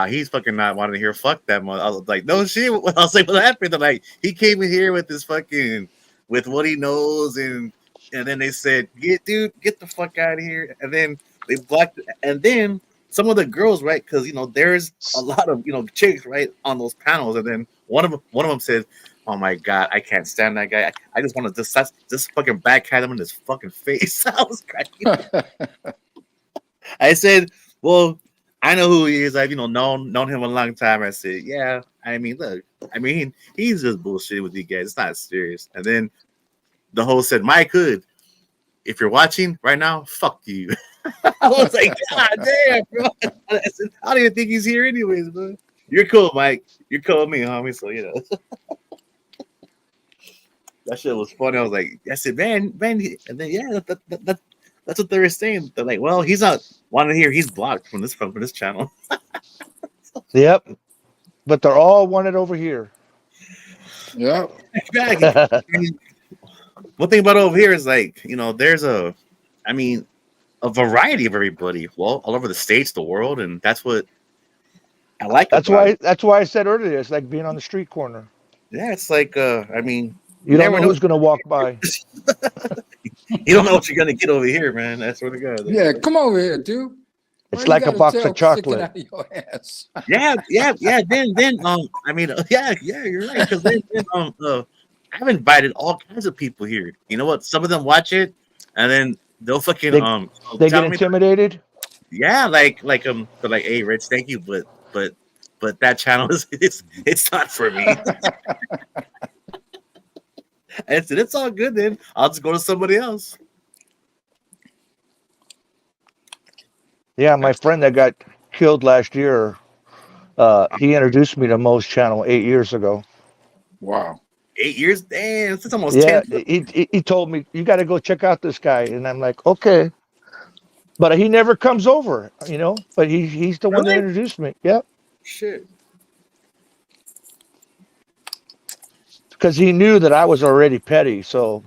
He's fucking not wanting to hear fuck that much. I was like, no shit. I was like, what happened? They're like, he came in here with this fucking with what he knows, and then they said, get the fuck out of here. And then they blocked it. And then some of the girls, right? Because there's a lot of chicks, right, on those panels, and then one of them said, "Oh my god, I can't stand that guy. I just want to just fucking backhand him in his fucking face." I was cracking. I said, "Well, I know who he is. I've known him a long time." I said, "Yeah, I mean, look, he's just bullshit with you guys. It's not serious." And then the host said, "Mike Hood, if you're watching right now, fuck you." I was like, God damn, bro. I said, I don't even think he's here anyways, bro. You're cool, Mike. You're cool with me, homie. So that shit was funny. I was like, I said, man, and then that's what they were saying. They're like, well, he's not wanting to hear. He's blocked from this channel. Yep, but they're all wanted over here. Yeah. One thing about over here is like, there's a variety of everybody, well, all over the states, the world, and that's what I like. That's why I said earlier, it's like being on the street corner. Yeah, it's like you don't know who's gonna walk by. You don't know what you're gonna get over here, man. That's what it goes. Yeah, come over here, dude. It's like a box of chocolate. Yeah. Then yeah, you're right. Because then I've invited all kinds of people here. You know what? Some of them watch it, and then they'll fucking they get intimidated. Yeah, like hey, Rich, thank you, but that channel it's not for me. I said, it's all good then. I'll just go to somebody else. Yeah, my friend that got killed last year, he introduced me to Mo's channel 8 years ago. Wow. 8 years? Damn, it's almost 10. Yeah, he told me, you got to go check out this guy. And I'm like, okay. But he never comes over, but he's the one that introduced me. Yep. Shit. Because he knew that I was already petty. So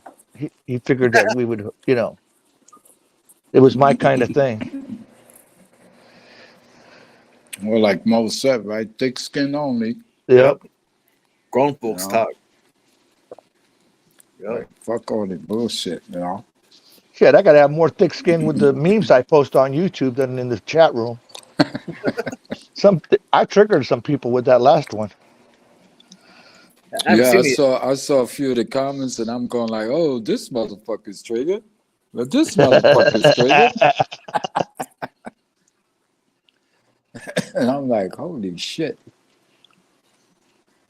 he figured that we would, it was my kind of thing. Well, like Mo said, right? Thick skin only. Yep. Grown folks talk. Yep. Like, fuck all the bullshit, Shit, I gotta have more thick skin with the memes I post on YouTube than in the chat room. I triggered some people with that last one. Yeah, I saw a few of the comments, and I'm going like, "Oh, this motherfucker's triggered. But this motherfucker's triggered." And I'm like, "Holy shit!"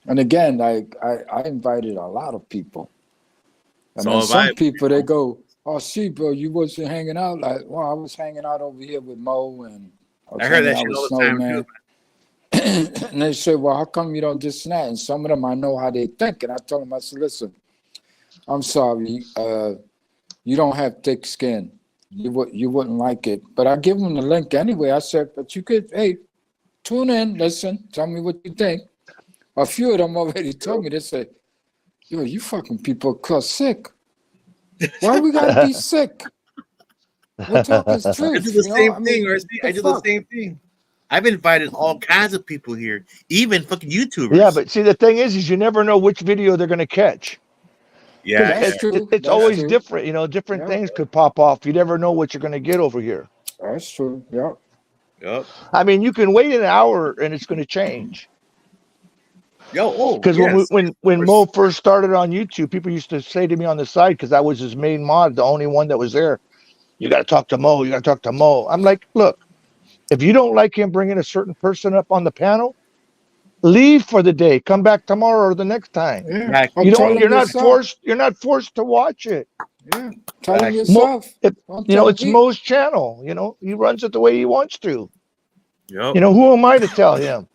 And again, like I invited a lot of people. And then some people they go, oh, see, bro, you wasn't hanging out. Like, well, I was hanging out over here with Mo, and was I heard hanging that out shit with all the time Snowman. too. And they say, well, how come you don't this and that? And some of them, I know how they think. And I told them, I said, listen, I'm sorry, you don't have thick skin. You wouldn't like it. But I give them the link anyway. I said, but you could, hey, tune in, listen, tell me what you think. A few of them already told me. They said, yo, you fucking people are sick. Why we gotta be sick? We're talking I truth. do the You know? same I mean, thing, Rusty. I do the fuck? same thing. I've invited all kinds of people here, even fucking YouTubers. Yeah, but see, the thing is you never know which video they're going to catch. yeah, That's true. It's That's always true. different. You know, different Yeah. things could pop off. You never know what you're going to get over here. That's true. Yeah. Yep. I mean, you can wait an hour and it's going to change. Yo, oh, Because yes. when Mo first started on YouTube, people used to say to me on the side, because I was his main mod, the only one that was there, you got to talk to Mo. You got to talk to Mo. I'm like, look, if you don't like him bringing a certain person up on the panel, leave for the day. Come back tomorrow or the next time. Yeah. Right. Or You tell don't. them You're not yourself. forced. You're not forced to watch it. Yeah. Tell them Right. yourself. Don't You know, tell it's me. Mo's channel. You know, he runs it the way he wants to. Yep. You know, who am I to tell him?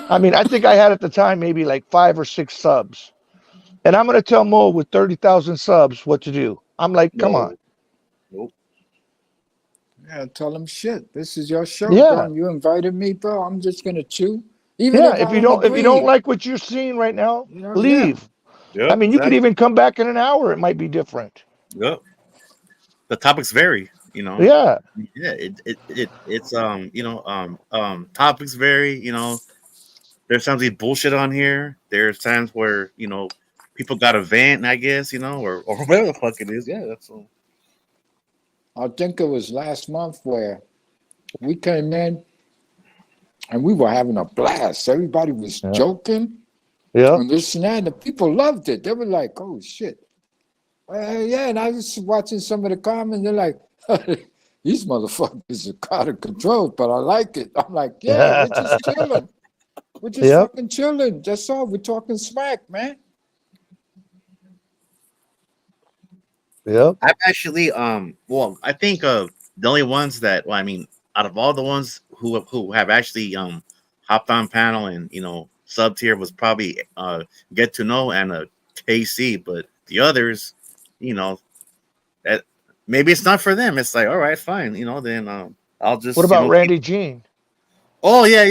I mean, I think I had at the time maybe like 5 or 6 subs, and I'm going to tell Mo with 30,000 subs what to do. I'm like, come on. Nope. Yeah, tell them shit. This is your show, Yeah. bro. And you invited me, bro. I'm just gonna chew. Even Yeah, if if I you don't agree, like what you're seeing right now, you know, leave. Yep. I mean, you could even come back in an hour. It might be different. Yep. The topics vary, you know. Yeah. Yeah, it's topics vary, you know. There's times we bullshit on here. There's times where, you know, people got a vent, I guess, you know, or whatever the fuck it is. Yeah, that's all. I think it was last month where we came in and we were having a blast. Everybody was Yeah. joking Yeah. and this and that, and the people loved it. They were like, "Oh shit!" Yeah, and I was watching some of the comments. They're like, "These motherfuckers are out of control," but I like it. I'm like, "Yeah, we're just chilling. We're just Yep. fucking chilling. That's all. We're talking smack, man." Yep. I've actually well, I think the only ones that, well, I mean, out of all the ones who have actually hopped on panel and, you know, subbed here was probably Get to Know and KC, but the others, you know, that maybe it's not for them. It's like, all right, fine, you know, then I'll just. What about you know, Randy Jean? Oh yeah.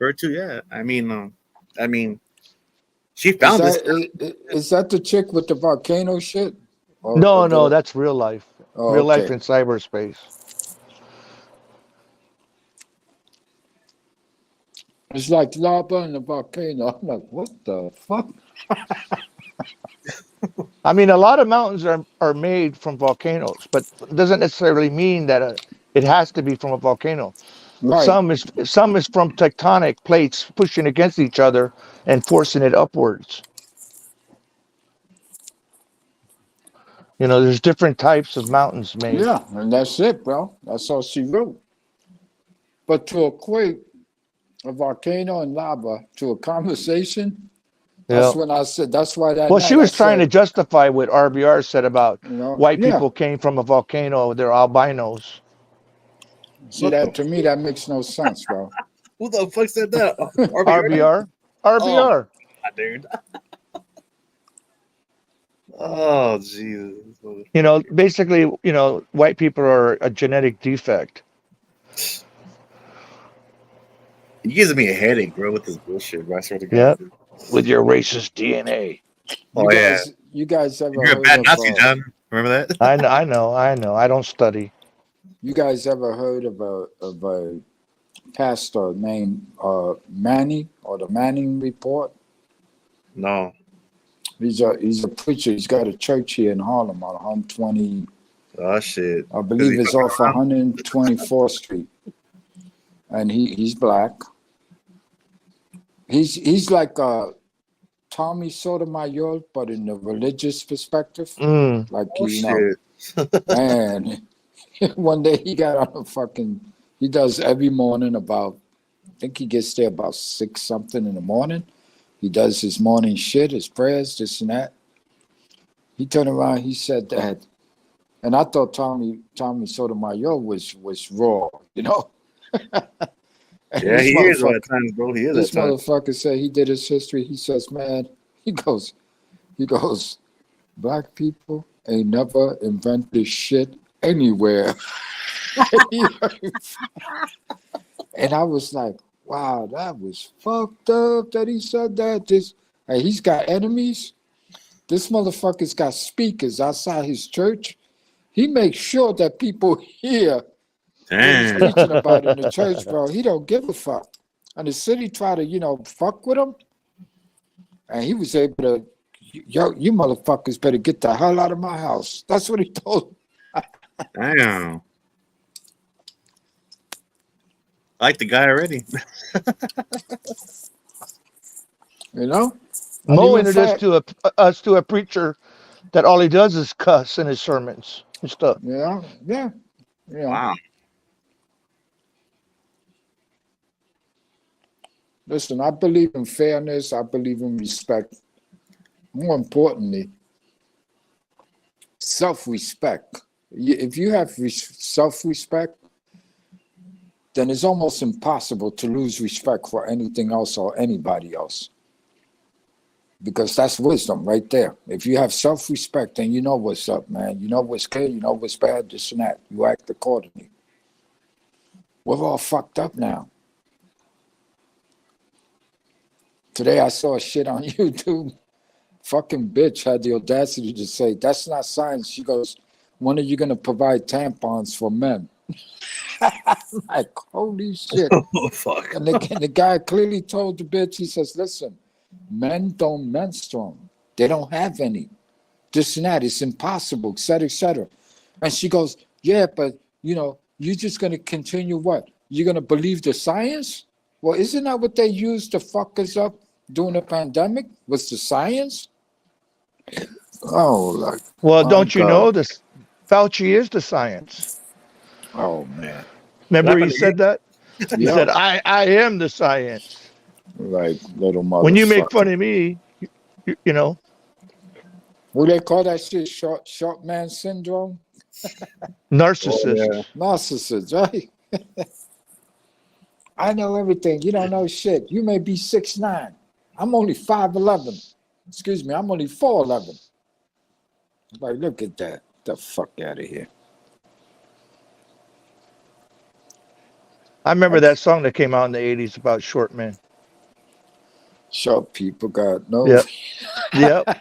Her too, yeah. I mean, she found this. Is that the chick with the volcano shit? Or- No, or no, the- that's real life. Oh, Real life okay. in cyberspace. It's like lava and the volcano. I'm like, what the fuck? I mean, a lot of mountains are made from volcanoes, but it doesn't necessarily mean that it has to be from a volcano. Right. Some is from tectonic plates pushing against each other and forcing it upwards. You know, there's different types of mountains made. Yeah, and that's it, bro. That's all she wrote. But to equate a volcano and lava to a conversation, that's Yeah. when I said, that's why that Well, night she was I trying to said, justify what RBR said about you know, white yeah. people came from a volcano, they're albinos. See, that to me, that makes no sense, bro. Who the fuck said that? RBR? RBR. Dude. Oh Jesus. You know, basically, you know, white people are a genetic defect. You gives me a headache, bro, with this bullshit, bro. I swear to God. Yeah. With your racist DNA. Oh yeah. You guys ever You're a heard bad of, Nazi, John. Remember that? I know. I don't study. you guys ever heard of a pastor named Manny, or the Manning Report? No. He's a preacher. He's got a church here in Harlem on 120. Oh shit. I believe it's off 124th Street, and he's black. He's like Tommy Sotomayor, but in the religious perspective, like Oh, you know. And one day he got on a fucking. He does every morning about. I think he gets there about 6 something in the morning. He does his morning shit, his prayers, this and that. He turned around. He said that, and I thought Tommy Sotomayor was raw, you know. And Yeah, this he is at motherfucker, times, bro. He is this at times. motherfucker said he did his history. He says, man, he goes, black people ain't never invented shit anywhere. And I was like, wow, that was fucked up that he said that. Hey, he's got enemies. This motherfucker's got speakers outside his church. He makes sure that people hear what he's Damn. preaching about in the church, bro. He don't give a fuck. And the city tried to, fuck with him. And he was able to, yo, you motherfuckers better get the hell out of my house. That's what he told him. Damn. I like the guy already. You know? Mo And even introduced us to a preacher that all he does is cuss in his sermons and stuff. Yeah. Wow. Listen, I believe in fairness. I believe in respect. More importantly, self-respect. If you have self-respect, then it's almost impossible to lose respect for anything else or anybody else. Because that's wisdom right there. If you have self-respect, then you know what's up, man. You know what's good, you know what's bad, this and that. You act accordingly. We're all fucked up now. Today I saw shit on YouTube. Fucking bitch had the audacity to say, that's not science. She goes, when are you going to provide tampons for men? I'm like, holy shit. Oh, fuck. And the guy clearly told the bitch, he says, listen, men don't menstruate. They don't have any. This and that, it's impossible, et cetera, et cetera. And she goes, yeah, but, you're just going to continue what? You're going to believe the science? Well, isn't that what they used to fuck us up during the pandemic? Was the science? Oh, like, Well, my don't you God. know this? Fauci is the science. Oh, man. Remember he Happened to said that? He Yeah, said, I am the science. like little motherfucker. When you make fun of me, you know, What do they call that shit? Short man syndrome? narcissist. Oh, yeah. Narcissist, right? I know everything. You don't know shit. You may be 6'9". I'm only 5'11". Excuse me, I'm only 4'11". Like, look at that. Get the fuck out of here. I remember that song that came out in the 80s about short men. Short people got no. Yep. Yep.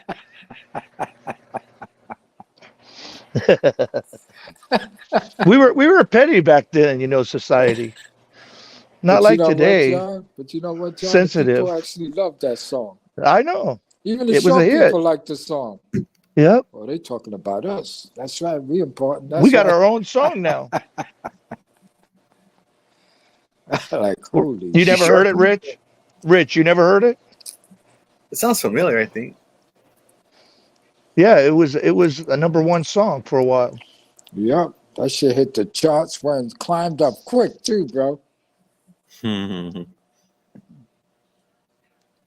we were petty back then, society. Not But like you know today. What, John? But you know what, John? Sensitive. People actually love that song. I know. Even the It was short a hit. people like the song. Yep. Oh, they talking about us. That's right. We important. That's We got right. our own song now. Like, holy You never shit. heard it, Rich? Rich, you never heard it? It sounds familiar, I think. Yeah, it was a number one song for a while. Yep. That shit hit the charts when climbed up quick too, bro.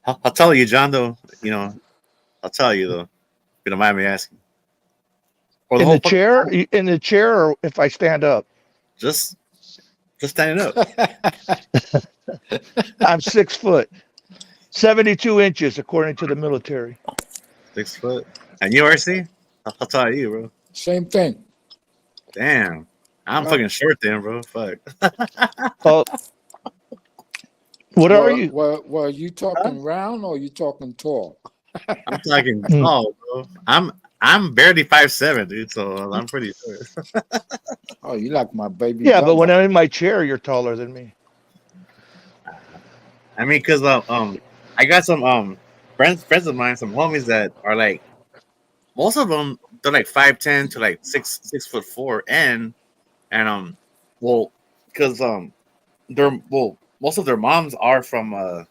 I'll tell you, John, though, I'll tell you, though, if you don't mind me asking. Or In whole the chair, or if I stand up? Just standing up. I'm 6 foot, 72 inches, according to the military. 6 foot. And you, RC? I'll tell you, bro. Same thing. Damn. I'm fucking short then, bro. Fuck. What are you? Well, you talking round or you talking tall? I'm talking tall, bro. I'm barely 5'7", dude, so I'm pretty short. Oh, you like my baby? Yeah, but when brother. I'm in my chair, you're taller than me. I mean, cause I got some friends of mine, some homies that are like, most of them they're like 5'10" to like 6'4", and well, cause most of their moms are from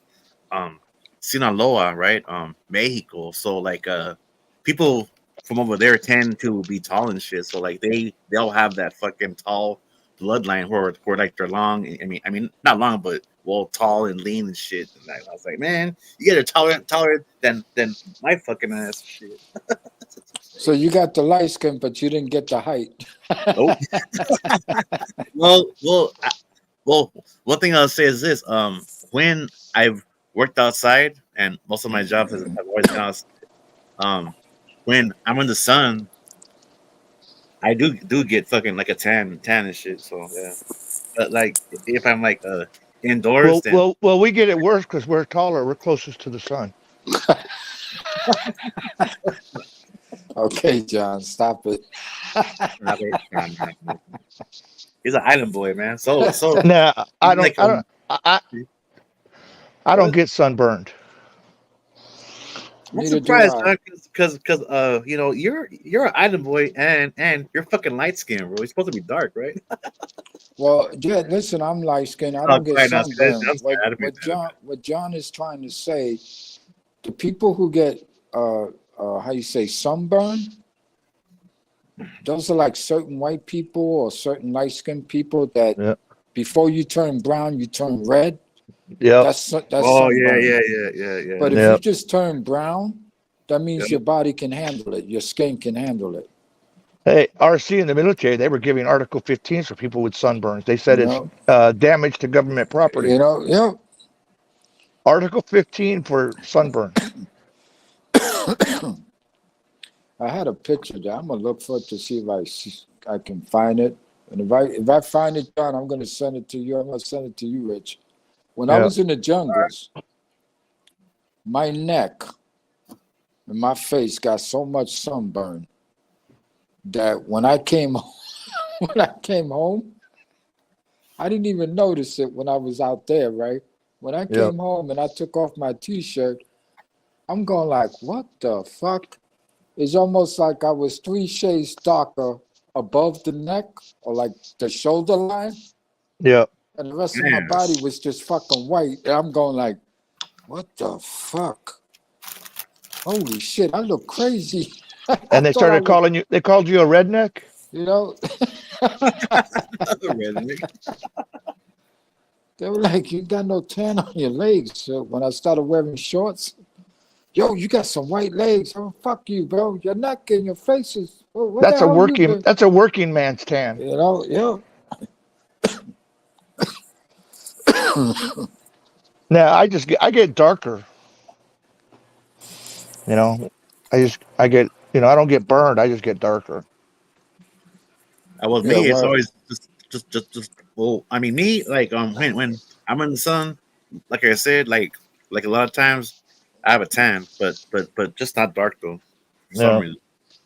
Sinaloa, right? Mexico. So like people from over there tend to be tall and shit. So like they'll have that fucking tall bloodline where like they're long. I mean not long, but tall and lean and shit. And I was like, man, you guys are taller than my fucking ass shit. So you got the light skin, but you didn't get the height. Nope. Well, one thing I'll say is this: when I've worked outside, and most of my jobs have always been outside, when I'm in the sun, I do get fucking like a tan and shit. So yeah, but like if I'm like indoors, then Well, we get it worse because we're taller. We're closest to the sun. Okay, John, stop it. he's an island boy, man. So Nah, I like, don't. I don't get sunburned. I'm Neither do surprised, I. because you know, you're an island boy and you're fucking light skinned, bro. You're supposed to be dark, right? Well, yeah, listen, I'm light skinned. I Oh, don't get quite not. sunburned. I'm sorry, I didn't mean that. What John is trying to say, the people who get how you say sunburn, those are like certain white people or certain light skinned people that Yeah. before you turn brown, you turn red. Yeah. That's Oh sunburn. yeah. But if Yeah. you just turn brown, that means Yep. your body can handle it. Your skin can handle it. Hey, RC in the military, they were giving Article 15s for people with sunburns. They said You it's know, damage to government property. yeah. Article 15 for sunburn. I had a picture there. I'm gonna look for it to see if I can find it. And if I find it, John, I'm gonna send it to you. I'm gonna send it to you, Rich. When I Yeah. was in the jungles, my neck and my face got so much sunburn that when I came home, I didn't even notice it when I was out there, right? When I Yeah. came home and I took off my t-shirt, I'm going like, what the fuck? It's almost like I was 3 shades darker above the neck or like the shoulder line, Yeah. and the rest of my Man. body was just fucking white. And I'm going like, what the fuck? Holy shit, I look crazy. And they thought I started was- calling you, they called you a redneck? You know, they were like, you got no tan on your legs. So when I started wearing shorts, yo, you got some white legs. Oh, fuck you, bro. Your neck and your face is. What That's the a hell you been-" that's a working man's tan. You know, yeah. Now I get darker. You know, I get, you know, I don't get burned. I just get darker. With Yeah, me, it's well- always just. Well, I mean, me like when I'm in the sun, like I said, like a lot of times I have a tan, but just not dark though. For some Yeah. reason.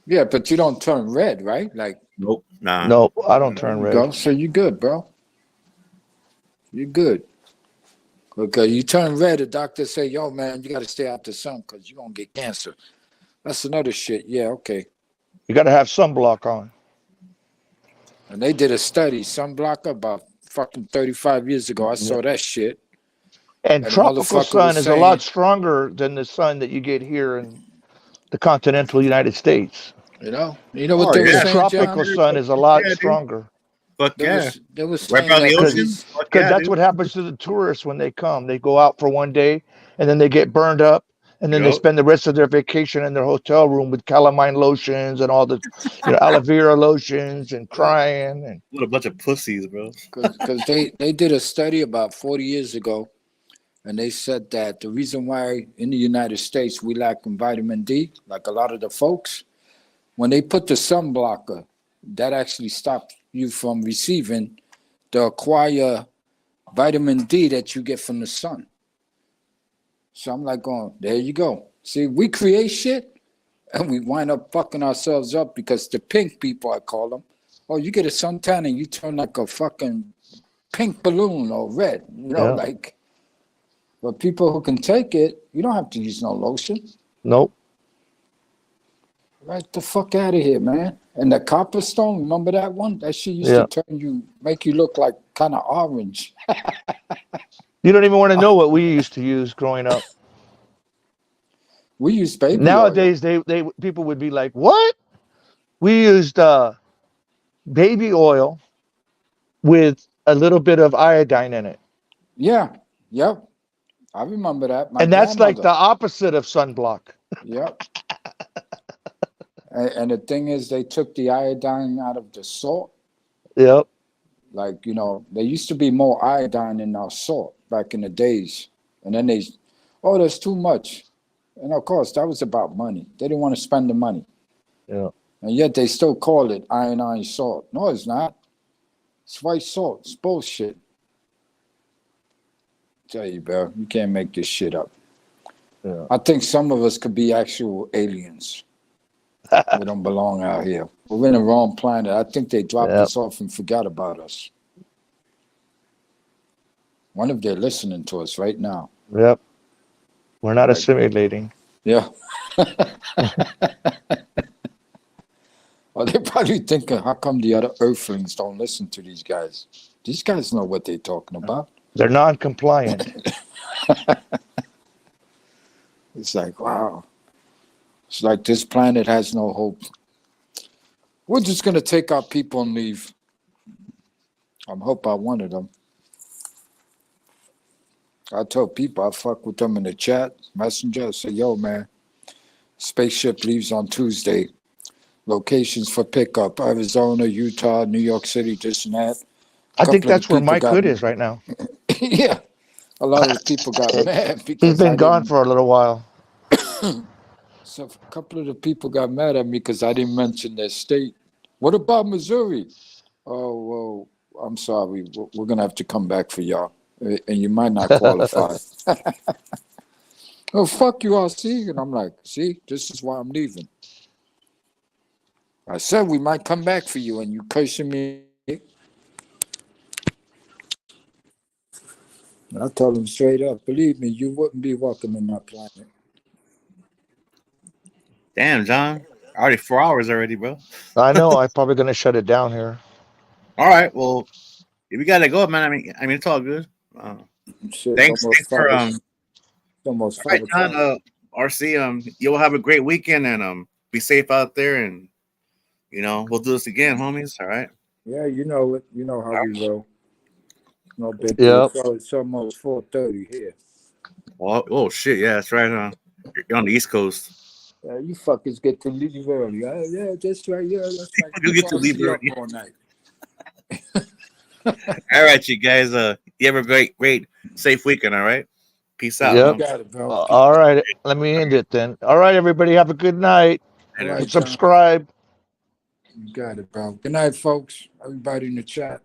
Yeah, but you don't turn red, right? Like, Nope. Nah. No, I don't there turn you red. go. So you good, bro. You good. Okay, you turn red, the doctor say, yo, man, you got to stay out the sun because you're going to get cancer. That's another shit. Yeah, okay. You got to have sunblock on. And they did a study, sunblocker, about fucking 35 years ago. I saw that shit. And And the tropical motherfucker sun was is a lot saying- stronger than the sun that you get here in the continental United States. You know what Oh, they were yeah. saying, Tropical John? sun is a lot Yeah, dude. stronger. Fuck They yeah. was Right saying around the that ocean. these- Fuck Because yeah, that's dude. what happens to the tourists when they come. They go out for one day and then they get burned up, and then they Yup. spend the rest of their vacation in their hotel room with calamine lotions and all the, you know, aloe vera lotions and crying. And What a bunch of pussies, bro. because they did a study about 40 years ago, and they said that the reason why in the United States we lack in vitamin D, like a lot of the folks, when they put the sunblocker, that actually stopped you from receiving the acquired vitamin D that you get from the sun. So I'm like going, there you go. See, we create shit and we wind up fucking ourselves up because the pink people, I call them, oh, you get a suntan and you turn like a fucking pink balloon or red, you know, Yeah. like. But people who can take it, you don't have to use no lotion. nope. Right the fuck out of here, man. And the copper stone, remember that one? That shit used Yeah. to make you look like kind of orange. You don't even want to know what we used to use growing up. We use baby Nowadays, they people would be like, "What?" We used baby oil with a little bit of iodine in it, oil. Yeah, yep. I remember that. My and that's like the grandmother. opposite of sunblock. Yep. And the thing is, they took the iodine out of the salt. Yep. Like, you know, there used to be more iodine in our salt back in the days. And then oh, there's too much. And of course, that was about money. They didn't want to spend the money. Yeah. And yet they still call it iodine salt. No, it's not. It's white salt. It's bullshit. Tell you, bro, you can't make this shit up. Yeah. I think some of us could be actual aliens. We don't belong out here. We're in the wrong planet. I think they dropped Yep. us off and forgot about us. Wonder if they're listening to us right now. Yep. We're not Right. assimilating. Yeah. Well, they're probably thinking, how come the other Earthlings don't listen to these guys? These guys know what they're talking about. They're non-compliant. It's like, wow. It's like this planet has no hope. We're just going to take our people and leave. I hope I wanted them. I told people I fuck with them in the chat, messenger. I say, yo, man, spaceship leaves on Tuesday. Locations for pickup: Arizona, Utah, New York City, this and that. I think Couple of that's where people Mike got- Hood is right now. Yeah. A lot of people got mad because He's been I gone didn't- for a little while. So a couple of the people got mad at me because I didn't mention their state. What about Missouri? Oh, well, I'm sorry. We're going to have to come back for y'all. And you might not qualify. Oh, fuck you all, see? And I'm like, see, this is why I'm leaving. I said we might come back for you, and you cursing me. I told him straight up, believe me, you wouldn't be welcome in my planet. Damn, John. Already 4 hours already, bro. I know. I'm probably going to shut it down here. All right. Well, we gotta go, man. I mean, it's all good. Shit, Thanks almost for five- almost All right, 5 John. o'clock. RC. You'll have a great weekend and be safe out there, and we'll do this again, homies. All right. Yeah, you know it. You know how we roll. No big Yep. deal. So it's almost 4:30 here. Oh shit! Yeah, that's right. You're on the East Coast. You fuckers get to leave early. Yeah, that's right. Yeah, that's right. You get to leave Stay up early. all night. All right, you guys. You have a great, safe weekend. All right. Peace out. Yep. homies. Got it, bro. All right. Let me end it then. All right, everybody. Have a good night. All right, John. Subscribe. You got it, bro. Good night, folks. Everybody in the chat.